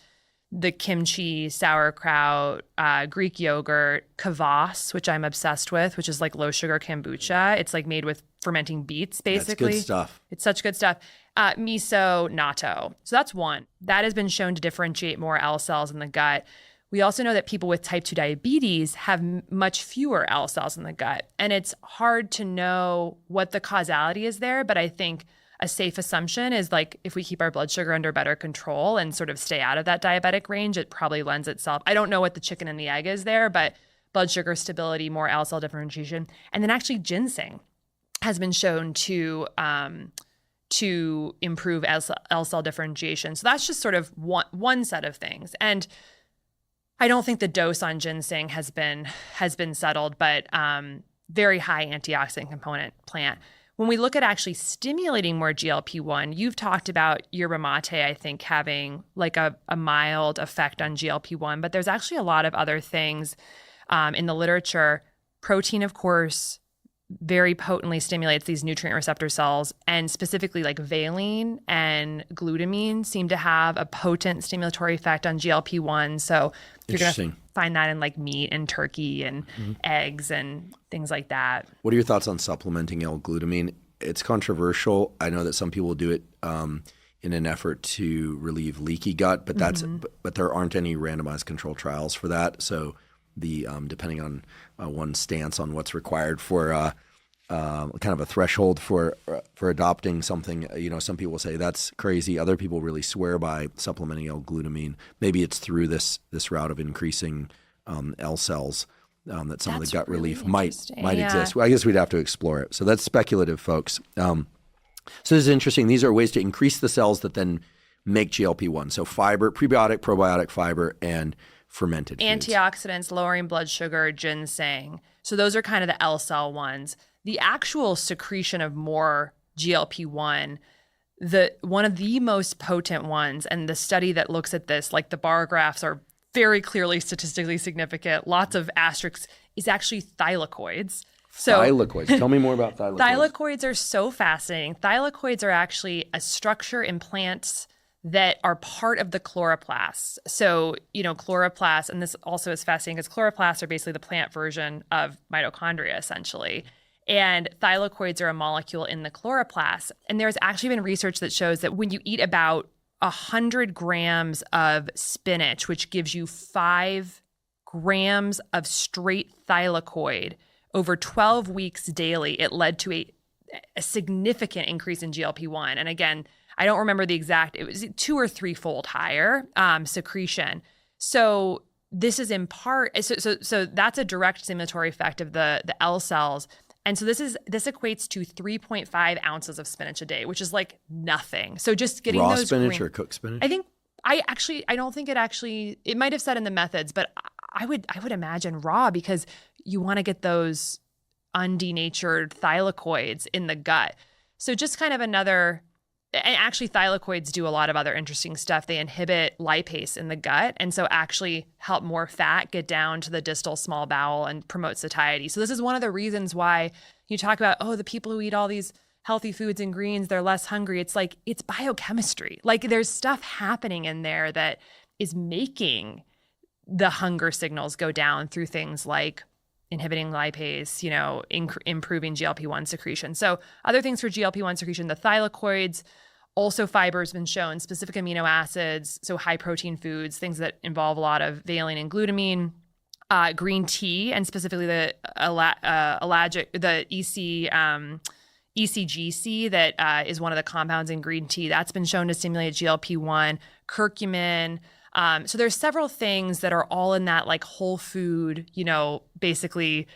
the kimchi, sauerkraut, Greek yogurt, kvass, which I'm obsessed with, which is like low sugar kombucha. It's like made with fermenting beets, basically. That's good stuff. It's such good stuff. Miso, natto. So that's one. That has been shown to differentiate more L cells in the gut. We also know that people with type 2 diabetes have much fewer L cells in the gut. And it's hard to know what the causality is there, but I think a safe assumption is like if we keep our blood sugar under better control and sort of stay out of that diabetic range, it probably lends itself. I don't know what the chicken and the egg is there, but blood sugar stability, more L cell differentiation. And then actually ginseng has been shown to improve L cell differentiation. So that's just sort of one set of things. And I don't think the dose on ginseng has been settled, but very high antioxidant component plant. When we look at actually stimulating more GLP-1, you've talked about yerba mate, I think, having like a mild effect on GLP-1, but there's actually a lot of other things in the literature. Protein, of course, very potently stimulates these nutrient receptor cells, and specifically like valine and glutamine seem to have a potent stimulatory effect on GLP-1. So you're going to find that in like meat and turkey and eggs and things like that. What are your thoughts on supplementing L-glutamine? It's controversial. I know that some people do it in an effort to relieve leaky gut, but but there aren't any randomized control trials for that. So the depending on one's stance on what's required for kind of a threshold for adopting something, some people say that's crazy. Other people really swear by supplementing L-glutamine. Maybe it's through this route of increasing L cells that some of the gut relief might exist. Well, I guess we'd have to explore it. So that's speculative, folks. So this is interesting. These are ways to increase the cells that then make GLP-1. So fiber, prebiotic, probiotic, fiber, and fermented foods. Antioxidants, lowering blood sugar, ginseng. So those are kind of the L cell ones. The actual secretion of more GLP-1, one of the most potent ones, and the study that looks at this, like the bar graphs are very clearly statistically significant, lots of asterisks, is actually thylakoids. So, thylakoids. Tell me more about thylakoids. Thylakoids are so fascinating. Thylakoids are actually a structure in plants that are part of the chloroplasts. So, chloroplasts, and this also is fascinating because chloroplasts are basically the plant version of mitochondria, essentially. And thylakoids are a molecule in the chloroplast. And there's actually been research that shows that when you eat about 100 grams of spinach, which gives you 5 grams of straight thylakoid over 12 weeks daily, it led to a significant increase in GLP-1. And again, I don't remember the exact, it was 2 or 3-fold higher secretion. So this is in part, so that's a direct stimulatory effect of the L cells. And so this equates to 3.5 ounces of spinach a day, which is like nothing. So just getting raw those spinach or cooked spinach? I don't think it might have said in the methods, but I would imagine raw because you want to get those undenatured thylakoids in the gut. So just kind of another, and actually thylakoids do a lot of other interesting stuff. They inhibit lipase in the gut, and so actually help more fat get down to the distal small bowel and promote satiety. So this is one of the reasons why you talk about, oh, the people who eat all these healthy foods and greens, they're less hungry. It's like, it's biochemistry. Like there's stuff happening in there that is making the hunger signals go down through things like inhibiting lipase, improving GLP-1 secretion. So other things for GLP-1 secretion, the thylakoids, also fiber has been shown, specific amino acids, so high protein foods, things that involve a lot of valine and glutamine, green tea, and specifically the ECGC that is one of the compounds in green tea. That's been shown to stimulate GLP-1, curcumin. So there's several things that are all in that like whole food, basically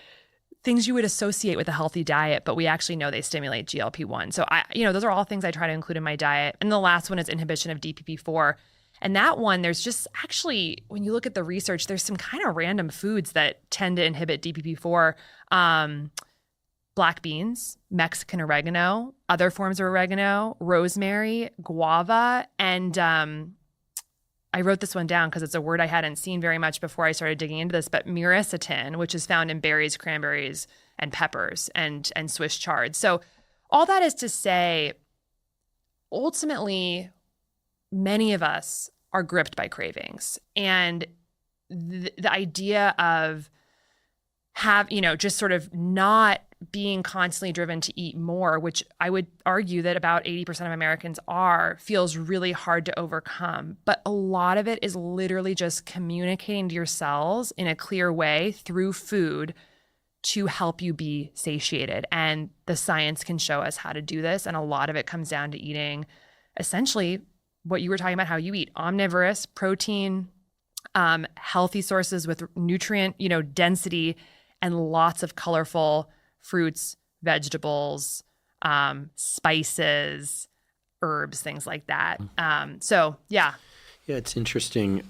things you would associate with a healthy diet, but we actually know they stimulate GLP-1. So those are all things I try to include in my diet. And the last one is inhibition of DPP-4. And that one, there's just actually, when you look at the research, there's some kind of random foods that tend to inhibit DPP-4. Black beans, Mexican oregano, other forms of oregano, rosemary, guava, and I wrote this one down because it's a word I hadn't seen very much before I started digging into this, but myricetin, which is found in berries, cranberries, and peppers, and Swiss chard. So all that is to say, ultimately, many of us are gripped by cravings. And the idea of just sort of not being constantly driven to eat more, which I would argue that about 80% of Americans are, feels really hard to overcome. But a lot of it is literally just communicating to your cells in a clear way through food to help you be satiated. And the science can show us how to do this. And a lot of it comes down to eating essentially what you were talking about, how you eat: omnivorous, protein, healthy sources with nutrient, density, and lots of colorful fruits, vegetables, spices, herbs, things like that. Yeah, it's interesting.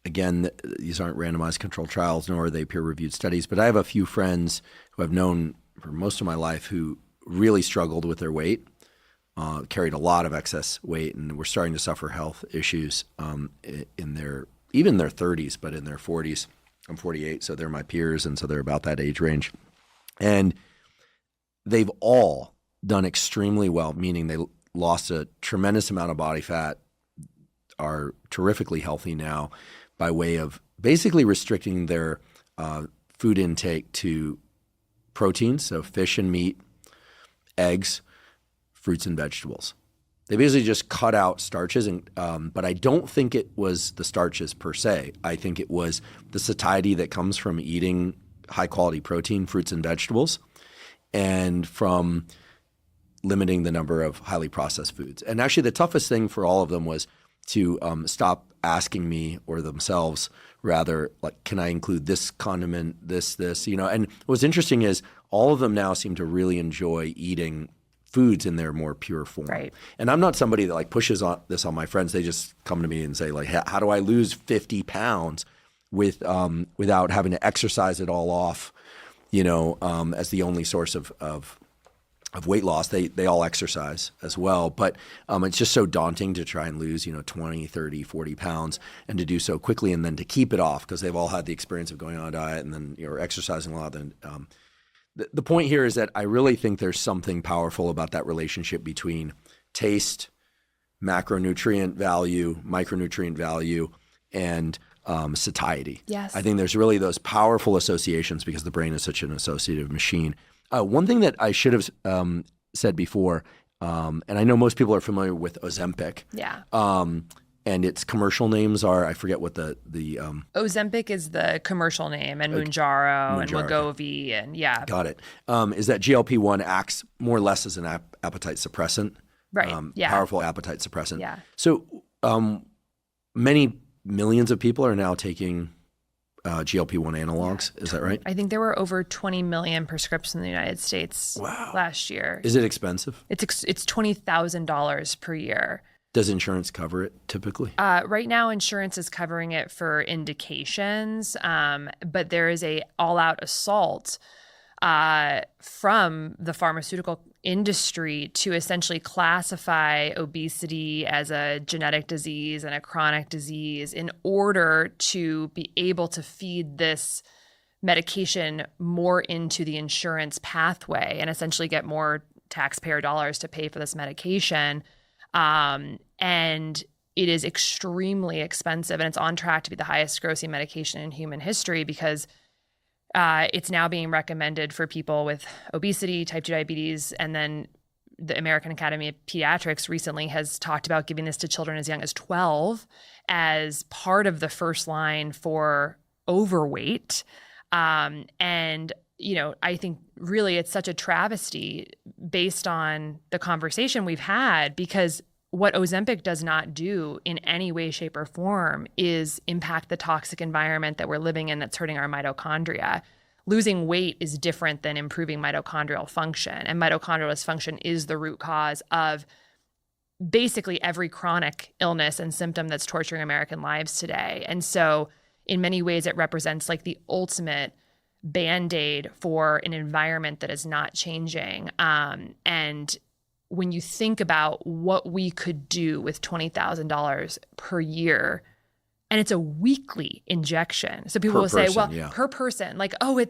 Again, these aren't randomized controlled trials, nor are they peer-reviewed studies, but I have a few friends who I've known for most of my life who really struggled with their weight, carried a lot of excess weight, and were starting to suffer health issues in their 30s, but in their 40s. I'm 48, so they're my peers, and so they're about that age range. And they've all done extremely well, meaning they lost a tremendous amount of body fat, are terrifically healthy now by way of basically restricting their food intake to proteins, so fish and meat, eggs, fruits and vegetables. They basically just cut out starches, but I don't think it was the starches per se. I think it was the satiety that comes from eating high-quality protein, fruits and vegetables, and from limiting the number of highly processed foods. And actually the toughest thing for all of them was to stop asking me, or themselves rather, like, can I include this condiment, this, And what's interesting is all of them now seem to really enjoy eating foods in their more pure form. Right. And I'm not somebody that like pushes this on my friends. They just come to me and say like, how do I lose 50 pounds without having to exercise it all off, as the only source of weight loss. They all exercise as well, but it's just so daunting to try and lose, 20, 30, 40 pounds, and to do so quickly, and then to keep it off, because they've all had the experience of going on a diet and then you're exercising a lot. Then the point here is that I really think there's something powerful about that relationship between taste, macronutrient value, micronutrient value, and satiety. Yes. I think there's really those powerful associations because the brain is such an associative machine. One thing that I should have said before, and I know most people are familiar with Ozempic. Yeah. And its commercial names are, I forget what the Ozempic is the commercial name, and Mounjaro and Wegovy, and yeah. Got it. Is that GLP-1 acts more or less as an appetite suppressant. Right. Yeah. Powerful appetite suppressant. Yeah. So many millions of people are now taking GLP-1 analogs. Yeah. Is that right? I think there were over 20 million prescriptions in the United States last year. Is it expensive? It's $20,000 per year. Does insurance cover it typically? Right now, insurance is covering it for indications, but there is a all-out assault from the pharmaceutical industry to essentially classify obesity as a genetic disease and a chronic disease in order to be able to feed this medication more into the insurance pathway and essentially get more taxpayer dollars to pay for this medication. And it is extremely expensive, and it's on track to be the highest grossing medication in human history because it's now being recommended for people with obesity, type 2 diabetes, and then the American Academy of Pediatrics recently has talked about giving this to children as young as 12 as part of the first line for overweight. And, I think really it's such a travesty based on the conversation we've had, because what Ozempic does not do in any way, shape, or form is impact the toxic environment that we're living in that's hurting our mitochondria. Losing weight is different than improving mitochondrial function. And mitochondrial dysfunction is the root cause of basically every chronic illness and symptom that's torturing American lives today. And so in many ways, it represents like the ultimate Band-Aid for an environment that is not changing. And when you think about what we could do with $20,000 per year, and it's a weekly injection. So people will say, well, per person, like, oh,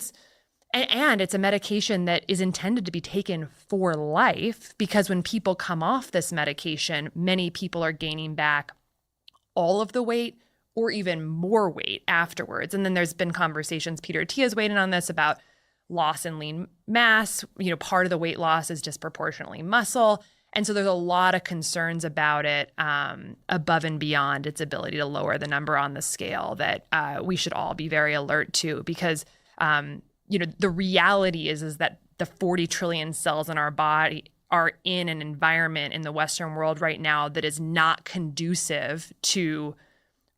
and it's a medication that is intended to be taken for life, because when people come off this medication, many people are gaining back all of the weight or even more weight afterwards. And then there's been conversations, Peter Attia's weighed in on this, about loss in lean mass. Part of the weight loss is disproportionately muscle. And so there's a lot of concerns about it above and beyond its ability to lower the number on the scale that we should all be very alert to, because, the reality is that the 40 trillion cells in our body are in an environment in the Western world right now that is not conducive to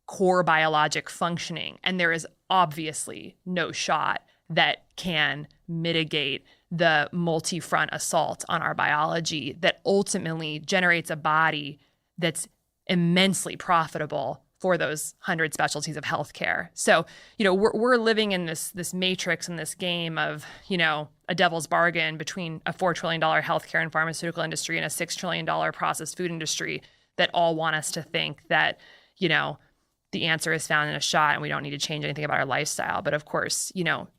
core biologic functioning. And there is obviously no shot that can mitigate the multi-front assault on our biology that ultimately generates a body that's immensely profitable for those 100 specialties of healthcare. So, we're living in this matrix and this game of, a devil's bargain between a $4 trillion healthcare and pharmaceutical industry and a $6 trillion processed food industry that all want us to think that, the answer is found in a shot and we don't need to change anything about our lifestyle. But of course,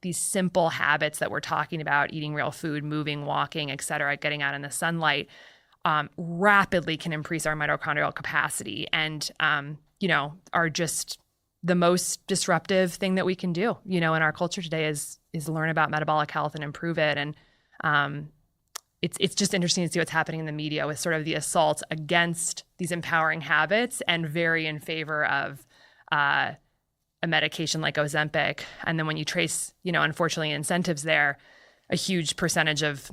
these simple habits that we're talking about, eating real food, moving, walking, et cetera, getting out in the sunlight, rapidly can increase our mitochondrial capacity and, are just the most disruptive thing that we can do, in our culture today is learn about metabolic health and improve it. And it's just interesting to see what's happening in the media with sort of the assault against these empowering habits and very in favor of a medication like Ozempic. And then when you trace, unfortunately, incentives there, a huge percentage of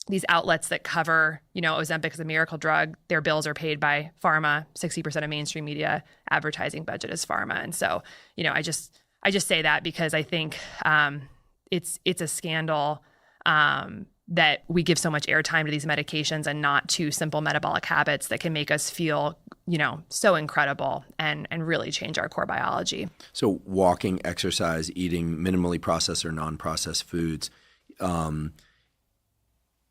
these outlets that cover, Ozempic as a miracle drug, their bills are paid by pharma. 60% of mainstream media advertising budget is pharma. And so, I just say that because I think it's a scandal that we give so much airtime to these medications and not to simple metabolic habits that can make us feel, so incredible and really change our core biology. So walking, exercise, eating minimally processed or non-processed foods.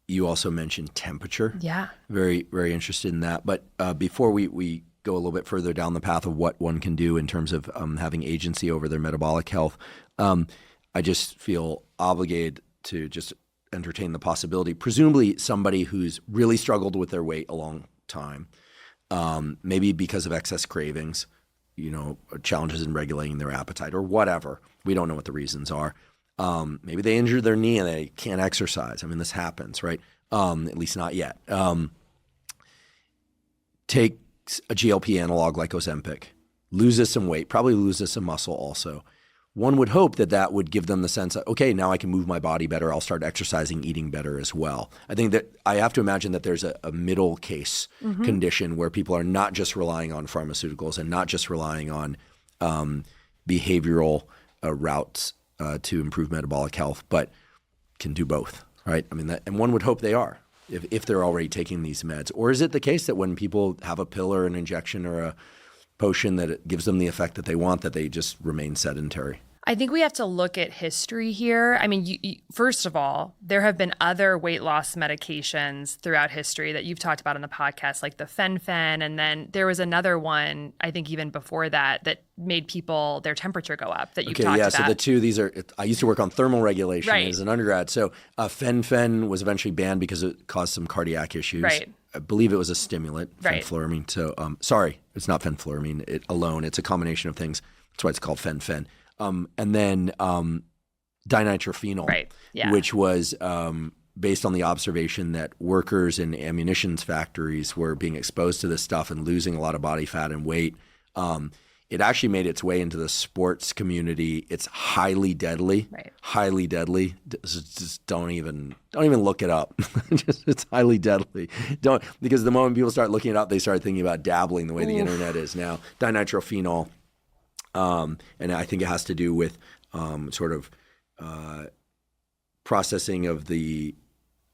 You also mentioned temperature. Yeah. Very, very interested in that. But before we go a little bit further down the path of what one can do in terms of having agency over their metabolic health, I just feel obligated to just entertain the possibility, presumably somebody who's really struggled with their weight a long time, maybe because of excess cravings, challenges in regulating their appetite or whatever. We don't know what the reasons are. Maybe they injured their knee and they can't exercise. I mean, this happens, right? At least not yet. Takes a GLP analog like Ozempic, loses some weight, probably loses some muscle also. One would hope that would give them the sense that, okay, now I can move my body better. I'll start exercising, eating better as well. I think that I have to imagine that there's a middle case condition where people are not just relying on pharmaceuticals and not just relying on behavioral routes to improve metabolic health, but can do both, right? I mean, and one would hope they are if they're already taking these meds. Or is it the case that when people have a pill or an injection or a potion that it gives them the effect that they want, that they just remain sedentary? I think we have to look at history here. I mean, first of all, there have been other weight loss medications throughout history that you've talked about on the podcast, like the fen-phen. And then there was another one, I think even before that, that made people, their temperature go up that you've talked about. So the two, I used to work on thermal regulation as an undergrad. So fen-phen was eventually banned because it caused some cardiac issues. Right. I believe it was a stimulant, right. fenfluramine. So sorry, it's not fenfluramine alone. It's a combination of things. That's why it's called fen-phen. And then dinitrophenol, right. yeah. which was based on the observation that workers in ammunition factories were being exposed to this stuff and losing a lot of body fat and weight. It actually made its way into the sports community. It's highly deadly, right. highly deadly. Just don't even look it up. It's highly deadly. Because the moment people start looking it up, they start thinking about dabbling the way the internet is now. Dinitrophenol. And I think it has to do with processing of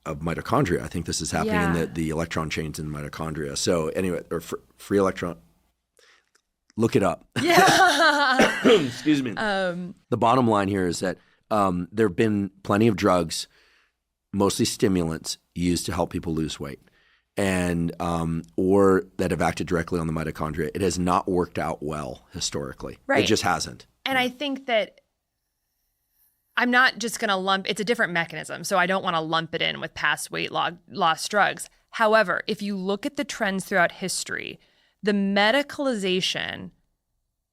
mitochondria. I think this is happening in the electron chains in mitochondria. So anyway, or free electron. Look it up. Yeah. Excuse me. The bottom line here is that there have been plenty of drugs, mostly stimulants, used to help people lose weight. And or that have acted directly on the mitochondria. It has not worked out well historically. Right. It just hasn't. And I think that I'm not just going to lump, it's a different mechanism, so I don't want to lump it in with past weight loss drugs. However, if you look at the trends throughout history, the medicalization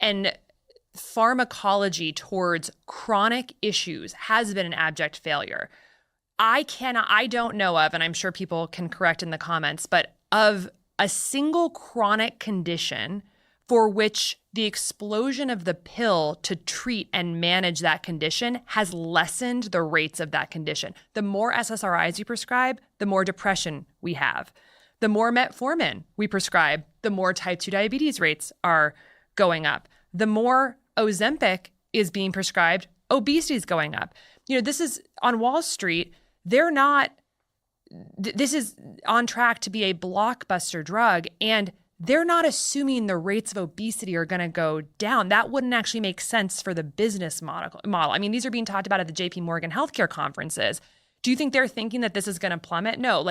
and pharmacology towards chronic issues has been an abject failure. I don't know of, and I'm sure people can correct in the comments, but of a single chronic condition for which the explosion of the pill to treat and manage that condition has lessened the rates of that condition. The more SSRIs you prescribe, the more depression we have. The more metformin we prescribe, the more type 2 diabetes rates are going up. The more Ozempic is being prescribed, obesity is going up. This is on Wall Street. This is on track to be a blockbuster drug, and they're not assuming the rates of obesity are going to go down. That wouldn't actually make sense for the business model. I mean, these are being talked about at the JP Morgan healthcare conferences. Do you think they're thinking that this is going to plummet? No,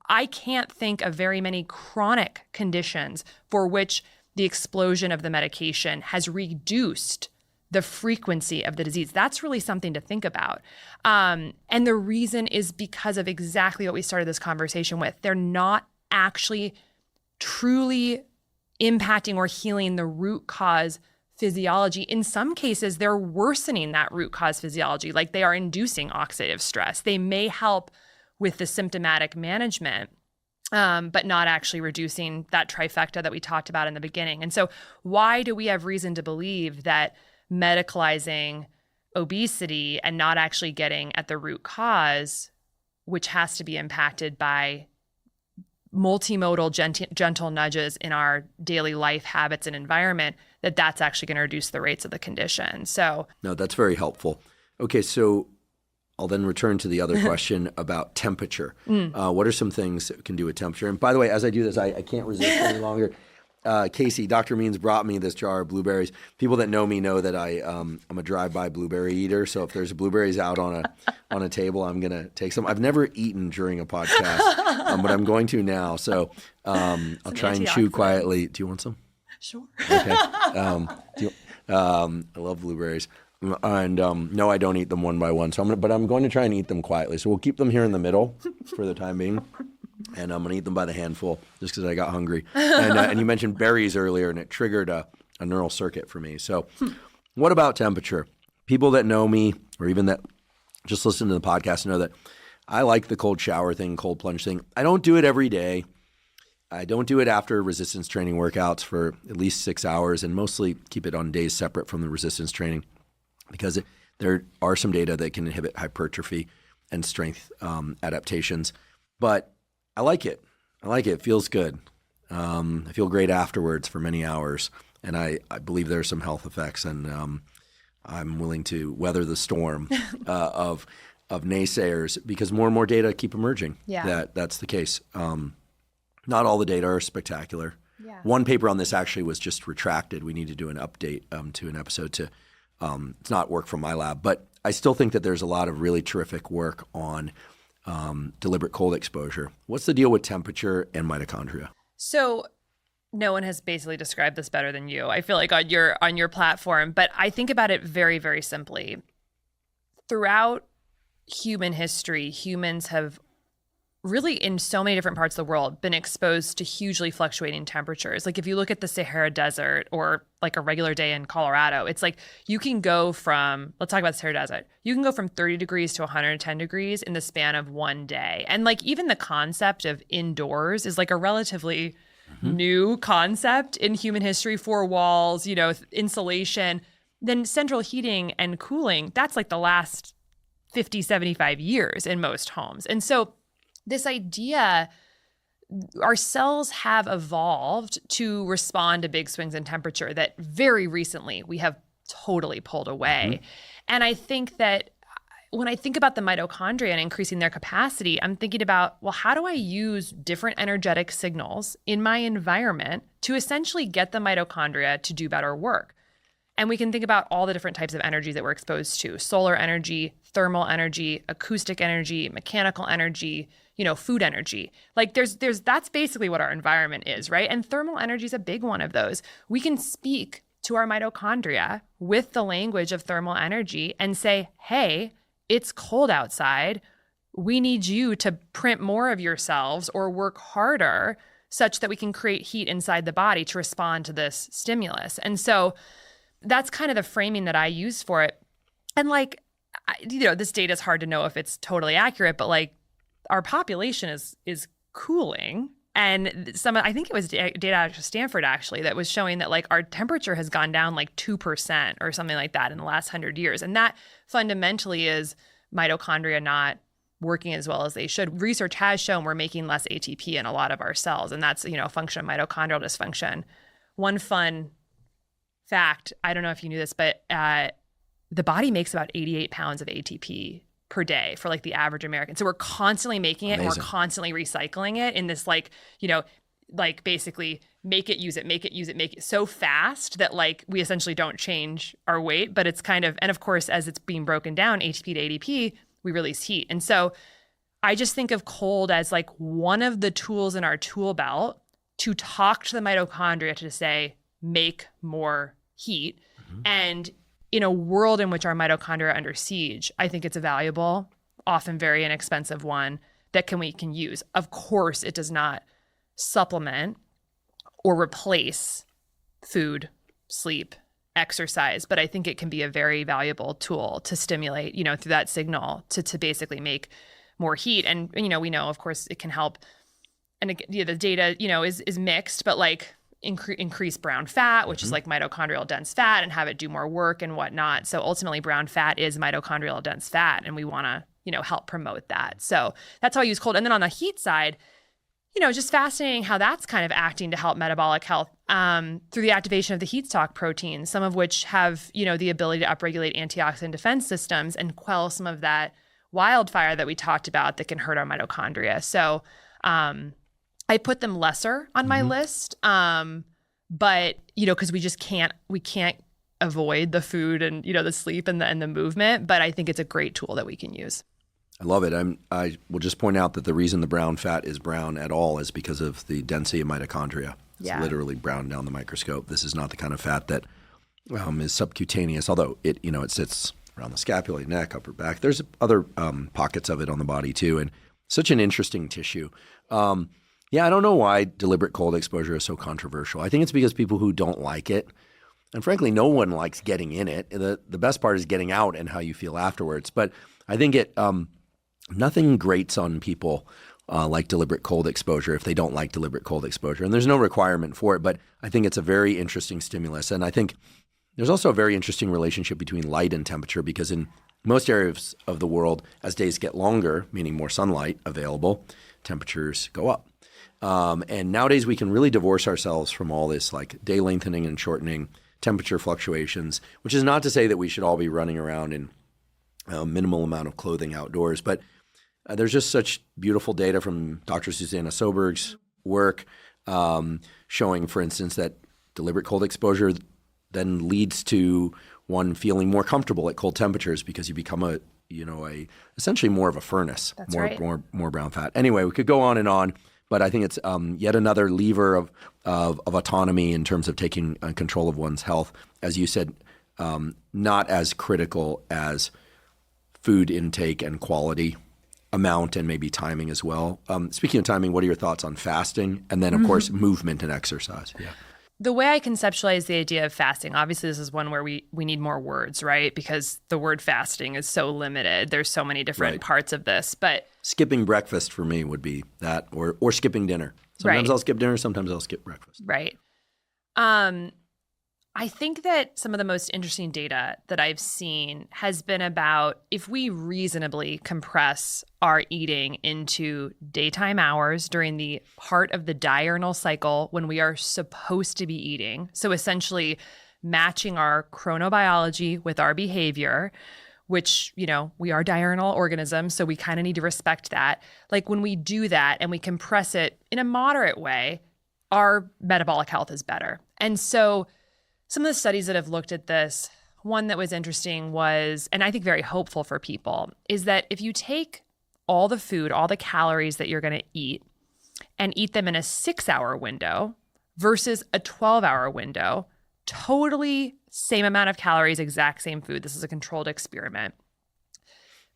I can't think of very many chronic conditions for which the explosion of the medication has reduced the frequency of the disease. That's really something to think about. And the reason is because of exactly what we started this conversation with. They're not actually truly impacting or healing the root cause physiology. In some cases, they're worsening that root cause physiology, like they are inducing oxidative stress. They may help with the symptomatic management, but not actually reducing that trifecta that we talked about in the beginning. And so why do we have reason to believe that medicalizing obesity and not actually getting at the root cause, which has to be impacted by multimodal gentle nudges in our daily life habits and environment, that's actually going to reduce the rates of the condition? So no, that's very helpful. Okay, so I'll then return to the other question about temperature. What are some things that we can do with temperature? And by the way, as I do this, I can't resist any longer. Casey, Dr. Means brought me this jar of blueberries. People that know me know that I'm a drive-by blueberry eater. So if there's blueberries out on a table, I'm going to take some. I've never eaten during a podcast, but I'm going to now. So I'll try and chew quietly. Do you want some? Sure. Okay. I love blueberries. And no, I don't eat them one by one. So I'm going to try and eat them quietly. So we'll keep them here in the middle for the time being. And I'm going to eat them by the handful just because I got hungry. And you mentioned berries earlier, and it triggered a neural circuit for me. So what about temperature? People that know me, or even that just listen to the podcast, know that I like the cold shower thing, cold plunge thing. I don't do it every day. I don't do it after resistance training workouts for at least 6 hours, and mostly keep it on days separate from the resistance training because there are some data that can inhibit hypertrophy and strength adaptations. But I like it. It feels good. I feel great afterwards for many hours. And I believe there are some health effects. And I'm willing to weather the storm of naysayers because more and more data keep emerging that's the case. Not all the data are spectacular. Yeah. One paper on this actually was just retracted. We need to do an update to an episode to It's not work from my lab, but I still think that there's a lot of really terrific work on deliberate cold exposure. What's the deal with temperature and mitochondria? So no one has basically described this better than you, I feel like, on your platform. But I think about it very, very simply. Throughout human history, humans have really, in so many different parts of the world, been exposed to hugely fluctuating temperatures. Like if you look at the Sahara Desert or like a regular day in Colorado, it's like you can go from, let's talk about the Sahara Desert. You can go from 30 degrees to 110 degrees in the span of one day. And like even the concept of indoors is like a relatively new concept in human history. 4 walls, insulation. Then central heating and cooling, that's like the last 50, 75 years in most homes. And so this idea, our cells have evolved to respond to big swings in temperature that very recently we have totally pulled away. And I think that when I think about the mitochondria and increasing their capacity, I'm thinking about, well, how do I use different energetic signals in my environment to essentially get the mitochondria to do better work? And we can think about all the different types of energies that we're exposed to: solar energy, thermal energy, acoustic energy, mechanical energy, food energy. Like that's basically what our environment is, right? And thermal energy is a big one of those. We can speak to our mitochondria with the language of thermal energy and say, hey, it's cold outside. We need you to print more of yourselves or work harder such that we can create heat inside the body to respond to this stimulus. And so that's kind of the framing that I use for it. And this data is hard to know if it's totally accurate, but like our population is cooling. And I think it was data out of Stanford actually that was showing that like our temperature has gone down like 2% or something like that in the last 100 years. And that fundamentally is mitochondria not working as well as they should. Research has shown we're making less ATP in a lot of our cells, and that's, a function of mitochondrial dysfunction. One fun fact, I don't know if you knew this, but the body makes about 88 pounds of ATP per day for like the average American. So we're constantly making it. Amazing. And we're constantly recycling it in this basically make it, use it so fast that like we essentially don't change our weight, but it's kind of, and of course, as it's being broken down, ATP to ADP, we release heat. And so I just think of cold as like one of the tools in our tool belt to talk to the mitochondria to say, make more heat. And in a world in which our mitochondria are under siege, I think it's a valuable, often very inexpensive one that we can use. Of course, it does not supplement or replace food, sleep, exercise, but I think it can be a very valuable tool to stimulate, through that signal to basically make more heat. And, we know, of course, it can help. And the data, is mixed, but like increase brown fat, which is like mitochondrial dense fat, and have it do more work and whatnot. So ultimately brown fat is mitochondrial dense fat, and we want to, help promote that. So that's how I use cold. And then on the heat side, just fascinating how that's kind of acting to help metabolic health through the activation of the heat stalk proteins, some of which have, the ability to upregulate antioxidant defense systems and quell some of that wildfire that we talked about that can hurt our mitochondria. So I put them lesser on my list, but, because we can't avoid the food and, the sleep and the movement, but I think it's a great tool that we can use. I love it. I will just point out that the reason the brown fat is brown at all is because of the density of mitochondria. It's literally brown down the microscope. This is not the kind of fat that is subcutaneous, although it sits around the scapula, neck, upper back. There's other pockets of it on the body too, and such an interesting tissue. I don't know why deliberate cold exposure is so controversial. I think it's because people who don't like it, and frankly, no one likes getting in it. The best part is getting out and how you feel afterwards. But I think nothing grates on people like deliberate cold exposure if they don't like deliberate cold exposure. And there's no requirement for it, but I think it's a very interesting stimulus. And I think there's also a very interesting relationship between light and temperature, because in most areas of the world, as days get longer, meaning more sunlight available, temperatures go up. And nowadays we can really divorce ourselves from all this like day lengthening and shortening, temperature fluctuations, which is not to say that we should all be running around in a minimal amount of clothing outdoors. But there's just such beautiful data from Dr. Susanna Soberg's work showing, for instance, that deliberate cold exposure then leads to one feeling more comfortable at cold temperatures because you become essentially more of a furnace. That's more, right. more brown fat. Anyway, we could go on and on, but I think it's yet another lever of autonomy in terms of taking control of one's health. As you said, not as critical as food intake and quality, amount, and maybe timing as well. Speaking of timing, what are your thoughts on fasting? And then, of course, movement and exercise. Yeah. The way I conceptualize the idea of fasting, obviously this is one where we need more words, right? Because the word fasting is so limited. There's so many different parts of this. But skipping breakfast for me would be that, or skipping dinner. Sometimes I'll skip dinner, sometimes I'll skip breakfast. Right. I think that some of the most interesting data that I've seen has been about if we reasonably compress our eating into daytime hours during the part of the diurnal cycle when we are supposed to be eating. So essentially matching our chronobiology with our behavior, which, we are diurnal organisms, so we kind of need to respect that. Like when we do that and we compress it in a moderate way, our metabolic health is better. And so some of the studies that have looked at this, one that was interesting was, and I think very hopeful for people, is that if you take all the food, all the calories that you're going to eat and eat them in a 6-hour window versus a 12-hour window, totally same amount of calories, exact same food. This is a controlled experiment.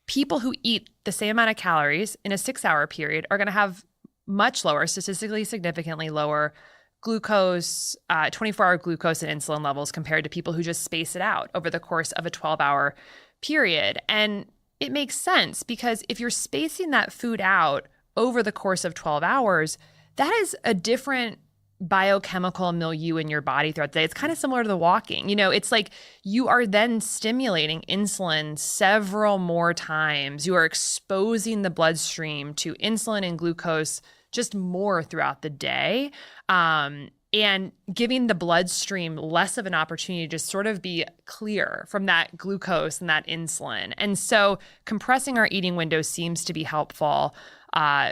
People who eat the same amount of calories in a 6-hour period are going to have much lower, statistically significantly lower glucose, 24-hour glucose and insulin levels compared to people who just space it out over the course of a 12-hour period. And it makes sense because if you're spacing that food out over the course of 12 hours, that is a different biochemical milieu in your body throughout the day. It's kind of similar to the walking. It's like you are then stimulating insulin several more times. You are exposing the bloodstream to insulin and glucose just more throughout the day, and giving the bloodstream less of an opportunity to sort of be clear from that glucose and that insulin. And so compressing our eating window seems to be helpful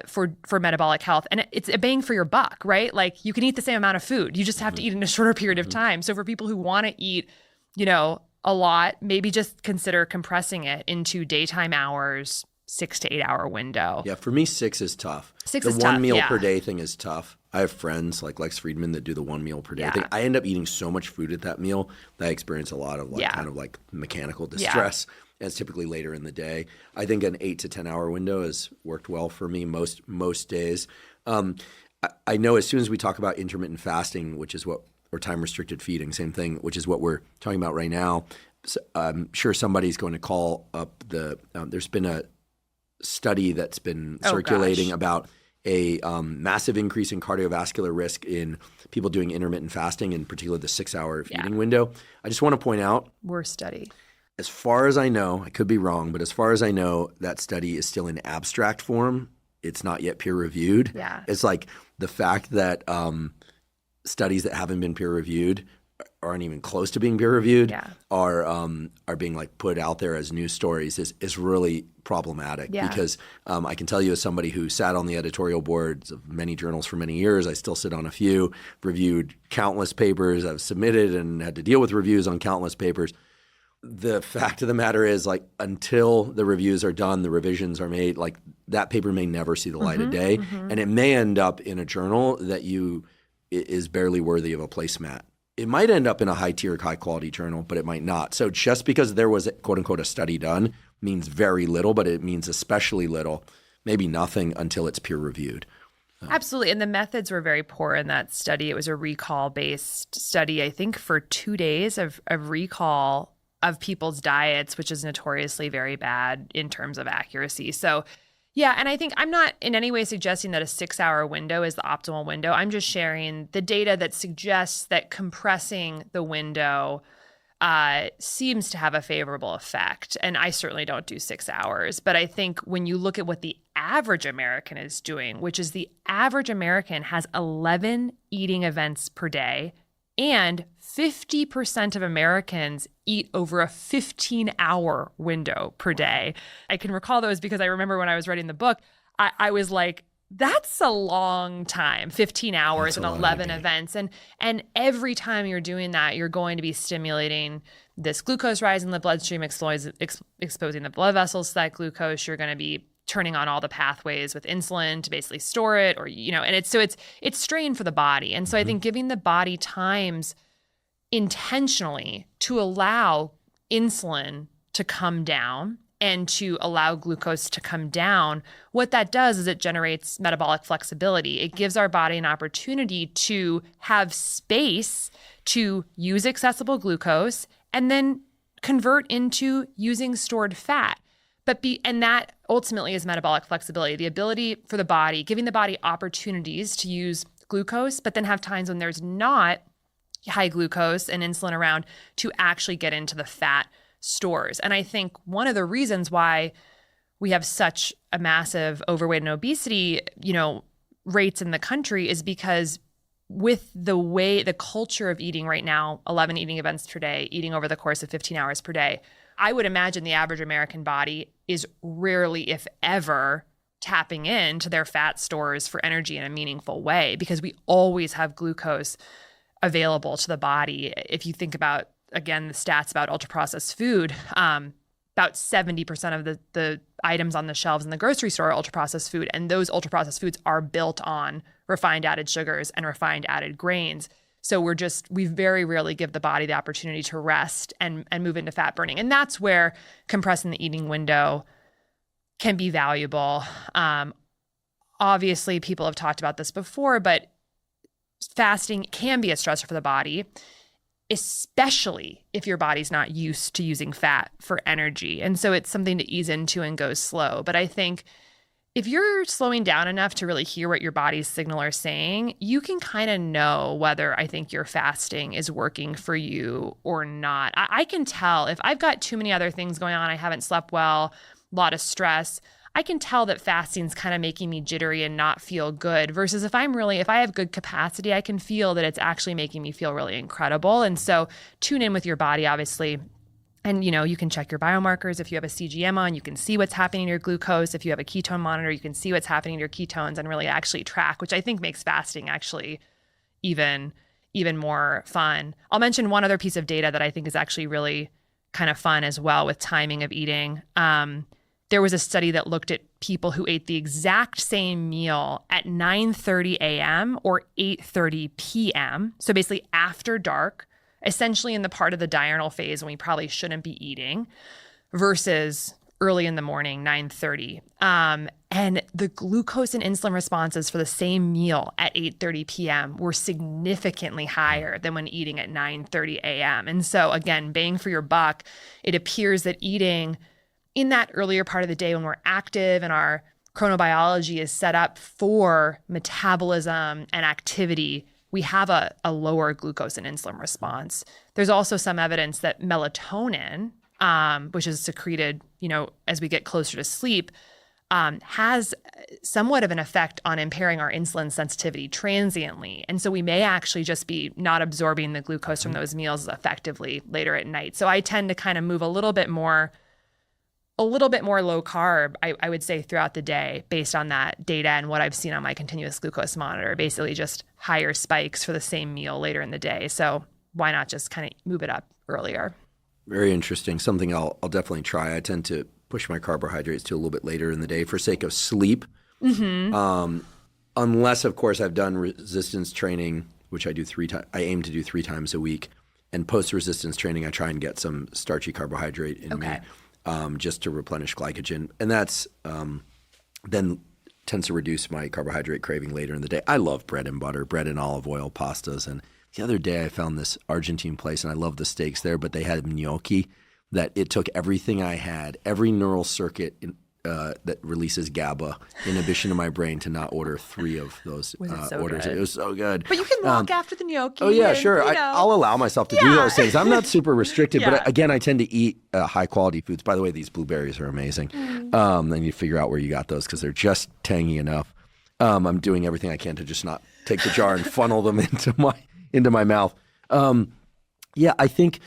for metabolic health. And it's a bang for your buck, right? Like you can eat the same amount of food. You just have to eat in a shorter period of time. So for people who want to eat, a lot, maybe just consider compressing it into daytime hours, 6 to 8 hour window. Yeah, for me, 6 is tough. The one meal per day thing is tough. I have friends like Lex Friedman that do the 1 meal per day thing. I end up eating so much food at that meal that I experience a lot of kind of like mechanical distress. And it's typically later in the day. I think an 8 to 10 hour window has worked well for me most days. I know as soon as we talk about intermittent fasting, which is or time restricted feeding, same thing, which is what we're talking about right now. So I'm sure somebody's going to call up there's been a study that's been circulating about a massive increase in cardiovascular risk in people doing intermittent fasting, in particular the 6-hour feeding window. I just want to point out, worst study. As far as I know, I could be wrong, but as far as I know, that study is still in abstract form. It's not yet peer reviewed. Yeah. It's like the fact that studies that haven't been peer reviewed aren't even close to being peer reviewed are being like put out there as news stories is really problematic because I can tell you as somebody who sat on the editorial boards of many journals for many years, I still sit on a few, reviewed countless papers, I've submitted and had to deal with reviews on countless papers. The fact of the matter is, like, until the reviews are done, the revisions are made, like that paper may never see the light of day, and it may end up in a journal that is barely worthy of a placemat. It might end up in a high-tier, high-quality journal, but it might not. So just because there was, quote-unquote, a study done means very little, but it means especially little, maybe nothing until it's peer-reviewed. Absolutely. And the methods were very poor in that study. It was a recall-based study, I think, for 2 days of recall of people's diets, which is notoriously very bad in terms of accuracy. So yeah, and I think I'm not in any way suggesting that a 6-hour window is the optimal window. I'm just sharing the data that suggests that compressing the window seems to have a favorable effect. And I certainly don't do 6 hours. But I think when you look at what the average American is doing, which is the average American has 11 eating events per day, and 50% of Americans eat over a 15-hour window per day. I can recall those because I remember when I was writing the book, I was like, that's a long time, 15 hours and 11 events. And every time you're doing that, you're going to be stimulating this glucose rise in the bloodstream, exposing the blood vessels to that glucose. You're going to be turning on all the pathways with insulin to basically store it, or, and it's strain for the body. And so I think giving the body times intentionally to allow insulin to come down and to allow glucose to come down, what that does is it generates metabolic flexibility. It gives our body an opportunity to have space to use accessible glucose and then convert into using stored fat. And that ultimately is metabolic flexibility, the ability for the body, giving the body opportunities to use glucose, but then have times when there's not high glucose and insulin around to actually get into the fat stores. And I think one of the reasons why we have such a massive overweight and obesity, rates in the country is because with the culture of eating right now, 11 eating events per day, eating over the course of 15 hours per day, I would imagine the average American body is rarely, if ever, tapping into their fat stores for energy in a meaningful way, because we always have glucose available to the body. If you think about, again, the stats about ultra-processed food, about 70% of the items on the shelves in the grocery store are ultra-processed food, and those ultra-processed foods are built on refined added sugars and refined added grains. So we very rarely give the body the opportunity to rest and move into fat burning. And that's where compressing the eating window can be valuable. Obviously, people have talked about this before, but fasting can be a stressor for the body, especially if your body's not used to using fat for energy. And so it's something to ease into and go slow. But I think if you're slowing down enough to really hear what your body's signal are saying, you can kind of know whether I think your fasting is working for you or not. I can tell if I've got too many other things going on, I haven't slept well, a lot of stress, I can tell that fasting's kind of making me jittery and not feel good, versus if I have good capacity, I can feel that it's actually making me feel really incredible. And so tune in with your body, obviously. And, you can check your biomarkers. If you have a CGM on, you can see what's happening in your glucose. If you have a ketone monitor, you can see what's happening in your ketones and really actually track, which I think makes fasting actually even more fun. I'll mention one other piece of data that I think is actually really kind of fun as well with timing of eating. There was a study that looked at people who ate the exact same meal at 9:30 a.m. or 8:30 p.m., so basically after dark, essentially in the part of the diurnal phase when we probably shouldn't be eating, versus early in the morning, 9:30. And the glucose and insulin responses for the same meal at 8:30 p.m. were significantly higher than when eating at 9:30 a.m. And so again, bang for your buck, it appears that eating in that earlier part of the day when we're active and our chronobiology is set up for metabolism and activity, we have a lower glucose and insulin response. There's also some evidence that melatonin, which is secreted, as we get closer to sleep, has somewhat of an effect on impairing our insulin sensitivity transiently. And so we may actually just be not absorbing the glucose from those meals effectively later at night. So I tend to kind of move a little bit more low carb, I would say, throughout the day based on that data and what I've seen on my continuous glucose monitor, basically just higher spikes for the same meal later in the day. So why not just kind of move it up earlier? Very interesting. Something I'll definitely try. I tend to push my carbohydrates to a little bit later in the day for sake of sleep. Mm-hmm. Unless, of course, I've done resistance training, which I do I aim to do 3 times a week. And post-resistance training, I try and get some starchy carbohydrate in me. Just to replenish glycogen. And that's then tends to reduce my carbohydrate craving later in the day. I love bread and butter, bread and olive oil, pastas. And the other day I found this Argentine place, and I love the steaks there, but they had gnocchi that it took everything I had, every neural circuit that releases GABA inhibition in my brain to not order 3 of those orders. Good? It was so good. But you can walk after the gnocchi. Oh, yeah, sure. I'll allow myself to do those things. I'm not super restricted, but again, I tend to eat high-quality foods. By the way, these blueberries are amazing. And you figure out where you got those because they're just tangy enough. I'm doing everything I can to just not take the jar and funnel them into my mouth. I think,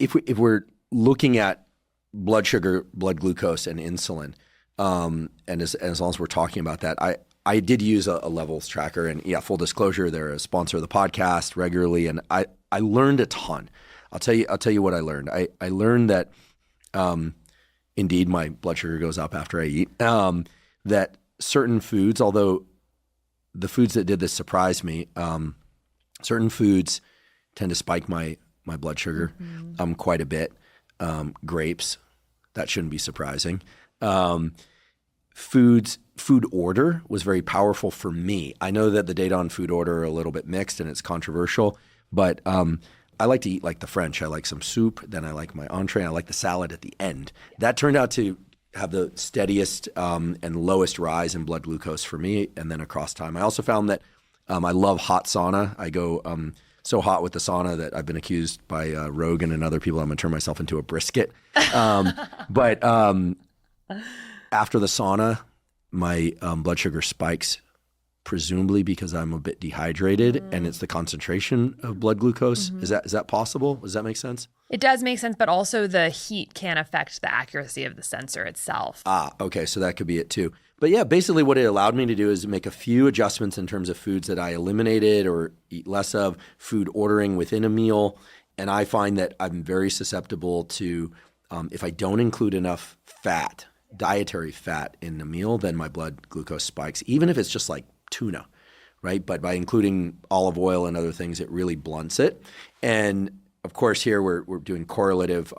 if we're looking at blood sugar, blood glucose, and insulin, And as long as we're talking about that, I did use a levels tracker, and yeah, full disclosure, they're a sponsor of the podcast regularly, and I learned a ton. I'll tell you what I learned. I learned that indeed my blood sugar goes up after I eat. That certain foods, although the foods that did this surprised me, certain foods tend to spike my blood sugar quite a bit. Grapes, that shouldn't be surprising. Food order was very powerful for me. I know that the data on food order are a little bit mixed and it's controversial, but I like to eat like the French. I like some soup, then I like my entree, and I like the salad at the end. That turned out to have the steadiest and lowest rise in blood glucose for me, and then across time. I also found that I love hot sauna. I go so hot with the sauna that I've been accused by Rogan and other people I'm going to turn myself into a brisket. But after the sauna, my blood sugar spikes, presumably because I'm a bit dehydrated and it's the concentration of blood glucose. Is that possible? Does that make sense? It does make sense, but also the heat can affect the accuracy of the sensor itself. Okay. So that could be it too. But yeah, basically what it allowed me to do is make a few adjustments in terms of foods that I eliminated or eat less of, food ordering within a meal. And I find that I'm very susceptible to, if I don't include enough fat, dietary fat in the meal, then my blood glucose spikes, even if it's just like tuna, right? But by including olive oil and other things, it really blunts it. And of course, here we're doing correlative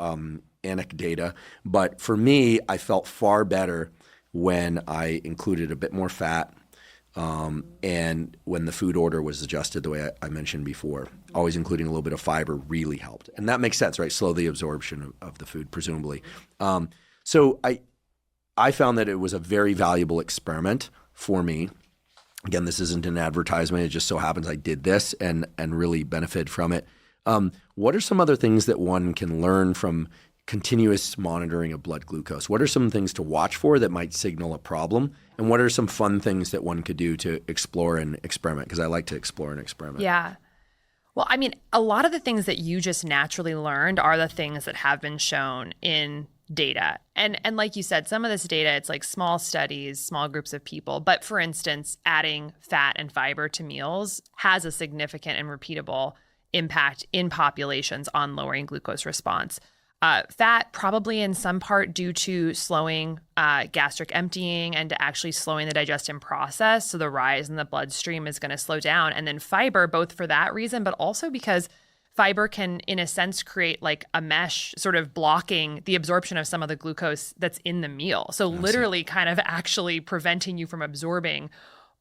anecdata. But for me, I felt far better when I included a bit more fat and when the food order was adjusted the way I mentioned before. Always including a little bit of fiber really helped. And that makes sense, right? Slow the absorption of the food, presumably. So I found that it was a very valuable experiment for me. Again, this isn't an advertisement. It just so happens I did this and really benefited from it. What are some other things that one can learn from continuous monitoring of blood glucose? What are some things to watch for that might signal a problem? And what are some fun things that one could do to explore and experiment? Because I like to explore and experiment. Yeah. Well, I mean, a lot of the things that you just naturally learned are the things that have been shown in data. And like you said, some of this data, it's like small studies, small groups of people. But for instance, adding fat and fiber to meals has a significant and repeatable impact in populations on lowering glucose response. Fat probably in some part due to slowing gastric emptying and to actually slowing the digestion process. So the rise in the bloodstream is going to slow down. And then fiber, both for that reason, but also because fiber can, in a sense, create like a mesh sort of blocking the absorption of some of the glucose that's in the meal. So literally kind of actually preventing you from absorbing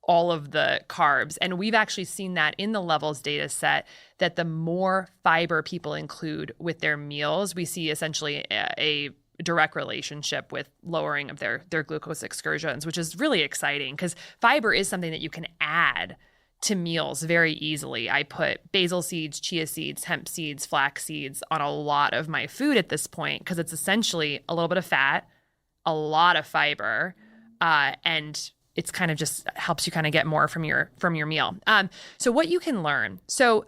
all of the carbs. And we've actually seen that in the levels data set, that the more fiber people include with their meals, we see essentially a direct relationship with lowering of their glucose excursions, which is really exciting because fiber is something that you can add to meals very easily. I put basil seeds, chia seeds, hemp seeds, flax seeds on a lot of my food at this point because it's essentially a little bit of fat, a lot of fiber, and it's kind of just helps you kind of get more from your meal. So what you can learn. So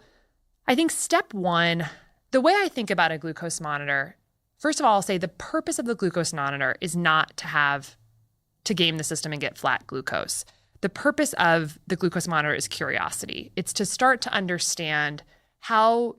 I think step one, the way I think about a glucose monitor, first of all, I'll say the purpose of the glucose monitor is not to game the system and get flat glucose. The purpose of the glucose monitor is curiosity. It's to start to understand how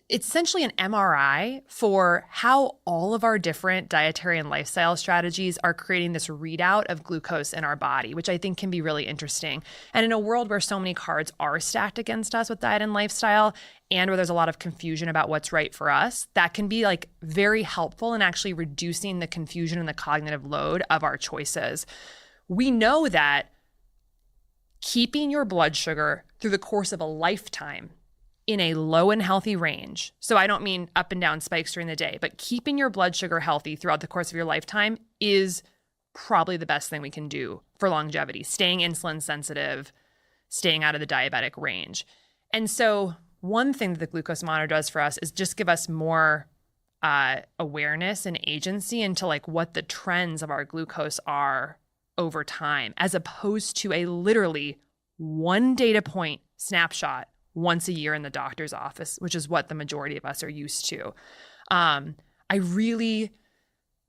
it's essentially an MRI for how all of our different dietary and lifestyle strategies are creating this readout of glucose in our body, which I think can be really interesting. And in a world where so many cards are stacked against us with diet and lifestyle, and where there's a lot of confusion about what's right for us, that can be like very helpful in actually reducing the confusion and the cognitive load of our choices. We know that keeping your blood sugar through the course of a lifetime in a low and healthy range, so I don't mean up and down spikes during the day, but keeping your blood sugar healthy throughout the course of your lifetime is probably the best thing we can do for longevity, staying insulin sensitive, staying out of the diabetic range. And so one thing that the glucose monitor does for us is just give us more awareness and agency into like what the trends of our glucose are over time, as opposed to a literally one data point snapshot once a year in the doctor's office, which is what the majority of us are used to. I really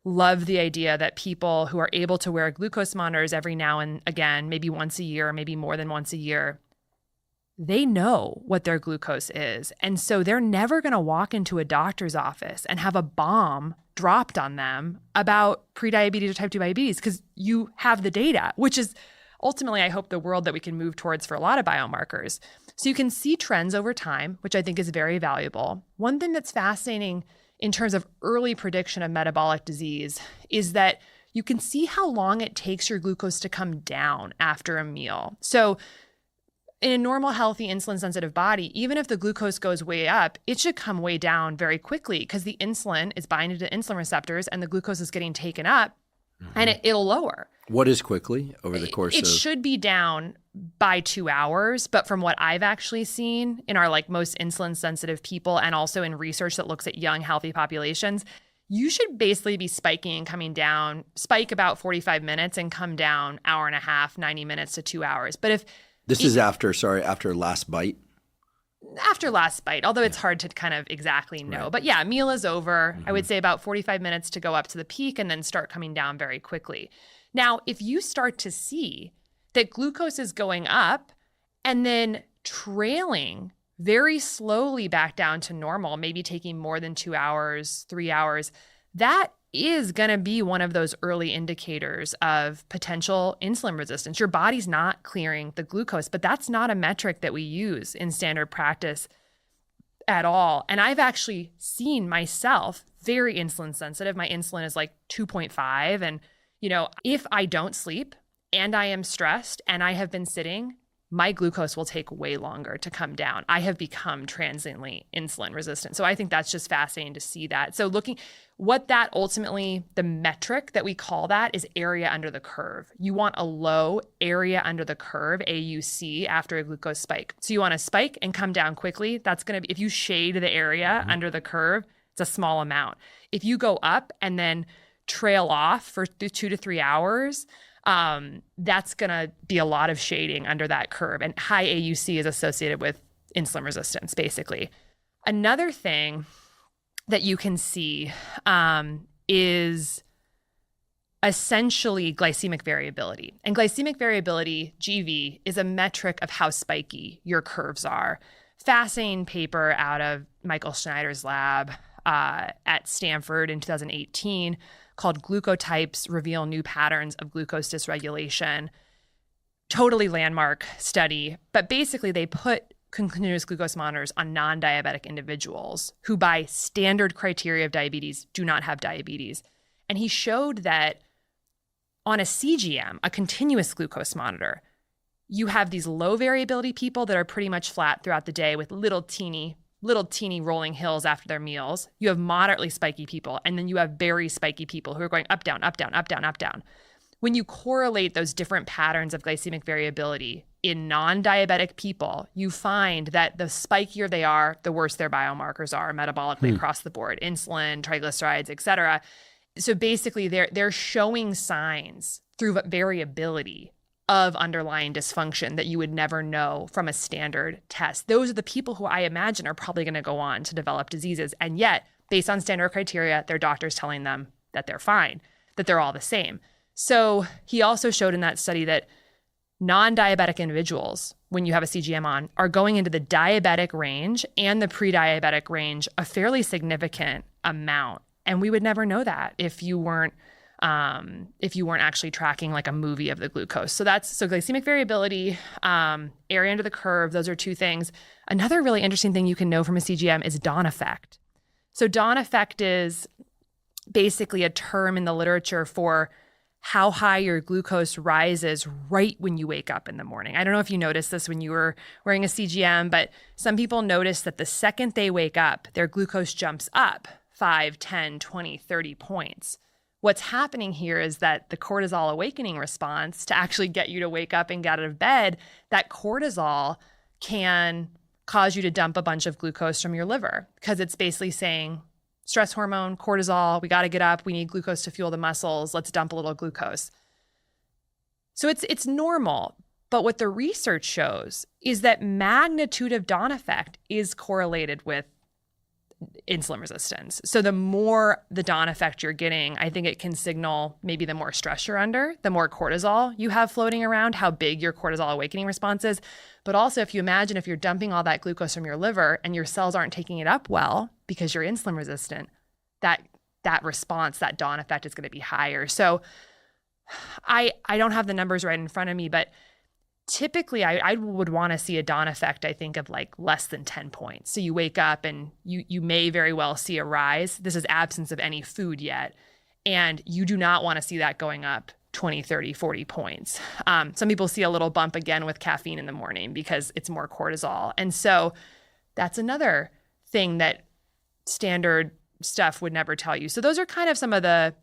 love the idea that people who are able to wear glucose monitors every now and again, maybe once a year, maybe more than once a year, they know what their glucose is. And so they're never going to walk into a doctor's office and have a bomb dropped on them about prediabetes or type 2 diabetes because you have the data, which is ultimately, I hope, the world that we can move towards for a lot of biomarkers. So you can see trends over time, which I think is very valuable. One thing that's fascinating in terms of early prediction of metabolic disease is that you can see how long it takes your glucose to come down after a meal. So in a normal, healthy, insulin-sensitive body, even if the glucose goes way up, it should come way down very quickly because the insulin is binding to insulin receptors and the glucose is getting taken up and it'll lower. What is quickly over the course of? It should be down by 2 hours, but from what I've actually seen in our most insulin-sensitive people and also in research that looks at young, healthy populations, you should basically be spiking and coming down, spike about 45 minutes and come down hour and a half, 90 minutes to 2 hours. But if This is after last bite? After last bite, although it's hard to kind of exactly know. Right. But yeah, meal is over. I would say about 45 minutes to go up to the peak and then start coming down very quickly. Now, if you start to see that glucose is going up and then trailing very slowly back down to normal, maybe taking more than 2 hours, 3 hours, that is going to be one of those early indicators of potential insulin resistance. Your body's not clearing the glucose, but that's not a metric that we use in standard practice at all. And I've actually seen myself very insulin sensitive. My insulin is 2.5. And, if I don't sleep and I am stressed and I have been sitting, my glucose will take way longer to come down. I have become transiently insulin resistant. So I think that's just fascinating to see that. So looking what that ultimately, the metric that we call that is area under the curve. You want a low area under the curve, AUC, after a glucose spike. So you want to spike and come down quickly. That's going to be, if you shade the area under the curve, it's a small amount. If you go up and then trail off for 2 to 3 hours, that's going to be a lot of shading under that curve. And high AUC is associated with insulin resistance, basically. Another thing that you can see is essentially glycemic variability. And glycemic variability, GV, is a metric of how spiky your curves are. Fascinating paper out of Michael Schneider's lab at Stanford in 2018 called Glucotypes Reveal New Patterns of Glucose Dysregulation. Totally landmark study, but basically they put continuous glucose monitors on non-diabetic individuals who by standard criteria of diabetes do not have diabetes. And he showed that on a CGM, a continuous glucose monitor, you have these low variability people that are pretty much flat throughout the day with little teeny rolling hills after their meals. You have moderately spiky people, and then you have very spiky people who are going up, down, up, down, up, down, up, down. When you correlate those different patterns of glycemic variability in non-diabetic people, you find that the spikier they are, the worse their biomarkers are metabolically across the board, insulin, triglycerides, et cetera. So basically, they're showing signs through variability of underlying dysfunction that you would never know from a standard test. Those are the people who I imagine are probably going to go on to develop diseases. And yet, based on standard criteria, their doctor's telling them that they're fine, that they're all the same. So he also showed in that study that non-diabetic individuals, when you have a CGM on, are going into the diabetic range and the pre-diabetic range a fairly significant amount. And we would never know that if you weren't actually tracking like a movie of the glucose. So glycemic variability, area under the curve, those are two things. Another really interesting thing you can know from a CGM is dawn effect. So dawn effect is basically a term in the literature for how high your glucose rises right when you wake up in the morning. I don't know if you noticed this when you were wearing a CGM, but some people notice that the second they wake up, their glucose jumps up 5, 10, 20, 30 points. What's happening here is that the cortisol awakening response to actually get you to wake up and get out of bed, that cortisol can cause you to dump a bunch of glucose from your liver because it's basically saying, stress hormone, cortisol, we got to get up, we need glucose to fuel the muscles, let's dump a little glucose. So it's normal, but what the research shows is that magnitude of dawn effect is correlated with insulin resistance. So the more the dawn effect you're getting, I think it can signal maybe the more stress you're under, the more cortisol you have floating around, how big your cortisol awakening response is. But also, if you imagine if you're dumping all that glucose from your liver and your cells aren't taking it up well because you're insulin resistant, that response, that dawn effect is going to be higher. So I don't have the numbers right in front of me, but typically I would want to see a dawn effect, I think, of like less than 10 points. So you wake up and you may very well see a rise. This is absence of any food yet. And you do not want to see that going up 20, 30, 40 points. Some people see a little bump again with caffeine in the morning because it's more cortisol. And so that's another thing that standard stuff would never tell you. So those are kind of some of the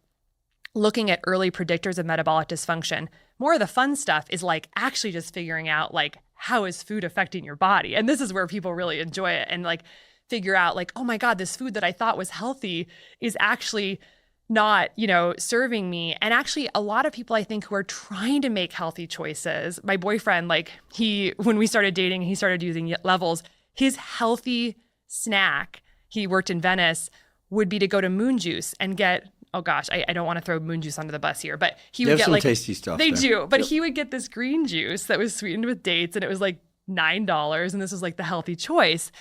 looking at early predictors of metabolic dysfunction. More of the fun stuff is like actually just figuring out like, how is food affecting your body? And this is where people really enjoy it and like figure out like, oh my God, this food that I thought was healthy is actually not, serving me. And actually a lot of people I think who are trying to make healthy choices, my boyfriend, like when we started dating, he started using levels, his healthy snack, he worked in Venice, would be to go to Moon Juice and get, oh gosh, I don't want to throw Moon Juice under the bus here, but he would get some like tasty stuff. They there. do, but Yep. he would get this green juice that was sweetened with dates, and it was like $9, and this was like the healthy choice.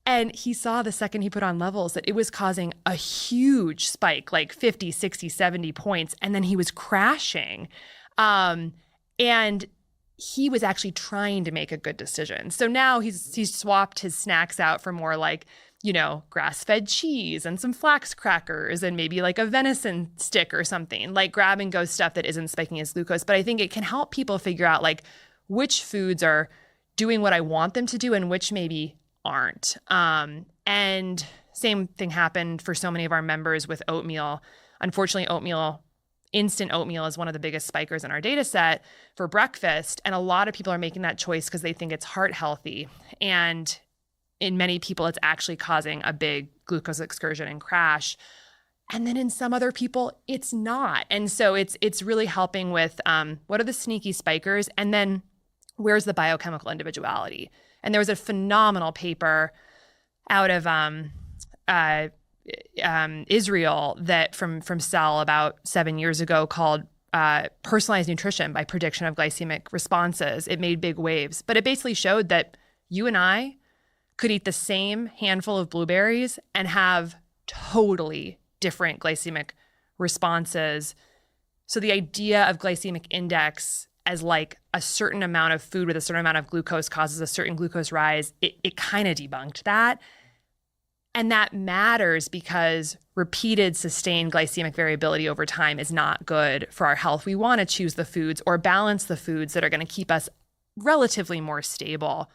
And he saw the second he put on levels that it was causing a huge spike, like 50, 60, 70 points, and then he was crashing. And he was actually trying to make a good decision. So now he's swapped his snacks out for more like, grass-fed cheese and some flax crackers and maybe like a venison stick or something, like grab and go stuff that isn't spiking his glucose. But I think it can help people figure out like which foods are doing what I want them to do and which maybe aren't. And same thing happened for so many of our members with oatmeal. Unfortunately, instant oatmeal is one of the biggest spikers in our data set for breakfast. And a lot of people are making that choice because they think it's heart healthy. And in many people, it's actually causing a big glucose excursion and crash. And then in some other people, it's not. And so it's really helping with what are the sneaky spikers? And then where's the biochemical individuality? And there was a phenomenal paper out of Israel that from Cell about 7 years ago called Personalized Nutrition by Prediction of Glycemic Responses. It made big waves, but it basically showed that you and I could eat the same handful of blueberries and have totally different glycemic responses. So the idea of glycemic index as like a certain amount of food with a certain amount of glucose causes a certain glucose rise, it kind of debunked that. And that matters because repeated sustained glycemic variability over time is not good for our health. We want to choose the foods or balance the foods that are going to keep us relatively more stable.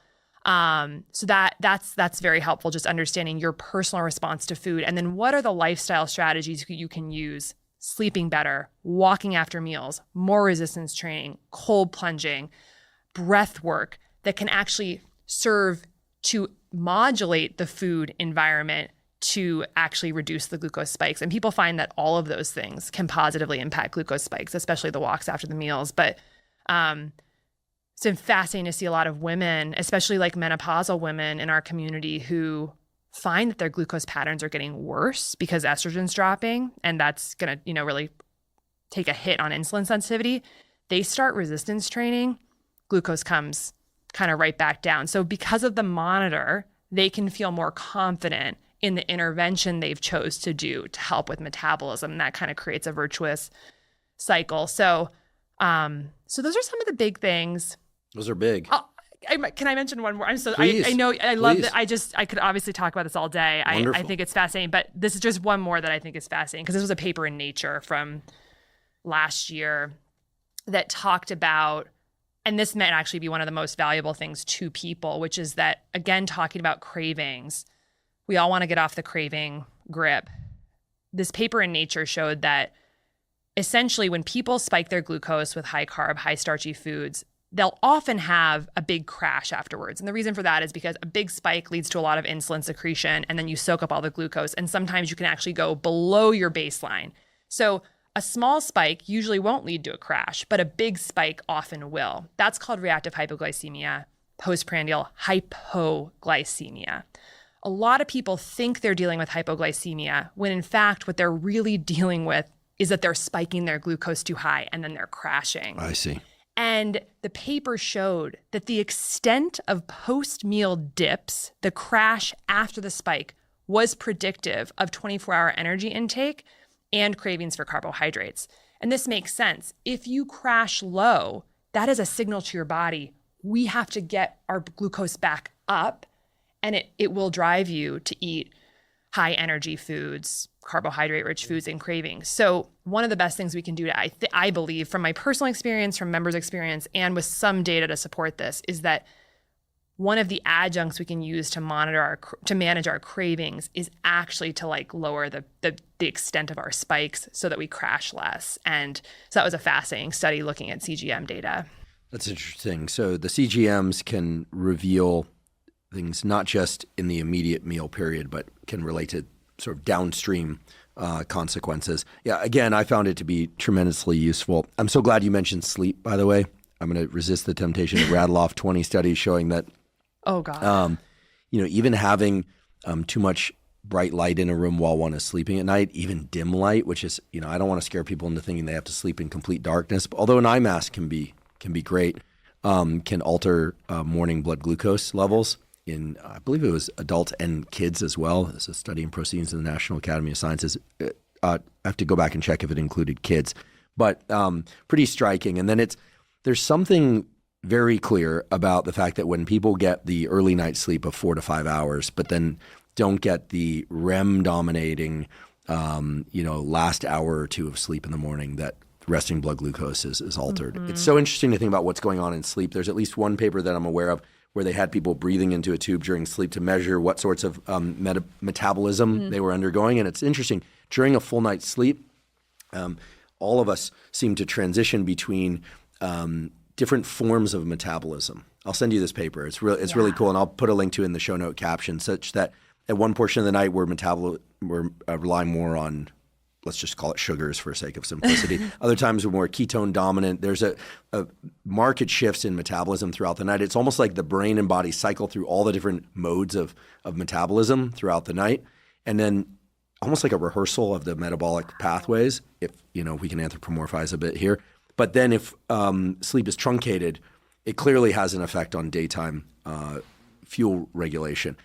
So that's very helpful, just understanding your personal response to food. And then what are the lifestyle strategies you can use? Sleeping better, walking after meals, more resistance training, cold plunging, breath work that can actually serve to modulate the food environment to actually reduce the glucose spikes. And people find that all of those things can positively impact glucose spikes, especially the walks after the meals. But it's been fascinating to see a lot of women, especially like menopausal women in our community, who find that their glucose patterns are getting worse because estrogen's dropping, and that's going to, really take a hit on insulin sensitivity. They start resistance training, glucose comes kind of right back down. So because of the monitor, they can feel more confident in the intervention they've chose to do to help with metabolism. And that kind of creates a virtuous cycle. So those are some of the big things. Those are big. Can I mention one more? Please. I know I love Please. that. I could obviously talk about this all day. I think it's fascinating, but this is just one more that I think is fascinating because this was a paper in Nature from last year that talked about, and this might actually be one of the most valuable things to people, which is that, again, talking about cravings, we all want to get off the craving grip. This paper in Nature showed that essentially when people spike their glucose with high carb, high starchy foods, they'll often have a big crash afterwards. And the reason for that is because a big spike leads to a lot of insulin secretion, and then you soak up all the glucose. And sometimes you can actually go below your baseline. So a small spike usually won't lead to a crash, but a big spike often will. That's called reactive hypoglycemia, postprandial hypoglycemia. a lot of people think they're dealing with hypoglycemia when in fact what they're really dealing with is that they're spiking their glucose too high and then they're crashing. I see. And the paper showed that the extent of post-meal dips, the crash after the spike, was predictive of 24-hour energy intake and cravings for carbohydrates. And this makes sense. If you crash low, that is a signal to your body, we have to get our glucose back up, and it will drive you to eat high energy foods, carbohydrate-rich foods, and cravings. So one of the best things we can do, I believe, from my personal experience, from members' experience, and with some data to support this, is that one of the adjuncts we can use to manage our cravings is actually to like lower the extent of our spikes so that we crash less. And so that was a fascinating study looking at CGM data. That's interesting. So the CGMs can reveal things not just in the immediate meal period, but can relate to sort of downstream consequences. Yeah, again, I found it to be tremendously useful. I'm so glad you mentioned sleep, by the way. I'm going to resist the temptation to rattle off 20 studies showing that oh God. Even having too much bright light in a room while one is sleeping at night, even dim light, which is, I don't want to scare people into thinking they have to sleep in complete darkness. But although an eye mask can be great, can alter morning blood glucose levels in, I believe it was adults and kids as well. There's a study in Proceedings of the National Academy of Sciences. I have to go back and check if it included kids, but pretty striking. And then there's something very clear about the fact that when people get the early night sleep of 4 to 5 hours, but then don't get the REM dominating, last hour or two of sleep in the morning, that resting blood glucose is altered. Mm-hmm. It's so interesting to think about what's going on in sleep. There's at least one paper that I'm aware of where they had people breathing into a tube during sleep to measure what sorts of metabolism they were undergoing. And it's interesting, during a full night's sleep, all of us seem to transition between different forms of metabolism. I'll send you this paper. It's really cool, and I'll put a link to it in the show note caption, such that at one portion of the night we're relying more on, let's just call it sugars for sake of simplicity. Other times we're more ketone dominant. There's a marked shifts in metabolism throughout the night. It's almost like the brain and body cycle through all the different modes of metabolism throughout the night, and then almost like a rehearsal of the metabolic pathways, if we can anthropomorphize a bit here. But then if sleep is truncated, it clearly has an effect on daytime fuel regulation.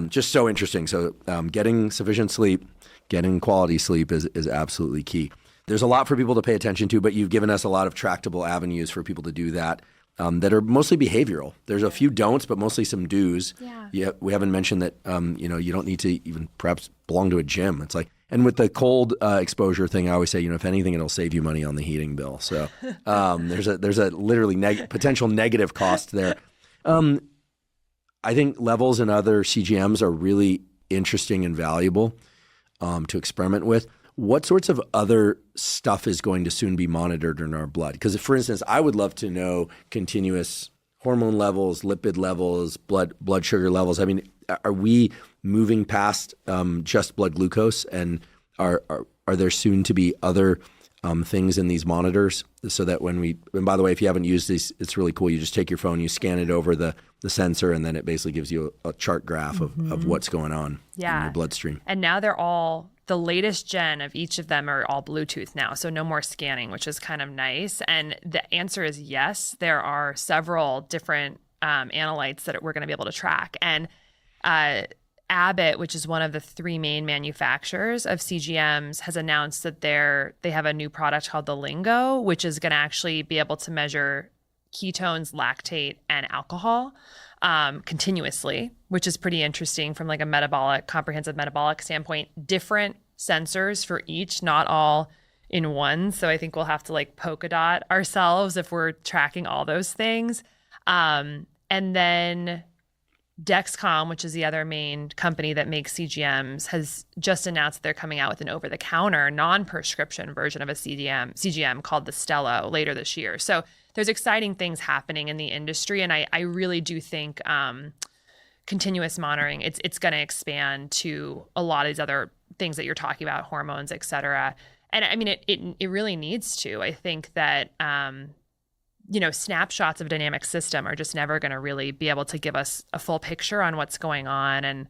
Just so interesting. So getting sufficient sleep, getting quality sleep is absolutely key. There's a lot for people to pay attention to, but you've given us a lot of tractable avenues for people to do that are mostly behavioral. There's a few don'ts, but mostly some do's. Yeah, we haven't mentioned that you don't need to even perhaps belong to a gym. It's like, and with the cold exposure thing, I always say, if anything, it'll save you money on the heating bill. So there's a literally potential negative cost there. I think levels in other CGMs are really interesting and valuable to experiment with. What sorts of other stuff is going to soon be monitored in our blood? Because, for instance, I would love to know continuous hormone levels, lipid levels, blood sugar levels. I mean, are we moving past just blood glucose, and are there soon to be other things in these monitors, so that and by the way, if you haven't used these, it's really cool. You just take your phone, you scan it over the sensor, and then it basically gives you a chart graph of what's going on in your bloodstream. And now the latest gen of each of them are all Bluetooth now, so no more scanning, which is kind of nice. And the answer is yes. There are several different analytes that we're going to be able to track. And Abbott, which is one of the three main manufacturers of CGMs, has announced that they have a new product called the Lingo, which is going to actually be able to measure ketones, lactate, and alcohol continuously, which is pretty interesting from like a comprehensive metabolic standpoint. Different sensors for each, not all in one. So I think we'll have to like polka dot ourselves if we're tracking all those things. And then Dexcom, which is the other main company that makes CGMs, has just announced that they're coming out with an over-the-counter, non-prescription version of a CGM called the Stello later this year. So there's exciting things happening in the industry, and I really do think continuous monitoring, it's going to expand to a lot of these other things that you're talking about, hormones, et cetera. And I mean, it really needs to. I think that snapshots of a dynamic system are just never going to really be able to give us a full picture on what's going on. And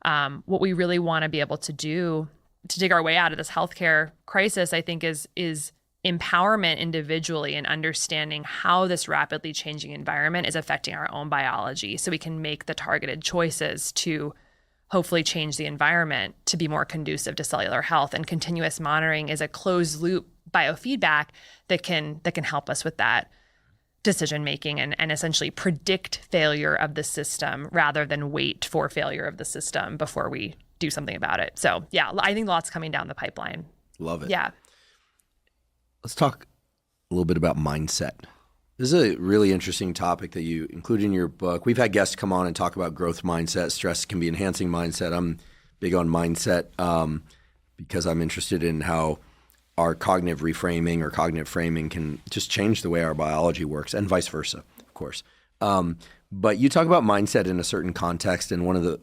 What we really want to be able to do to dig our way out of this healthcare crisis, I think, is empowerment individually and understanding how this rapidly changing environment is affecting our own biology, so we can make the targeted choices to hopefully change the environment to be more conducive to cellular health. And continuous monitoring is a closed loop biofeedback that can help us with that decision making and essentially predict failure of the system rather than wait for failure of the system before we do something about it. So yeah, I think lots coming down the pipeline. Love it. Yeah. Let's talk a little bit about mindset. This is a really interesting topic that you include in your book. We've had guests come on and talk about growth mindset. Stress can be enhancing mindset. I'm big on mindset because I'm interested in how our cognitive reframing or cognitive framing can just change the way our biology works, and vice versa, of course. But you talk about mindset in a certain context, and one of the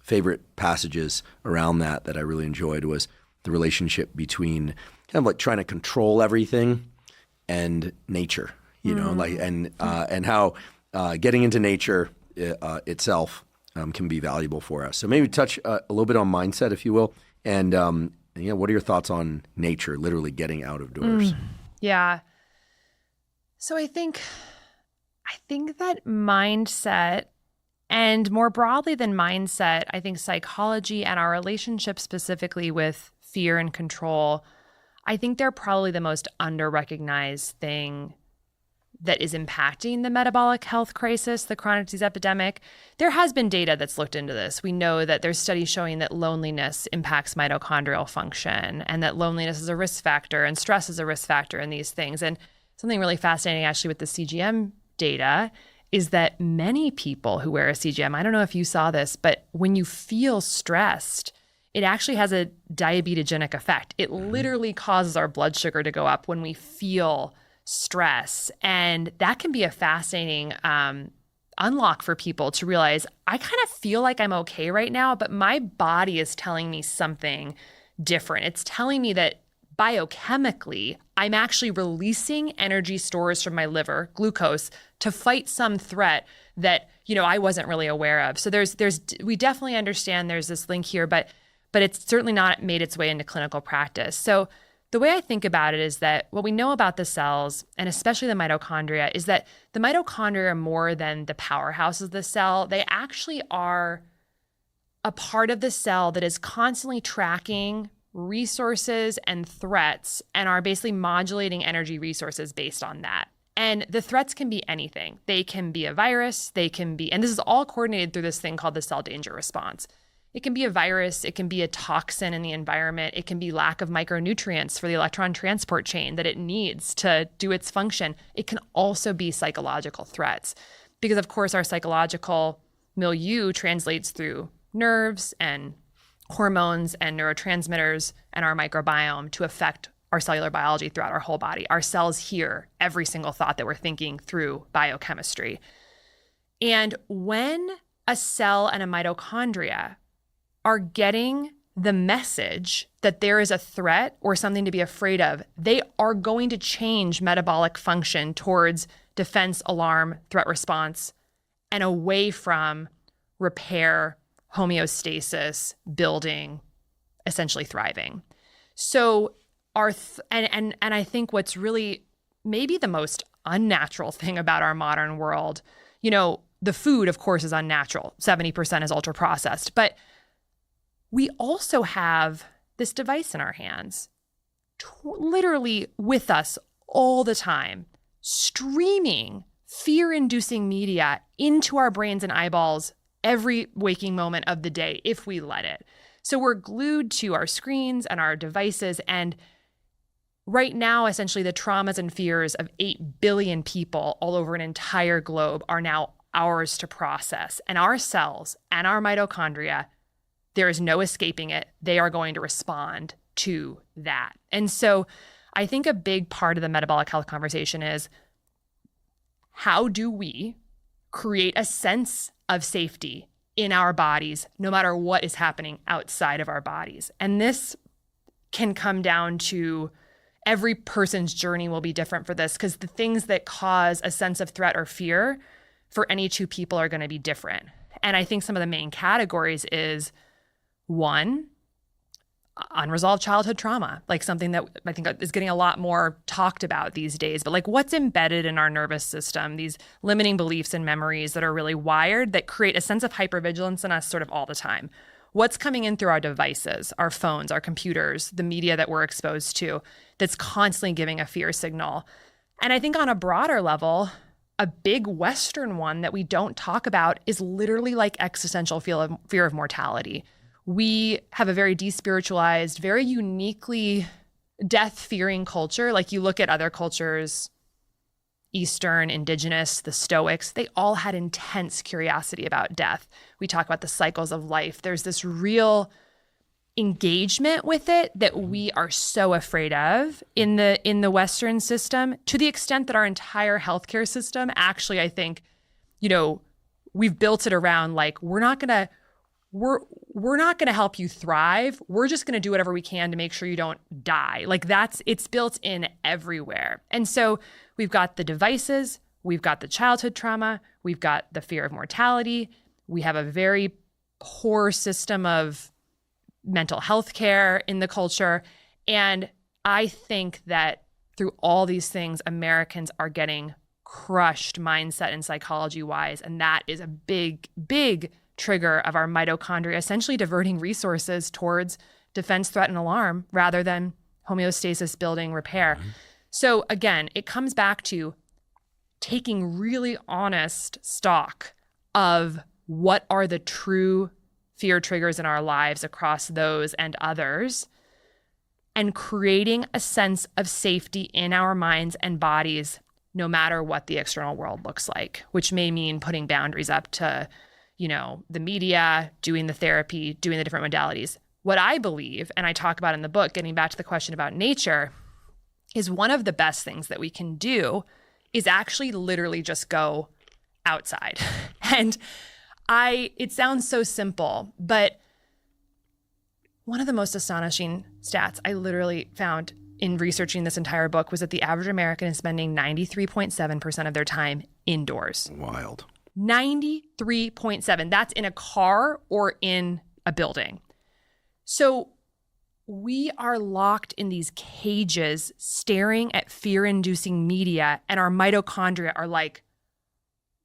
favorite passages around that I really enjoyed was the relationship between kind of like trying to control everything and nature, you know, like and how getting into nature itself can be valuable for us. So maybe touch a little bit on mindset, if you will, and what are your thoughts on nature, literally getting out of doors? Yeah. So I think that mindset, and more broadly than mindset, I think psychology and our relationship specifically with fear and control, I think they're probably the most under-recognized thing that is impacting the metabolic health crisis, the chronic disease epidemic. There has been data that's looked into this. We know that there's studies showing that loneliness impacts mitochondrial function, and that loneliness is a risk factor and stress is a risk factor in these things. And something really fascinating actually with the CGM data is that many people who wear a CGM, I don't know if you saw this, but when you feel stressed, it actually has a diabetogenic effect. It literally causes our blood sugar to go up when we feel stress. And that can be a fascinating unlock for people to realize, I kind of feel like I'm okay right now, but my body is telling me something different. It's telling me that biochemically, I'm actually releasing energy stores from my liver, glucose, to fight some threat that, I wasn't really aware of. So we definitely understand there's this link here, but it's certainly not made its way into clinical practice. So the way I think about it is that what we know about the cells, and especially the mitochondria, is that the mitochondria are more than the powerhouse of the cell. They actually are a part of the cell that is constantly tracking resources and threats and are basically modulating energy resources based on that. And the threats can be anything. They can be a virus, and this is all coordinated through this thing called the cell danger response. It can be a virus, it can be a toxin in the environment, it can be lack of micronutrients for the electron transport chain that it needs to do its function. It can also be psychological threats because, of course, our psychological milieu translates through nerves and hormones and neurotransmitters and our microbiome to affect our cellular biology throughout our whole body. Our cells hear every single thought that we're thinking through biochemistry. And when a cell and a mitochondria are getting the message that there is a threat or something to be afraid of, they are going to change metabolic function towards defense, alarm, threat response, and away from repair, homeostasis, building, essentially thriving. So and I think what's really maybe the most unnatural thing about our modern world, the food, of course, is unnatural. 70% is ultra processed, but we also have this device in our hands, literally with us all the time, streaming fear-inducing media into our brains and eyeballs every waking moment of the day if we let it. So we're glued to our screens and our devices. And right now, essentially, the traumas and fears of 8 billion people all over an entire globe are now ours to process. And our cells and our mitochondria, there is no escaping it. They are going to respond to that. And so I think a big part of the metabolic health conversation is, how do we create a sense of safety in our bodies, no matter what is happening outside of our bodies? And this can come down to every person's journey will be different for this, because the things that cause a sense of threat or fear for any two people are going to be different. And I think some of the main categories is one, unresolved childhood trauma, like something that I think is getting a lot more talked about these days, but like what's embedded in our nervous system, these limiting beliefs and memories that are really wired that create a sense of hypervigilance in us sort of all the time. What's coming in through our devices, our phones, our computers, the media that we're exposed to that's constantly giving a fear signal. And I think on a broader level, a big Western one that we don't talk about is literally like existential fear of mortality. We have a very despiritualized, very uniquely death-fearing culture. Like you look at other cultures, Eastern, Indigenous, the Stoics, they all had intense curiosity about death. We talk about the cycles of life. There's this real engagement with it that we are so afraid of in the Western system, to the extent that our entire healthcare system, actually, I think, we've built it around like, we're not going to help you thrive. We're just going to do whatever we can to make sure you don't die. Like it's built in everywhere. And so we've got the devices, we've got the childhood trauma, we've got the fear of mortality. We have a very poor system of mental health care in the culture. And I think that through all these things, Americans are getting crushed mindset and psychology wise. And that is a big, big trigger of our mitochondria, essentially diverting resources towards defense, threat, and alarm rather than homeostasis, building, repair. Mm-hmm. So again, it comes back to taking really honest stock of what are the true fear triggers in our lives across those and others, and creating a sense of safety in our minds and bodies, no matter what the external world looks like, which may mean putting boundaries up to the media, doing the therapy, doing the different modalities. What I believe, and I talk about in the book, getting back to the question about nature, is one of the best things that we can do is actually literally just go outside. And it sounds so simple, but one of the most astonishing stats I literally found in researching this entire book was that the average American is spending 93.7% of their time indoors. Wild. 93.7. That's in a car or in a building. So we are locked in these cages staring at fear-inducing media, and our mitochondria are like,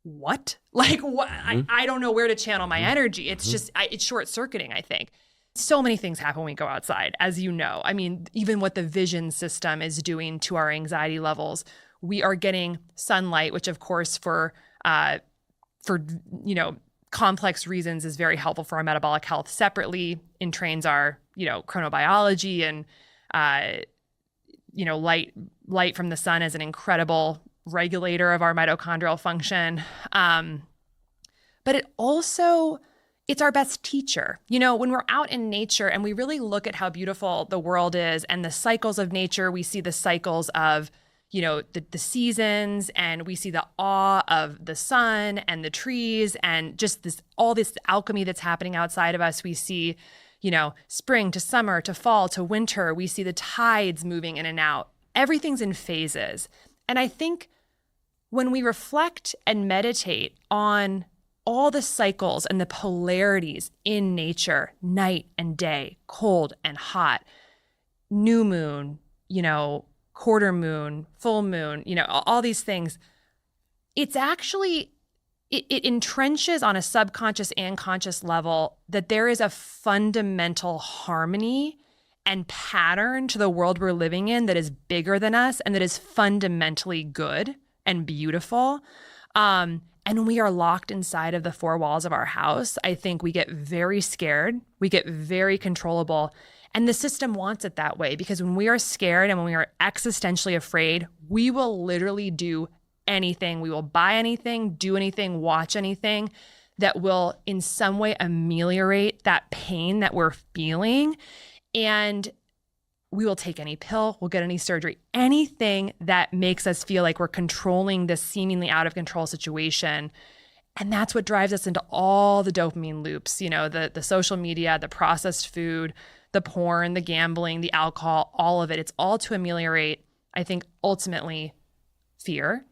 what? Like, what? Mm-hmm. I don't know where to channel my energy. It's just, it's short-circuiting, I think. So many things happen when we go outside, as you know. I mean, even what the vision system is doing to our anxiety levels. We are getting sunlight, which of course for complex reasons is very helpful for our metabolic health separately, entrains our, chronobiology, and, light from the sun is an incredible regulator of our mitochondrial function. But it's our best teacher. When we're out in nature and we really look at how beautiful the world is and the cycles of nature, we see the cycles of the seasons, and we see the awe of the sun and the trees and just all this alchemy that's happening outside of us. We see, spring to summer to fall to winter. We see the tides moving in and out. Everything's in phases. And I think when we reflect and meditate on all the cycles and the polarities in nature, night and day, cold and hot, new moon, quarter moon, full moon, all these things, it's actually, it entrenches on a subconscious and conscious level that there is a fundamental harmony and pattern to the world we're living in that is bigger than us and that is fundamentally good and beautiful. And when we are locked inside of the four walls of our house, I think we get very scared, we get very controllable. And the system wants it that way, because when we are scared and when we are existentially afraid, we will literally do anything. We will buy anything, do anything, watch anything that will in some way ameliorate that pain that we're feeling. And we will take any pill, we'll get any surgery, anything that makes us feel like we're controlling this seemingly out of control situation. And that's what drives us into all the dopamine loops, the social media, the processed food, the porn, the gambling, the alcohol, all of it. It's all to ameliorate, I think, ultimately fear.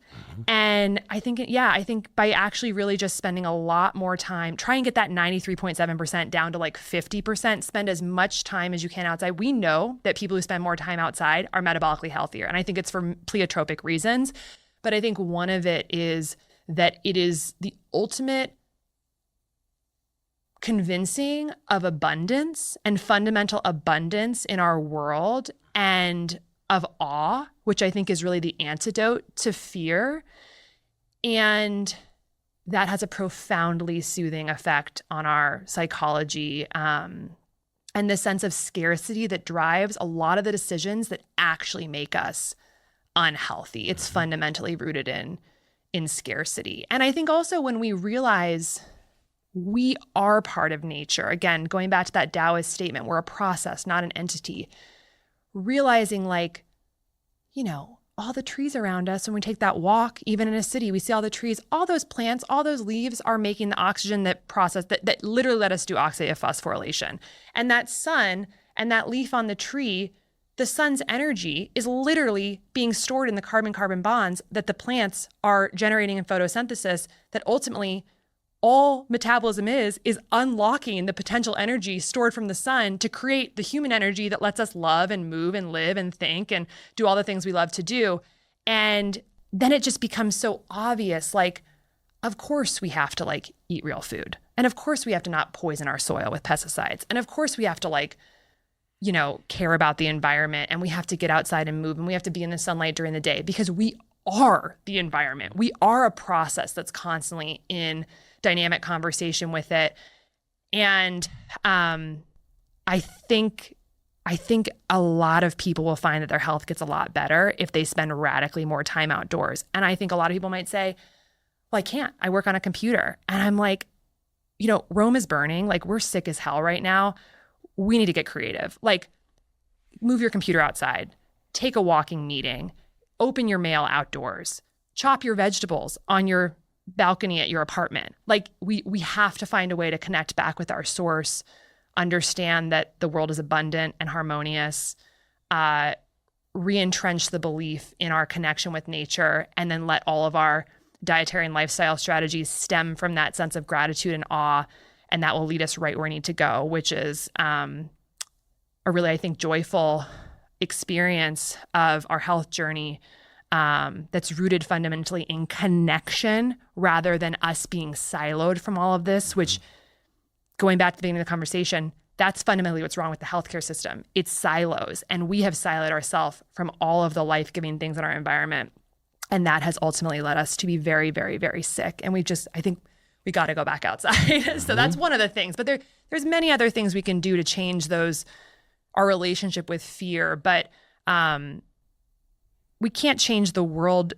And I think, I think by actually really just spending a lot more time, try and get that 93.7% down to like 50%, spend as much time as you can outside. We know that people who spend more time outside are metabolically healthier. And I think it's for pleiotropic reasons. But I think one of it is that it is the ultimate convincing of abundance and fundamental abundance in our world, and of awe, which I think is really the antidote to fear. And that has a profoundly soothing effect on our psychology, and the sense of scarcity that drives a lot of the decisions that actually make us unhealthy. It's fundamentally rooted in scarcity. And I think also when we realize we are part of nature, again, going back to that Taoist statement, we're a process, not an entity. Realizing like, all the trees around us, when we take that walk, even in a city, we see all the trees, all those plants, all those leaves are making the oxygen that literally let us do oxidative phosphorylation. And that sun and that leaf on the tree, the sun's energy is literally being stored in the carbon-carbon bonds that the plants are generating in photosynthesis, that ultimately all metabolism is unlocking the potential energy stored from the sun to create the human energy that lets us love and move and live and think and do all the things we love to do. And then it just becomes so obvious, like, of course we have to like eat real food. And of course we have to not poison our soil with pesticides. And of course we have to like, care about the environment, and we have to get outside and move, and we have to be in the sunlight during the day, because we are the environment. We are a process that's constantly in dynamic conversation with it. And I think a lot of people will find that their health gets a lot better if they spend radically more time outdoors. And I think a lot of people might say, well, I can't. I work on a computer. And I'm like, Rome is burning. Like, we're sick as hell right now. We need to get creative. Like, move your computer outside, take a walking meeting, open your mail outdoors, chop your vegetables on your balcony at your apartment. Like, we have to find a way to connect back with our source, understand that the world is abundant and harmonious, re-entrench the belief in our connection with nature, and then let all of our dietary and lifestyle strategies stem from that sense of gratitude and awe. And that will lead us right where we need to go, which is a really, I think, joyful experience of our health journey, that's rooted fundamentally in connection rather than us being siloed from all of this, which, going back to the beginning of the conversation, that's fundamentally what's wrong with the healthcare system. It's silos, and we have siloed ourselves from all of the life-giving things in our environment. And that has ultimately led us to be very, very, very sick. And I think we got to go back outside. So that's one of the things. But there's many other things we can do to change our relationship with fear. But we can't change the world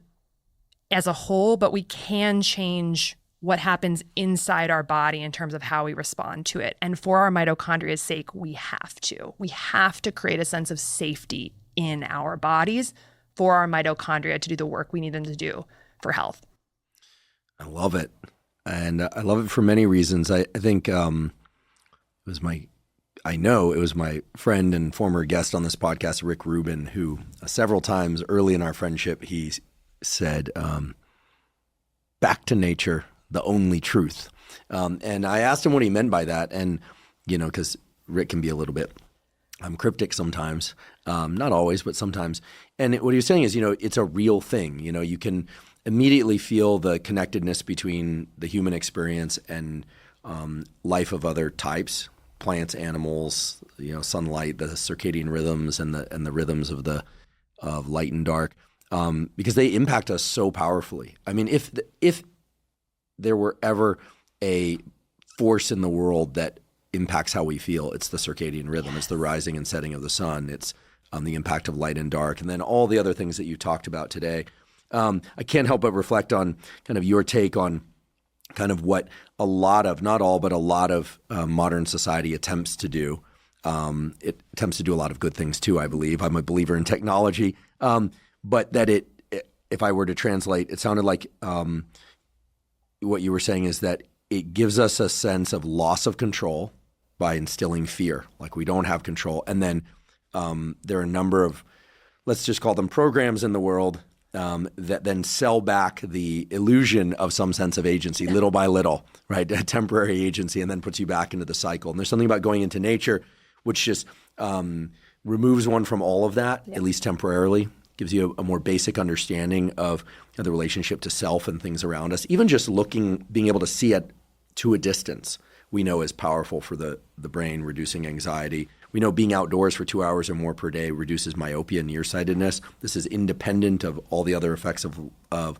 as a whole, but we can change what happens inside our body in terms of how we respond to it. And for our mitochondria's sake, we have to. We have to create a sense of safety in our bodies for our mitochondria to do the work we need them to do for health. I love it. And I love it for many reasons. I think I know it was my friend and former guest on this podcast, Rick Rubin, who several times early in our friendship, he said, back to nature, the only truth. And I asked him what he meant by that. And, because Rick can be a little bit cryptic sometimes, not always, but sometimes. And what he was saying is, it's a real thing. You can immediately feel the connectedness between the human experience and life of other types, plants, animals, sunlight, the circadian rhythms and the rhythms of light and dark, because they impact us so powerfully. I mean, if there were ever a force in the world that impacts how we feel, it's the circadian rhythm. It's the rising and setting of the sun. It's the impact of light and dark, and then all the other things that you talked about today. I can't help but reflect on kind of your take on kind of what a lot of, not all, but a lot of modern society attempts to do. It attempts to do a lot of good things too, I believe. I'm a believer in technology, but that if I were to translate, it sounded like what you were saying is that it gives us a sense of loss of control by instilling fear, like we don't have control. And then there are a number of, let's just call them programs in the world that then sell back the illusion of some sense of agency little by little, right? A temporary agency, and then puts you back into the cycle. And there's something about going into nature which just removes one from all of that, at least temporarily, gives you a more basic understanding of the relationship to self and things around us. Even just being able to see it to a distance, we know is powerful for the brain, reducing anxiety. We know being outdoors for 2 hours or more per day reduces myopia, nearsightedness. This is independent of all the other effects of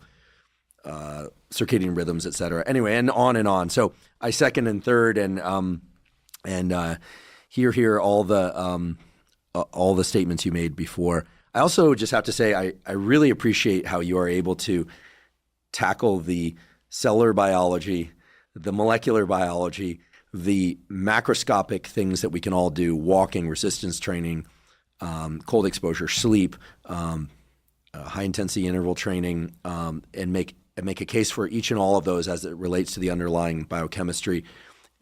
circadian rhythms, et cetera. Anyway, and on and on. So I second and third and hear all the statements you made before. I also just have to say I really appreciate how you are able to tackle the cellular biology, the molecular biology, the macroscopic things that we can all do: walking, resistance training, cold exposure, sleep, high intensity interval training, and make a case for each and all of those as it relates to the underlying biochemistry,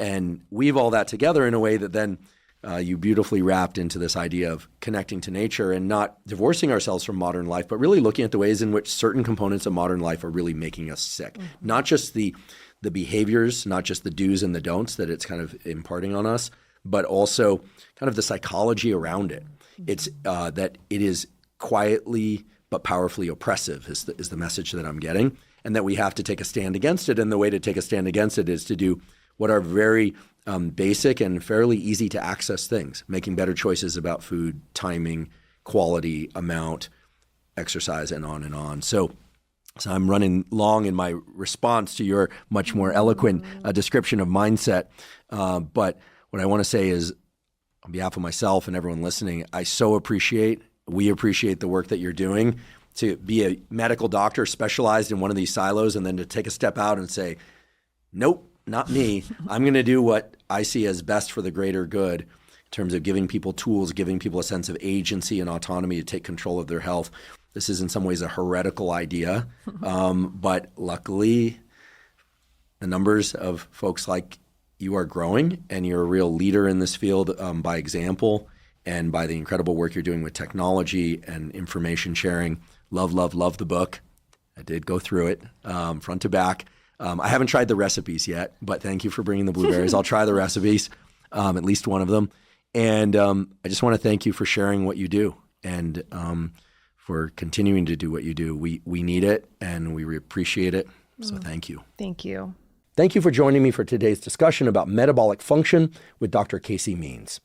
and weave all that together in a way that then you beautifully wrapped into this idea of connecting to nature and not divorcing ourselves from modern life, but really looking at the ways in which certain components of modern life are really making us sick. Mm-hmm. Not just the behaviors, not just the do's and the don'ts that it's kind of imparting on us, but also kind of the psychology around it. Mm-hmm. It's that it is quietly but powerfully oppressive is the message that I'm getting, and that we have to take a stand against it. And the way to take a stand against it is to do what are very basic and fairly easy to access things: making better choices about food, timing, quality, amount, exercise, and on and on. So I'm running long in my response to your much more eloquent description of mindset. But what I want to say is, on behalf of myself and everyone listening, we appreciate the work that you're doing. To be a medical doctor specialized in one of these silos, and then to take a step out and say, nope, not me. I'm going to do what I see as best for the greater good in terms of giving people tools, giving people a sense of agency and autonomy to take control of their health. This is in some ways a heretical idea, but luckily the numbers of folks like you are growing, and you're a real leader in this field by example and by the incredible work you're doing with technology and information sharing. Love, love, love the book. I did go through it front to back. I haven't tried the recipes yet, but thank you for bringing the blueberries. I'll try the recipes, at least one of them. And I just want to thank you for sharing what you do, and for continuing to do what you do. We need it, and we appreciate it. So thank you. Thank you. Thank you for joining me for today's discussion about metabolic function with Dr. Casey Means.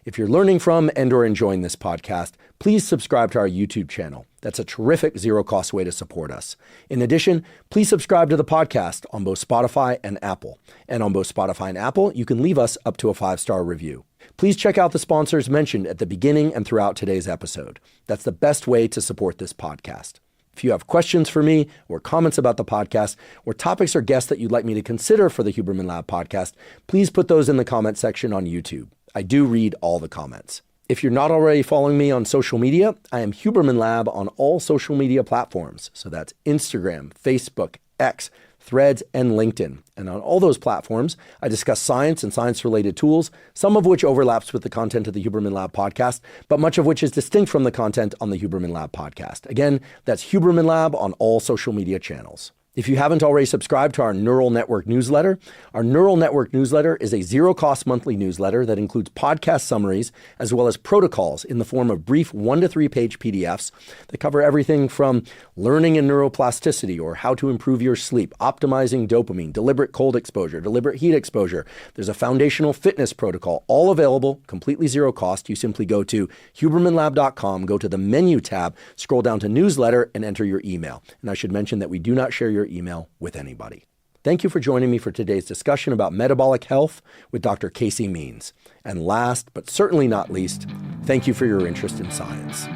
If you're learning from and/or enjoying this podcast, please subscribe to our YouTube channel. That's a terrific zero-cost way to support us. In addition, please subscribe to the podcast on both Spotify and Apple. And on both Spotify and Apple, you can leave us up to a 5-star review. Please check out the sponsors mentioned at the beginning and throughout today's episode. That's the best way to support this podcast. If you have questions for me or comments about the podcast, or topics or guests that you'd like me to consider for the Huberman Lab podcast, please put those in the comment section on YouTube. I do read all the comments. If you're not already following me on social media, I am Huberman Lab on all social media platforms. So that's Instagram, Facebook, X, Threads, and LinkedIn. And on all those platforms, I discuss science and science-related tools, some of which overlaps with the content of the Huberman Lab podcast, but much of which is distinct from the content on the Huberman Lab podcast. Again, that's Huberman Lab on all social media channels. If you haven't already subscribed to our Neural Network newsletter, our Neural Network newsletter is a zero-cost monthly newsletter that includes podcast summaries as well as protocols in the form of brief 1 to 3 page PDFs that cover everything from learning and neuroplasticity, or how to improve your sleep, optimizing dopamine, deliberate cold exposure, deliberate heat exposure. There's a foundational fitness protocol, all available, completely zero cost. You simply go to hubermanlab.com, go to the menu tab, scroll down to newsletter, and enter your email. And I should mention that we do not share your email with anybody. Thank you for joining me for today's discussion about metabolic health with Dr. Casey Means. And last, but certainly not least, thank you for your interest in science.